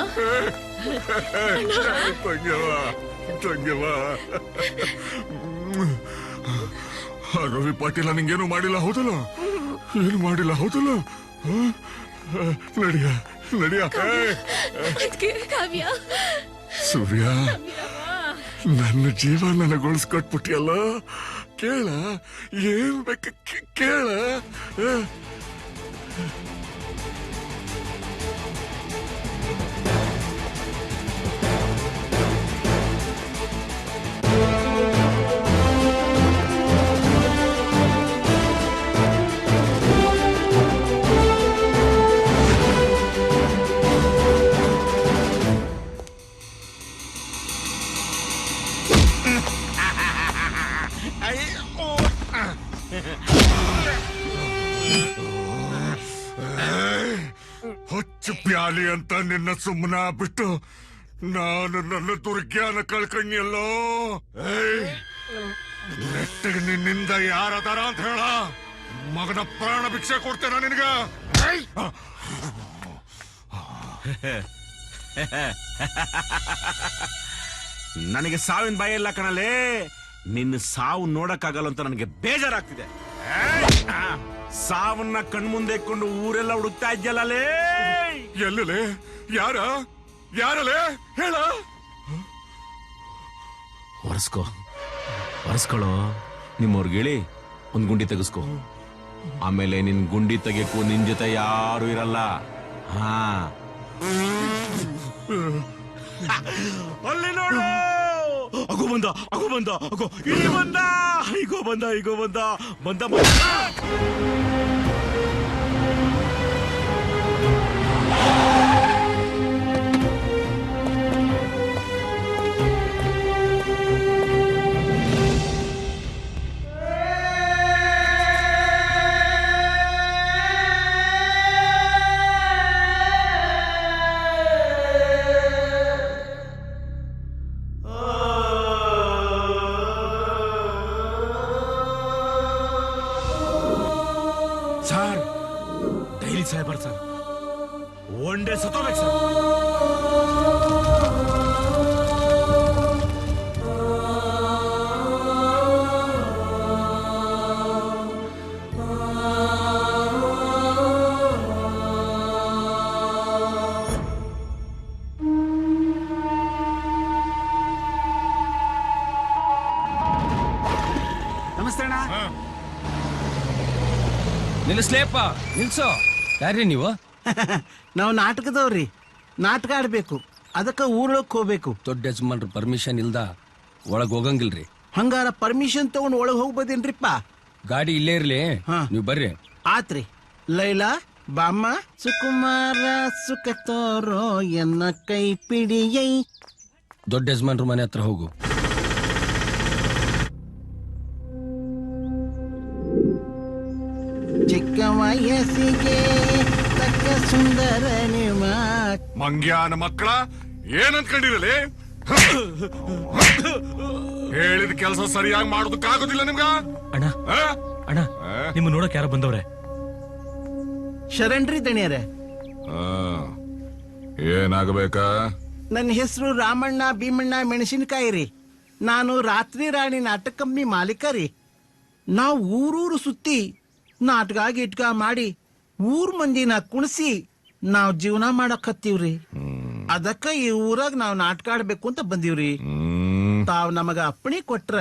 ರವಿ ಪಾಟೀಲ ನಿಂಗೇನು ಮಾಡಿಲ್ಲ ಹೌದಲ್ಲ? ಏನು ಮಾಡಿಲ್ಲ ಹೌದಲ್ಲ? ನಡಿಯ ನಡಿಯ. ಸೂರ್ಯ, ನನ್ನ ಜೀವ ನನಗೊಳಿಸ್ಕೊಟ್ಬಿಟ್ಟಿಯಲ್ಲ. ಕೇಳ, ಏನ್ ಬೇಕು ಕೇಳ. ಹೊಚ್ಚು ಪ್ಯಾಲಿ ಅಂತ ನಿನ್ನ ಸುಮ್ಮನ ಬಿಟ್ಟು ನಾನು ನನ್ನ ದುರ್ಜ್ಞಾನ ಕಳ್ಕಣ್ಯಲ್ಲೋ. ನೆಟ್ಟಿಗೆ ನಿನ್ನಿಂದ ಯಾರದಾರ ಅಂತ ಹೇಳ. ಮಗನ ಪ್ರಾಣ ಭಿಕ್ಷೆ ಕೊಡ್ತೇನೆ ನಿನಗ. ನನಗೆ ಸಾವಿನ ಭಯ ಇಲ್ಲ ಕಣಲೇ. ನಿನ್ನ ಸಾವು ನೋಡಕ್ಕಾಗಲ್ಲ ಅಂತ ನನಗೆ ಬೇಜಾರಾಗ್ತಿದೆ. ಸಾವನ್ನ ಕಣ್ಮುಂದೆ ಇಟ್ಕೊಂಡು ಊರೆಲ್ಲ ಹುಡುಕ್ತಾ ಇದ್ಯಲ್ಲೇ. ಎಲ್ಲಲೇ? ಯಾರ? ಯಾರಲೇ? ಹೇಳ. ಒರೆಸ್ಕೊಳ್ಳೋ. ನಿಮ್ಮವ್ರಿಗೆ ಹೇಳಿ ಒಂದ್ ಗುಂಡಿ ತೆಗೆಸ್ಕೊ. ಆಮೇಲೆ ನಿನ್ ಗುಂಡಿ ತೆಗಿಯಕ್ಕೂ ನಿನ್ ಜೊತೆ ಯಾರು ಇರಲ್ಲ. ಹಾ, ಅಲ್ಲಿ ನೋಡು. ಅಗೋ ಬಂದ, ಅಗೋ ಬಂದ, ಅಗೋ ಇಲ್ಲಿ ಬಂದ, ಈಗೋ ಬಂದ, ಈಗೋ ಬಂದ, ಬಂದ ಬಂದ. ಸರ್, ಡೈಲಿ ಸಾಹೇಬರ್ ಸರ್, ಒನ್ ಡೇ ಸತ್ತೋಗ್ಬೇಕು ಸರ್. ನಮಸ್ತೆ ಅಣ್ಣ. ನಿಲ್ಲಿಸ್ಲೇಪ್ಪ, ನಿಲ್ಸೋ. ಯಾರ್ರಿ ನೀವು? ನಾವು ನಾಟಕದವ್ರಿ. ನಾಟಕ ಆಡ್ಬೇಕು, ಅದಕ್ಕ ಊರೊಳಕ್ ಹೋಗ್ಬೇಕು. ದೊಡ್ಡ ಯಜಮಾನ್ರ ಪರ್ಮಿಷನ್ ಇಲ್ದ ಒಳಗ್ ಹೋಗಂಗಿಲ್ರಿ. ಹಂಗಾರ ಪರ್ಮಿಷನ್ ತಗೊಂಡ್ ಒಳಗ್ ಹೋಗ್ಬೋದೇನ್ರಿಪ್ಪ? ಗಾಡಿ ಇಲ್ಲೇ ಇರ್ಲಿ, ನೀವು ಬರ್ರಿ. ಆತ್ರಿ. ಲೈಲಾ ಬಾಮ್ಮ, ಸುಕುಮಾರ ಸುಖ ತೋರೋ ಎನ್ನ ಕೈ ಪಿಡಿಯೈ. ದೊಡ್ಡ ಯಜಮಾನ್ರ ಮನೆ ಹತ್ರ ಹೋಗು. ಚಿಕ್ಕ ವಯಸ್ಸಿಗೆ ತಕ್ಕ ಸುಂದರ ನಿಮ್ಮ ಮಂಗ್ಯಾನ ಮಕ್ಕಳ ಏನಂತ್ಕೊಂಡಿರಲಿ? ಹೇಳಿದ ಕೆಲಸ ಸರಿಯಾಗಿ ಮಾಡೋದಕ್ಕಾಗೋದಿಲ್ಲ ನಿಮ್ಗ? ಅಣ್ಣ ಅಣ್ಣ, ನಿಮ್ಮ ನೋಡಕ್ ಯಾರ ಬಂದವ್ರೆ? ಶರಣ್ರಿ ದಣಿಯರೇ. ಏನಾಗಬೇಕಾ? ನನ್ನ ಹೆಸರು ರಾಮಣ್ಣ ಭೀಮಣ್ಣ ಮೆಣಸಿನಕಾಯಿ ರೀ. ನಾನು ರಾತ್ರಿ ರಾಣಿ ನಾಟಕ ಕಂಪ್ನಿ ಮಾಲೀಕ ರೀ. ನಾವು ಊರೂರು ಸುತ್ತಿ ನಾಟಕ ಗಿಟ್ಕ ಮಾಡಿ ಊರ್ ಮಂದಿನ ಕುಣಿಸಿ ನಾವ್ ಜೀವನ ಮಾಡಕ್ ಹತ್ತೀವ್ರಿ. ಅದಕ್ಕ ಈ ಊರಾಗ ನಾವ್ ನಾಟಕ ಆಡ್ಬೇಕು ಅಂತ ಬಂದೀವ್ರಿ. ತಾವ್ ನಮಗ ಅಪ್ಪಣೆ ಕೊಟ್ರ.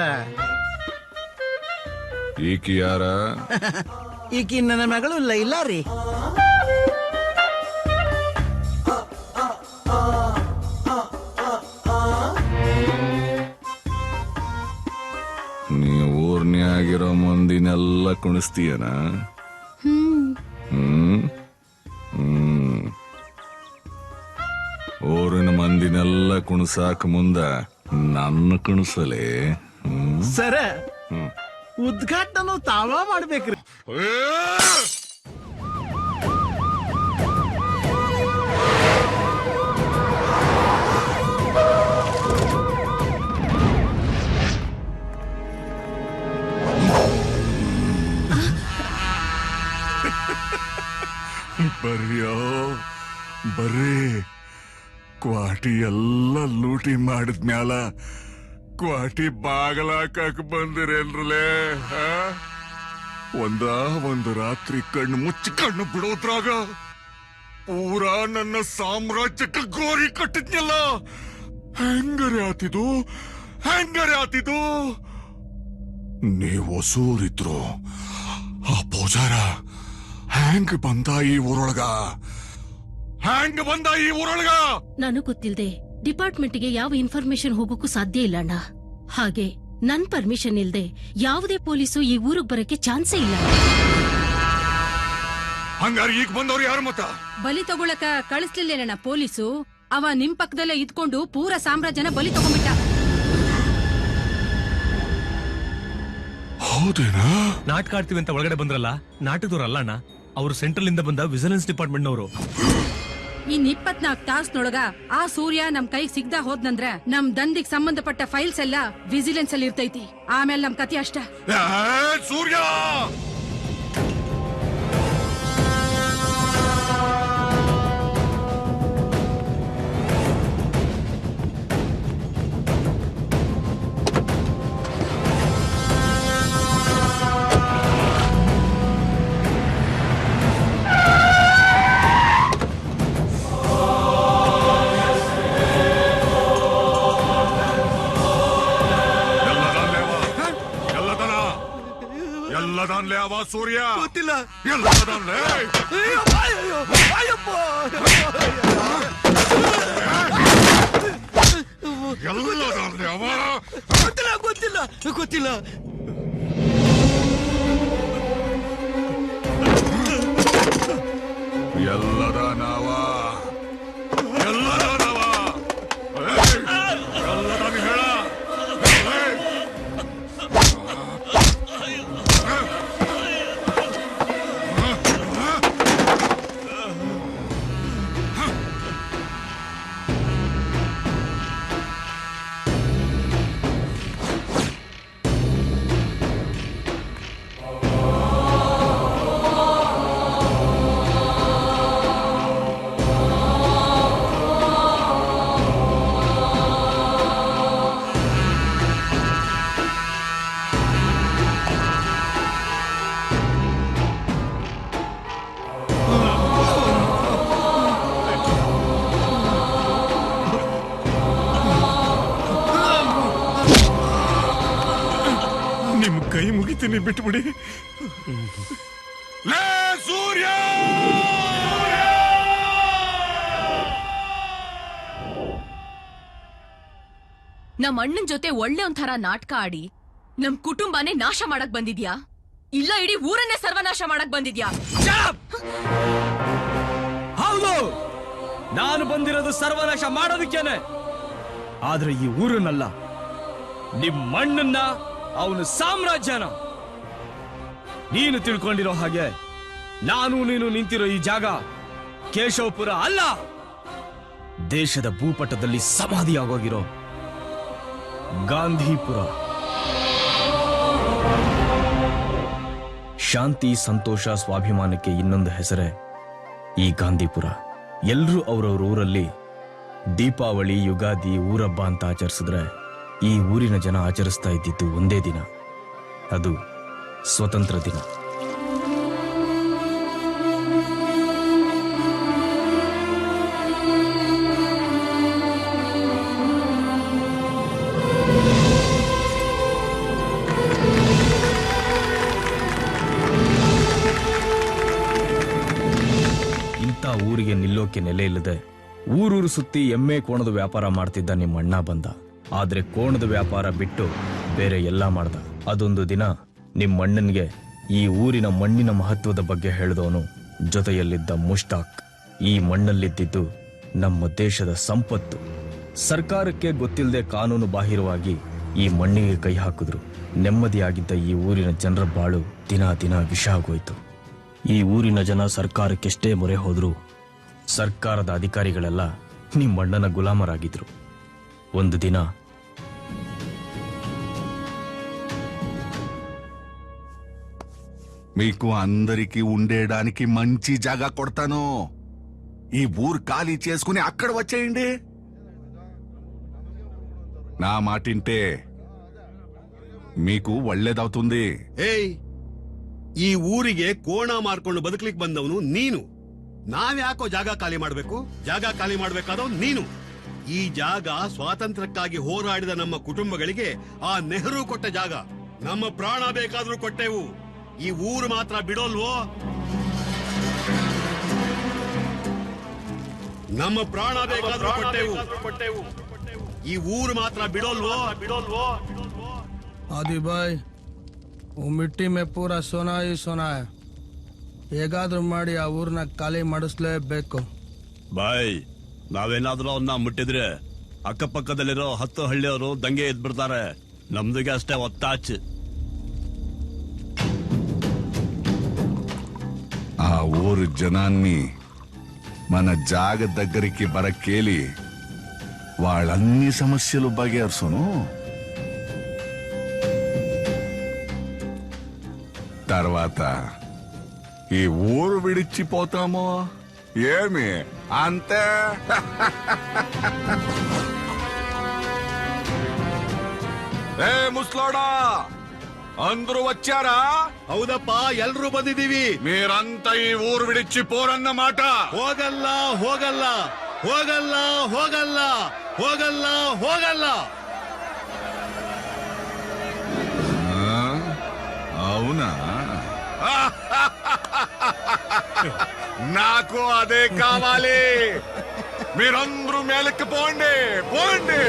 ಈಕಿ ಯಾರ? ಈಕಿ ನನ್ನ ಮಗಳು ಲೈಲಾ ರೀ. ನೀ ಊರ್ನ್ಯಾಗಿರೋ ಮಂದಿನೆಲ್ಲ ಕುಣಿಸ್ತೀಯನ? ಊರಿನ ಮಂದಿನೆಲ್ಲ ಕುಣಿಸಾಕ ಮುಂದ ನನ್ನ ಕುಣಿಸಲೇ? ಸರ, ಉದ್ಘಾಟನೆ ತಾವ ಮಾಡ್ಬೇಕ್ರಿ. ಬರ್ಯೋ ಬರ್ರಿ. ಕ್ವಾಟಿ ಎಲ್ಲ ಲೂಟಿ ಮಾಡಿದ್ಮ್ಯಾಲ ಕ್ವಾಟಿ ಬಾಗಲಾಕಕ್ ಬಂದಿರೇನ್ರಲೇ? ಒಂದು ರಾತ್ರಿ ಕಣ್ಣು ಮುಚ್ಚಿ ಕಣ್ಣು ಬಿಡೋದ್ರಾಗ ಪೂರಾ ನನ್ನ ಸಾಮ್ರಾಜ್ಯಕ್ಕೆ ಗೋರಿ ಕಟ್ಟಿದ್ನಲ್ಲ. ಹೆಂಗರೆ ಆತಿದು, ಹೆಂಗರೆ ಆತಿದು. ನೀವು ಹೊಸೂರಿದ್ರು ಆ ಪೂಜಾರ ಹ್ಯಾಂಗ್ ಬಂದ ಈ ಊರೊಳಗ? ಹ್ಯಾಂಗ್ ಬಂದ ಈ ಊರೊಳಗ? ನಾನು ಗೊತ್ತಿಲ್ದೆ ಡಿಪಾರ್ಟ್ಮೆಂಟ್ಗೆ ಯಾವ ಇನ್ಫಾರ್ಮೇಶನ್ ಹೋಗೋಕ್ಕೂ ಸಾಧ್ಯ ಇಲ್ಲ ಅಣ್ಣ. ಹಾಗೆ ನನ್ ಪರ್ಮಿಷನ್ ಇಲ್ದೆ ಯಾವುದೇ ಪೊಲೀಸು ಈ ಊರಿಗೆ ಬರಕ್ಕೆ ಚಾನ್ಸೇ ಇಲ್ಲ. ಹಂಗಾರ ಈಗ ಬಂದವ್ರು ಯಾರು ಮತ್ತ? ಬಲಿ ತಗೊಳಕ ಕಳಿಸ್ಲಿಲ್ಲೇನಣ್ಣ ಪೊಲೀಸು. ಅವ ನಿಮ್ ಪಕ್ಕದಲ್ಲೇ ಇದ್ಕೊಂಡು ಪೂರ ಸಾಮ್ರಾಜ್ಯನ ಬಲಿ ತಗೊಂಡ್ಬಿಟ್ಟ. ಹೌದೇನಾ? ನಾಟಕ ಆಡ್ತೀವಿ ಅಂತ ಒಳಗಡೆ ಬಂದ್ರಲ್ಲ, ನಾಟಕದವ್ರಲ್ಲ ಅಣ್ಣ. ಅವರು ಸೆಂಟ್ರಲ್ ಇಂದ ಬಂದ ವಿಜಿಲೆನ್ಸ್ ಡಿಪಾರ್ಟ್ಮೆಂಟ್ ನವರು. ಇನ್ 24 ತಾಸ್ನೊಳಗ ಆ ಸೂರ್ಯ ನಮ್ ಕೈಗೆ ಸಿಗ್ದ ಹೋದ್ನಂದ್ರ ನಮ್ ದಂದಿಗ್ ಸಂಬಂಧಪಟ್ಟ ಫೈಲ್ಸ್ ಎಲ್ಲ ವಿಜಿಲೆನ್ಸ್ ಅಲ್ಲಿ ಇರ್ತೈತಿ. ಆಮೇಲೆ ನಮ್ ಕತಿ ಅಷ್ಟ. ಸೂರ್ಯ ಎಲ್ಲದಾನ್ಲೇ ಅವ ಸೂರ್ಯ ಗೊತ್ತಿಲ್ಲ. ಎಲ್ಲದಾನ್ಲೇ ಎಲ್ಲದಾನ್ಲೇ ಅವ ಗೊತ್ತಿಲ್ಲ ಗೊತ್ತಿಲ್ಲ ಗೊತ್ತಿಲ್ಲ. ಎಲ್ಲದಾನವ ಎಲ್ಲದಾನವ ಎಲ್ಲದಾನ ಹೇಳ ನಿಮ್ ಕೈ ಮುಗಿತೀನಿ, ಬಿಟ್ಬಿಡಿ. ಲೇ ಸೂರ್ಯ ನಮ್ ಅಣ್ಣನ್ ಜೊತೆ ಒಳ್ಳೆ ಒಂಥರ ನಾಟಕ ಆಡಿ ನಮ್ ಕುಟುಂಬನೇ ನಾಶ ಮಾಡಕ್ ಬಂದಿದ್ಯಾ ಇಲ್ಲ ಇಡೀ ಊರನ್ನೇ ಸರ್ವನಾಶ ಮಾಡಕ್ ಬಂದಿದ್ಯಾ? ಹೌದು, ನಾನು ಬಂದಿರೋದು ಸರ್ವನಾಶ ಮಾಡೋದಕ್ಕೇನೆ. ಆದ್ರೆ ಈ ಊರನ್ನಲ್ಲ, ನಿಮ್ಮಣ್ಣನ್ನ, ಅವನ ಸಾಮ್ರಾಜ್ಯನ. ನೀನು ತಿಳ್ಕೊಂಡಿರೋ ಹಾಗೆ ನಾನು ನೀನು ನಿಂತಿರೋ ಈ ಜಾಗ ಕೇಶವಪುರ ಅಲ್ಲ, ದೇಶದ ಭೂಪಟದಲ್ಲಿ ಸಮಾಧಿಯಾಗೋಗಿರೋ ಗಾಂಧಿಪುರ. ಶಾಂತಿ, ಸಂತೋಷ, ಸ್ವಾಭಿಮಾನಕ್ಕೆ ಇನ್ನೊಂದು ಹೆಸರೇ ಈ ಗಾಂಧಿಪುರ. ಎಲ್ರೂ ಅವ್ರವ್ರ ಊರಲ್ಲಿ ದೀಪಾವಳಿ, ಯುಗಾದಿ, ಊರಬ್ಬ ಅಂತ ಆಚರಿಸಿದ್ರೆ ಈ ಊರಿನ ಜನ ಆಚರಿಸ್ತಾ ಇದ್ದಿದ್ದು ಒಂದೇ ದಿನ, ಅದು ಸ್ವತಂತ್ರ ದಿನ. ಇಂಥ ಊರಿಗೆ ನಿಲ್ಲೋಕೆ ನೆಲೆ ಇಲ್ಲದೆ ಊರೂರು ಸುತ್ತಿ ಎಮ್ಮೆ ಕೋಣದ ವ್ಯಾಪಾರ ಮಾಡ್ತಿದ್ದ ನಿಮ್ಮ ಅಣ್ಣ ಬಂದ. ಆದ್ರೆ ಕೋಣದ ವ್ಯಾಪಾರ ಬಿಟ್ಟು ಬೇರೆ ಎಲ್ಲ ಮಾಡ್ದ. ಅದೊಂದು ದಿನ ನಿಮ್ಮ ಅಣ್ಣನ್ಗೆ ಈ ಊರಿನ ಮಣ್ಣಿನ ಮಹತ್ವದ ಬಗ್ಗೆ ಹೇಳಿದವನು ಜೊತೆಯಲ್ಲಿದ್ದ ಮುಷ್ತಾಕ್. ಈ ಮಣ್ಣಲ್ಲಿದ್ದಿದ್ದು ನಮ್ಮ ದೇಶದ ಸಂಪತ್ತು. ಸರ್ಕಾರಕ್ಕೆ ಗೊತ್ತಿಲ್ಲದೆ ಕಾನೂನು ಬಾಹಿರವಾಗಿ ಈ ಮಣ್ಣಿಗೆ ಕೈ ಹಾಕಿದ್ರು. ನೆಮ್ಮದಿಯಾಗಿದ್ದ ಈ ಊರಿನ ಜನರ ಬಾಳು ದಿನ ದಿನ ವಿಷ ಆಗೋಯ್ತು. ಈ ಊರಿನ ಜನ ಸರ್ಕಾರಕ್ಕೆಷ್ಟೇ ಮೊರೆ ಹೋದ್ರು ಸರ್ಕಾರದ ಅಧಿಕಾರಿಗಳೆಲ್ಲ ನಿಮ್ಮಣ್ಣನ ಗುಲಾಮರಾಗಿದ್ರು. ಒಂದು ದಿನ మీకు అందరికి ఉండేయడానికి మంచి జాగా కొడతాను. ఈ ఊరు ఖాళీ చేసుకుని అక్కడ వచ్చేయండి. నా మాటింటే మీకు ಒಳ್ಳೇದవుతుంది. ಏಯ್, ಈ ಊರಿಗೆ ಕೋಣ ಮಾರ್ಕೊಂಡು ಬದುಕಲಿಕ್ಕೆ ಬಂದವನು ನೀನು. ನಾವ್ಯಾಕೋ ಜಾಗ ಖಾಲಿ ಮಾಡ್ಬೇಕು? ಜಾಗ ಖಾಲಿ ಮಾಡ್ಬೇಕಾದವ್ ನೀನು. ಈ ಜಾಗ ಸ್ವಾತಂತ್ರ್ಯಕ್ಕಾಗಿ ಹೋರಾಡಿದ ನಮ್ಮ ಕುಟುಂಬಗಳಿಗೆ ಆ ನೆಹರು ಕೊಟ್ಟ ಜಾಗ. ನಮ್ಮ ಪ್ರಾಣ ಬೇಕಾದ್ರೂ ಕೊಟ್ಟೆವು. ಈ ಊರು ಮಾತ್ರ ಬಿಡೋಲ್ವೋ? ನಮ್ಮ ಪ್ರಾಣ ಬೇಕಾದ್ರೂ ಕೊಟ್ಟೆವು. ಈ ಊರು ಮಾತ್ರ ಬಿಡೋಲ್ವೋ? आदि भाई, वो मिट्टी में पूरा सोना ही सोना है. ಹೇಗಾದ್ರೂ ಮಾಡಿ ಆ ಊರ್ನ ಖಾಲಿ ಮಾಡಿಸ್ಲೇಬೇಕು. ಬಾಯ್, ನಾವೇನಾದ್ರೂ ಅವನ್ನ ಮುಟ್ಟಿದ್ರೆ ಅಕ್ಕಪಕ್ಕದಲ್ಲಿರೋ 10 ಹಳ್ಳಿಯವರು ದಂಗೆ ಎದ್ಬಿಡ್ತಾರೆ. ನಮ್ದಿಗೆ ಅಷ್ಟೇ ಒತ್ತಾಚ್. ఆ ఊరు జనాన్ని మన జాగ దగ్గరికి బరకేలి వాళ్ళన్ని సమస్యలు బగేర్సును. తర్వాత ఈ ఊరు విడిచిపోతామో ఏమి అంతే. ఏ ముస్లోడా, అందరూ వచ్చారా? ಹೌದಪ್ಪ, ಎಲ್ರೂ ಬಂದಿದ್ದೀವಿ. మీరంతా ఈ ఊరు విడిచిపోరన్నమాట. ಹೋಗಲ್ಲ ಹೋಗಲ್ಲ ಹೋಗಲ್ಲ ಹೋಗಲ್ಲ ಹೋಗಲ್ಲ ಹೋಗಲ್ಲ. అవునా? నాకు అదే కావాలి. మీరందరూ మేలకి పోండి, పోండి.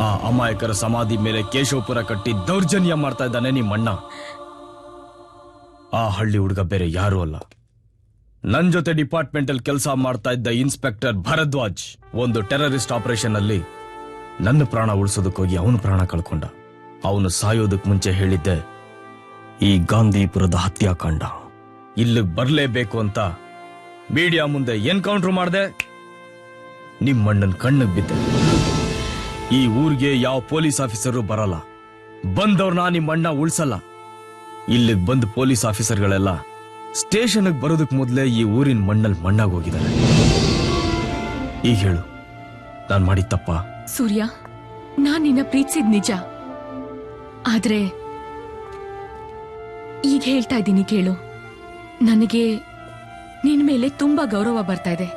ಆ ಅಮಾಯಕರ ಸಮಾಧಿ ಮೇಲೆ ಕೇಶವಪುರ ಕಟ್ಟಿ ದೌರ್ಜನ್ಯ ಮಾಡ್ತಾ ಇದ್ದಾನೆ ನಿಮ್ಮಣ್ಣ. ಆ ಹಳ್ಳಿ ಹುಡುಗ ಬೇರೆ ಯಾರೂ ಅಲ್ಲ, ನನ್ ಜೊತೆ ಡಿಪಾರ್ಟ್ಮೆಂಟ್ ಅಲ್ಲಿ ಕೆಲಸ ಮಾಡ್ತಾ ಇದ್ದ ಇನ್ಸ್ಪೆಕ್ಟರ್ ಭರದ್ವಾಜ್. ಒಂದು ಟೆರರಿಸ್ಟ್ ಆಪರೇಷನ್ ಅಲ್ಲಿ ನನ್ನ ಪ್ರಾಣ ಉಳಿಸೋದಕ್ಕೋಗಿ ಅವನು ಪ್ರಾಣ ಕಳ್ಕೊಂಡ. ಅವನು ಸಾಯೋದಕ್ ಮುಂಚೆ ಹೇಳಿದ್ದೆ, ಈ ಗಾಂಧಿಪುರದ ಹತ್ಯಾಕಾಂಡ ಇಲ್ಲಿಗೆ ಬರ್ಲೇಬೇಕು ಅಂತ ಮೀಡಿಯಾ ಮುಂದೆ ಎನ್ಕೌಂಟರ್ ಮಾಡ್ದೆ. ನಿಮ್ಮಣ್ಣನ ಕಣ್ಣಿಗೆ ಬಿದ್ದೆ. ಈ ಊರಿಗೆ ಯಾವ ಪೊಲೀಸ್ ಆಫೀಸರು ಬರಲ್ಲ, ಬಂದವ್ರನ್ನ ನಿಮ್ಮಣ್ಣ ಉಳ್ಸಲ್ಲ. ಇಲ್ಲಿಗೆ ಬಂದ ಪೊಲೀಸ್ ಆಫೀಸರ್ಗಳೆಲ್ಲ ಸ್ಟೇಷನ್ಗೆ ಬರೋದಕ್ ಮೊದಲೇ ಈ ಊರಿನ ಮಣ್ಣಲ್ಲಿ ಮಣ್ಣಾಗಿ ಹೋಗಿದ್ದಾರೆ. ಈಗ ಹೇಳು, ನಾನ್ ಮಾಡಿದ ತಪ್ಪ? ಸೂರ್ಯ, ನಾನ್ ನಿನ್ನ ಪ್ರೀತಿಸಿದ್ ನಿಜ, ಆದ್ರೆ ಈಗ ಹೇಳ್ತಾ ಇದ್ದೀನಿ ಕೇಳು. ನನಗೆ ನಿನ್ ಮೇಲೆ ತುಂಬಾ ಗೌರವ ಬರ್ತಾ ಇದೆ.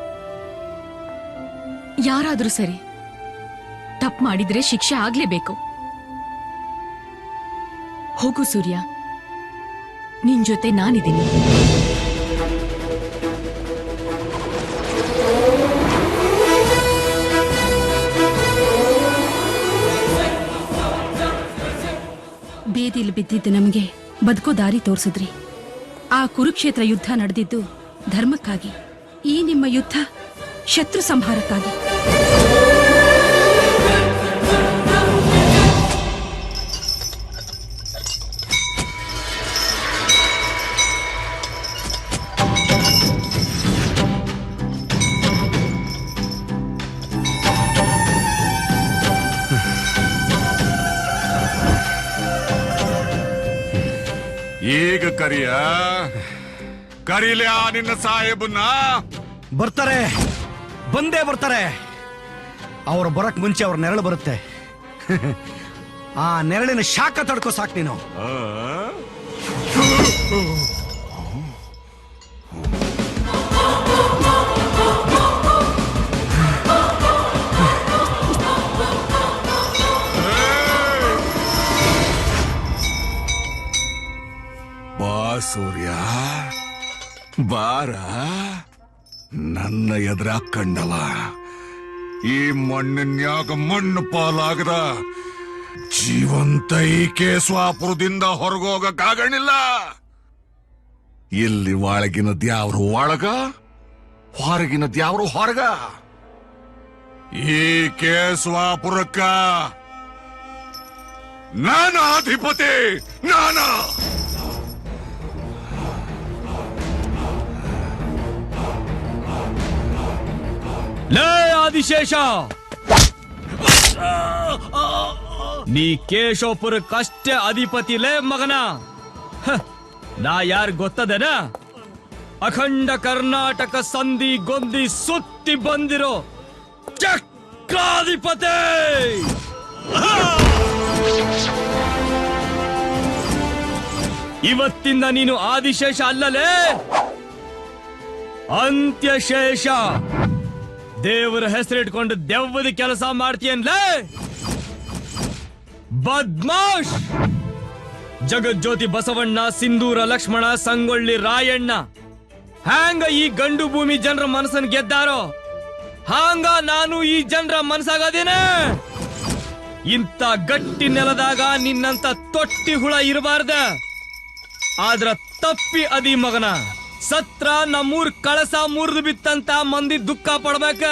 ಯಾರಾದ್ರೂ ಸರಿ, ತಪ್ಪು ಮಾಡಿದ್ರೆ ಶಿಕ್ಷೆ ಆಗ್ಲೇಬೇಕು. ಹೋಗು ಸೂರ್ಯ, ನಿನ್ ಜೊತೆ ನಾನಿದ್ದೀನಿ. ಬೇದಿಲ್ ಬಿದ್ದಿದ್ದು ನಮಗೆ ಬದುಕೋ ದಾರಿ ತೋರಿಸಿದ್ರಿ. ಆ ಕುರುಕ್ಷೇತ್ರ ಯುದ್ಧ ನಡೆದಿದ್ದು ಧರ್ಮಕ್ಕಾಗಿ, ಈ ನಿಮ್ಮ ಯುದ್ಧ ಶತ್ರು ಸಂಹಾರಕ್ಕಾಗಿ. ಈಗ ಕರೀಲಿ ಆ ನಿನ್ನ ಸಾಹೇಬನ್ನ. ಬರ್ತಾರೆ, ಬಂದೇ ಬರ್ತಾರೆ. ಅವ್ರು ಬರಕ್ ಮುಂಚೆ ಅವ್ರ ನೆರಳು ಬರುತ್ತೆ. ಆ ನೆರಳಿನ ಶಾಖ ತಡ್ಕೋ ಸಾಕು ನೀನು. ಬಾ ಸೂರ್ಯ, ಬಾರ. ನನ್ನ ಎದುರ ಕಂಡಲ ಈ ಮಣ್ಣಿನ್ಯಾಗ ಮಣ್ಣು ಪಾಲಾಗದ ಜೀವಂತ ಈ ಕೇಶವಾಪುರದಿಂದ ಹೊರಗೋಗಕ್ಕಾಗಣಿಲ್ಲ. ಇಲ್ಲಿ ಒಳಗಿನ ದ್ಯಾವ್ರು ಒಳಗ, ಹೊರಗಿನ ದ್ಯಾವ್ರು ಹೊರಗ. ಈ ಕೇಶವಾಪುರಕ್ಕ ನಾನ ಅಧಿಪತಿ, ನಾನ. ಲೇ ಆದಿಶೇಷ, ನೀ ಕೇಶವಪುರಕ್ಕಷ್ಟೇ ಅಧಿಪತಿ ಲೇ ಮಗನ. ನಾ ಯಾರು ಗೊತ್ತದೇನ? ಅಖಂಡ ಕರ್ನಾಟಕ ಸಂಧಿ ಗೊಂದಿ ಸುತ್ತಿ ಬಂದಿರೋ ಚಕ್ರಾಧಿಪತಿ. ಇವತ್ತಿಂದ ನೀನು ಆದಿಶೇಷ ಅಲ್ಲಲೇ, ಅಂತ್ಯಶೇಷ. ದೇವರ ಹೆಸರಿಟ್ಕೊಂಡು ದೆವ್ವದ ಕೆಲಸ ಮಾಡ್ತೀಯನ್ಲೇ ಬದ್ಮಾಶ್. ಜಗಜ್ಯೋತಿ ಬಸವಣ್ಣ, ಸಿಂಧೂರ ಲಕ್ಷ್ಮಣ, ಸಂಗೊಳ್ಳಿ ರಾಯಣ್ಣ ಹ್ಯಾಂಗ ಈ ಗಂಡು ಭೂಮಿ ಜನರ ಮನಸ್ಸನ್ನು ಗೆದ್ದಾರೋ ಹಾಂಗ ನಾನು ಈ ಜನರ ಮನಸ್ಸಾಗದೇನೆ. ಇಂಥ ಗಟ್ಟಿ ನೆಲದಾಗ ನಿನ್ನಂತ ತೊಟ್ಟಿ ಹುಳ ಇರಬಾರ್ದ. ಆದ್ರ ತಪ್ಪಿ ಅದಿ ಮಗನ. ಸತ್ರ ನಮ್ಮೂರ್ ಕಳಸ ಮುರಿದು ಬಿತ್ತಂತ ಮಂದಿ ದುಃಖ ಪಡ್ಬೇಕ.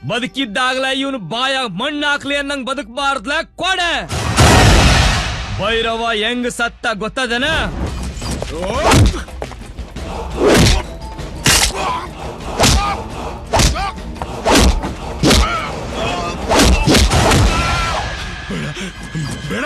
ಬದುಕಿದ್ದಾಗ್ಲ ಇವನು ಬಾಯ ಮಣ್ಣು ಹಾಕ್ಲಿ ಅನ್ನಂಗ್ ಬದುಕಬಾರ್ದ್ಲ ಕೊಡೆ. ಭೈರವ ಹೆಂಗ್ ಸತ್ತ ಗೊತ್ತದನ? ಬೇಡ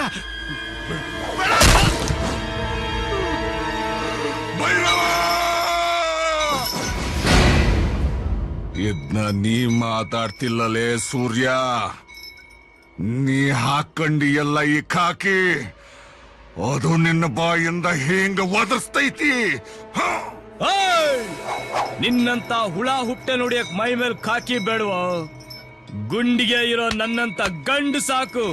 ಇದನ್ನ ನೀ ಮಾತಾಡ್ತಿಲ್ಲಲೇ ಸೂರ್ಯ, ನೀ ಹಾಕೊಂಡಿ ಎಲ್ಲ ಈ ಕಾಕಿ ಅದು ನಿನ್ನ ಬಾಯಿಂದ ಹೆಂಗ ಒದರ್ಸ್ತೈತಿ. ನಿನ್ನಂತ ಹುಳ ಹುಟ್ಟೆ ನೋಡಿಯಕ್ ಮೈ ಮೇಲ್ ಖಾಕಿ ಬೇಡವ, ಗುಂಡಿಗೆ ಇರೋ ನನ್ನಂತ ಗಂಡು ಸಾಕು.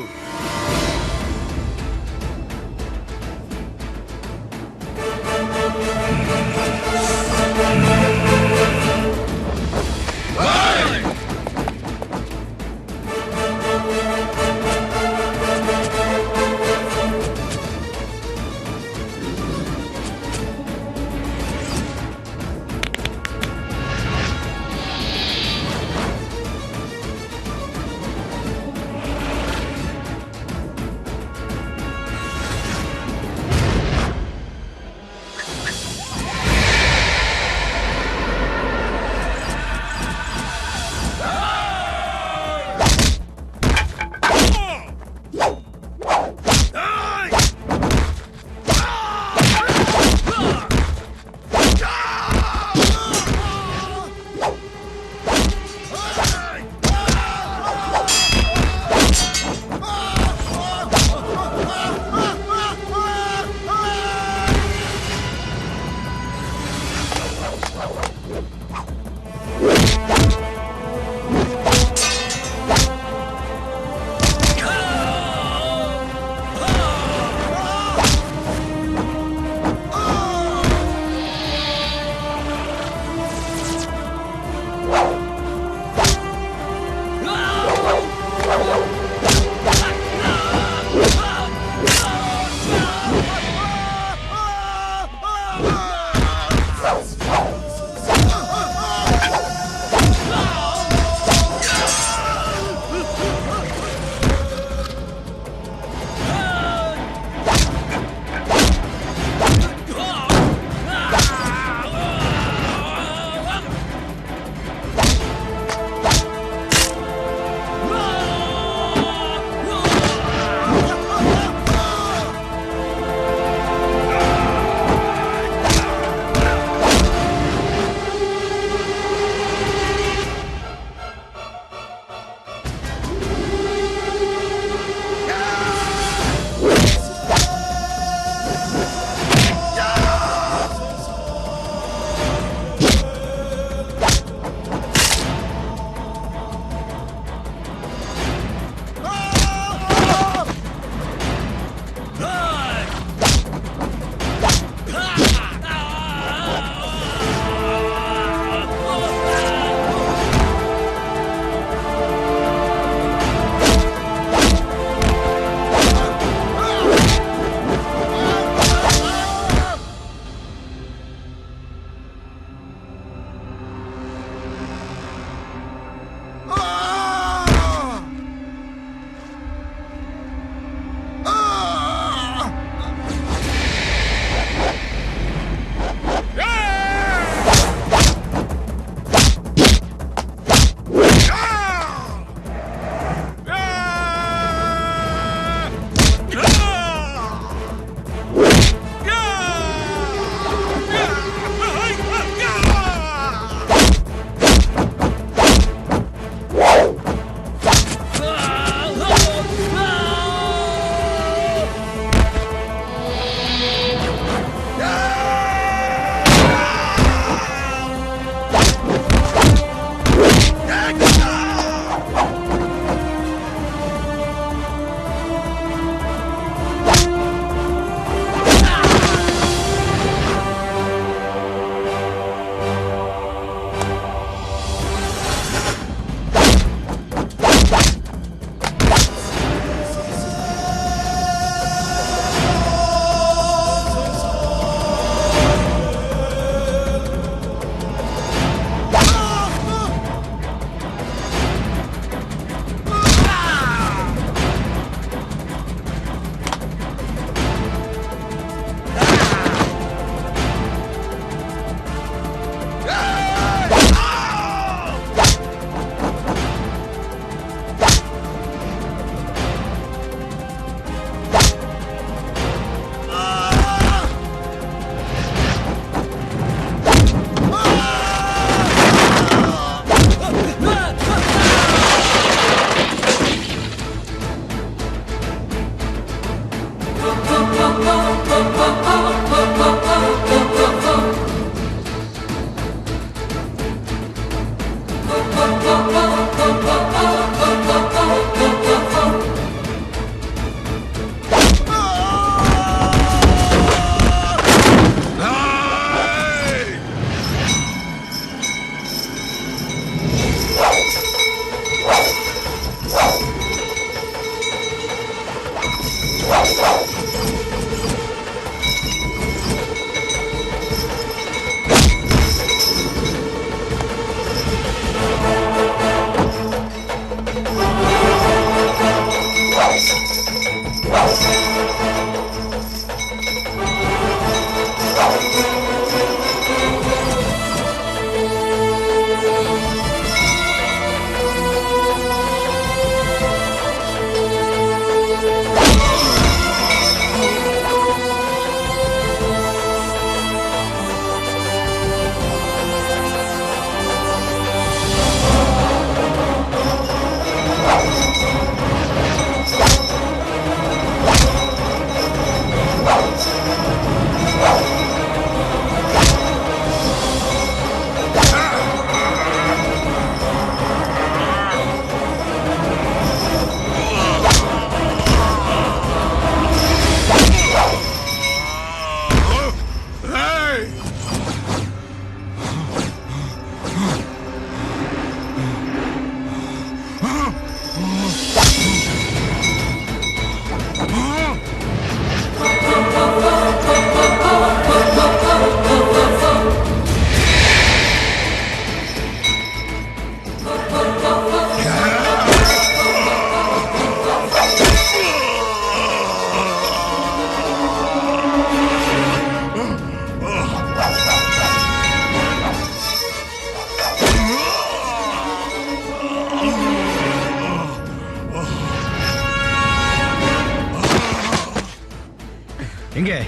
ಹಿಂಗೆ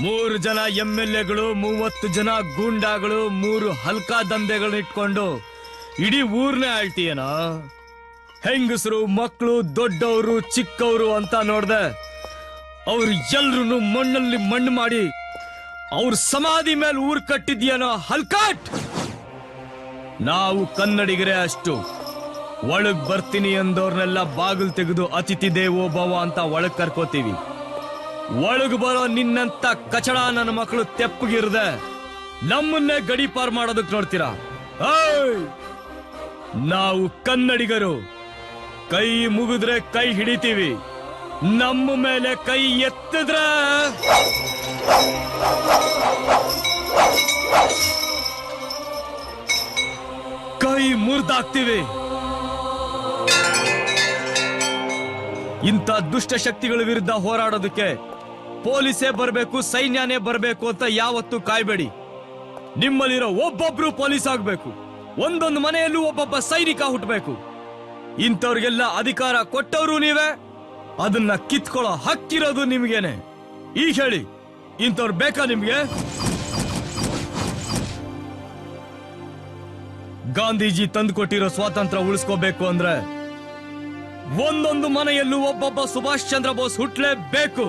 ಮೂರು ಜನ MLAಗಳು 30 ಜನ ಗೂಂಡಾಗಳು 3 ಹಲ್ಕಾ ದಂಧೆಗಳನ್ನ ಇಟ್ಕೊಂಡು ಇಡೀ ಊರ್ನೇ ಆಳ್ತೀಯನ. ಹೆಂಗಸರು ಮಕ್ಕಳು ದೊಡ್ಡವರು ಚಿಕ್ಕವರು ಅಂತ ನೋಡ್ದೆ ಅವ್ರು ಎಲ್ರು ಮಣ್ಣಲ್ಲಿ ಮಣ್ಣು ಮಾಡಿ ಅವ್ರ ಸಮಾಧಿ ಮೇಲೆ ಊರ್ ಕಟ್ಟಿದ್ಯನೋ ಹಲ್ಕಾಟ್. ನಾವು ಕನ್ನಡಿಗರೇ ಅಷ್ಟು. ಒಳಗ್ ಬರ್ತೀನಿ ಅಂದವ್ರನ್ನೆಲ್ಲ ಬಾಗಿಲು ತೆಗೆದು ಅತಿಥಿ ದೇವೋ ಭವ ಅಂತ ಒಳಗ್ ಕರ್ಕೋತೀವಿ. ಒಳಗ್ ಬರೋ ನಿನ್ನಂತ ಕಚಡ ನನ್ನ ಮಕ್ಕಳು ತೆಪ್ಪಗಿರ್ದೆ ನಮ್ಮನ್ನೇ ಗಡಿಪಾರ್ ಮಾಡೋದಕ್ ನೋಡ್ತೀರಾ? ನಾವು ಕನ್ನಡಿಗರು. ಕೈ ಮುಗಿದ್ರೆ ಕೈ ಹಿಡಿತೀವಿ, ನಮ್ಮ ಮೇಲೆ ಕೈ ಎತ್ತಿದ್ರೆ ಕೈ ಮುರಿದಾಕ್ತೀವಿ. ಇಂಥ ದುಷ್ಟ ಶಕ್ತಿಗಳ ವಿರುದ್ಧ ಹೋರಾಡೋದಕ್ಕೆ ಪೊಲೀಸೇ ಬರಬೇಕು, ಸೈನ್ಯನೇ ಬರಬೇಕು ಅಂತ ಯಾವತ್ತೂ ಕಾಯ್ಬೇಡಿ. ನಿಮ್ಮಲ್ಲಿರೋ ಒಬ್ಬೊಬ್ರು ಪೊಲೀಸ್ ಆಗ್ಬೇಕು, ಒಂದೊಂದು ಮನೆಯಲ್ಲೂ ಒಬ್ಬೊಬ್ಬ ಸೈನಿಕ ಹುಟ್ಟಬೇಕು. ಇಂಥವ್ರಿಗೆಲ್ಲ ಅಧಿಕಾರ ಕೊಟ್ಟವರು ನೀವೇ, ಅದನ್ನ ಕಿತ್ಕೊಳ್ಳೋ ಹಕ್ಕಿರೋದು ನಿಮ್ಗೇನೆ. ಈಗ ಹೇಳಿ, ಇಂಥವ್ರು ಬೇಕಾ ನಿಮ್ಗೆ? ಗಾಂಧೀಜಿ ತಂದುಕೊಟ್ಟಿರೋ ಸ್ವಾತಂತ್ರ್ಯ ಉಳಿಸ್ಕೋಬೇಕು ಅಂದ್ರೆ ಒಂದೊಂದು ಮನೆಯಲ್ಲೂ ಒಬ್ಬೊಬ್ಬ ಸುಭಾಷ್ ಚಂದ್ರ ಬೋಸ್ ಹುಟ್ಲೇಬೇಕು.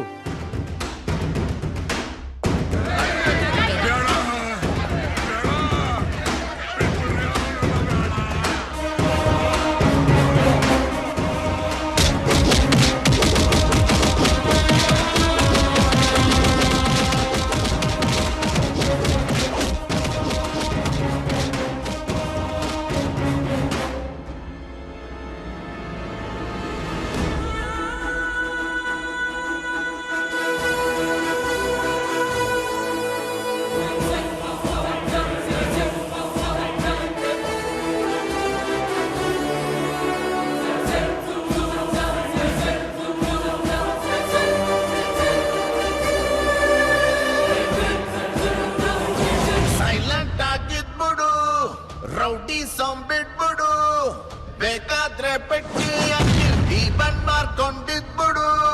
ರೌಡಿ ಸಾಂಗ್ ಬಿಟ್ಬಿಡು, ಬೇಕಾದ್ರೆ ಪೆಟ್ಟು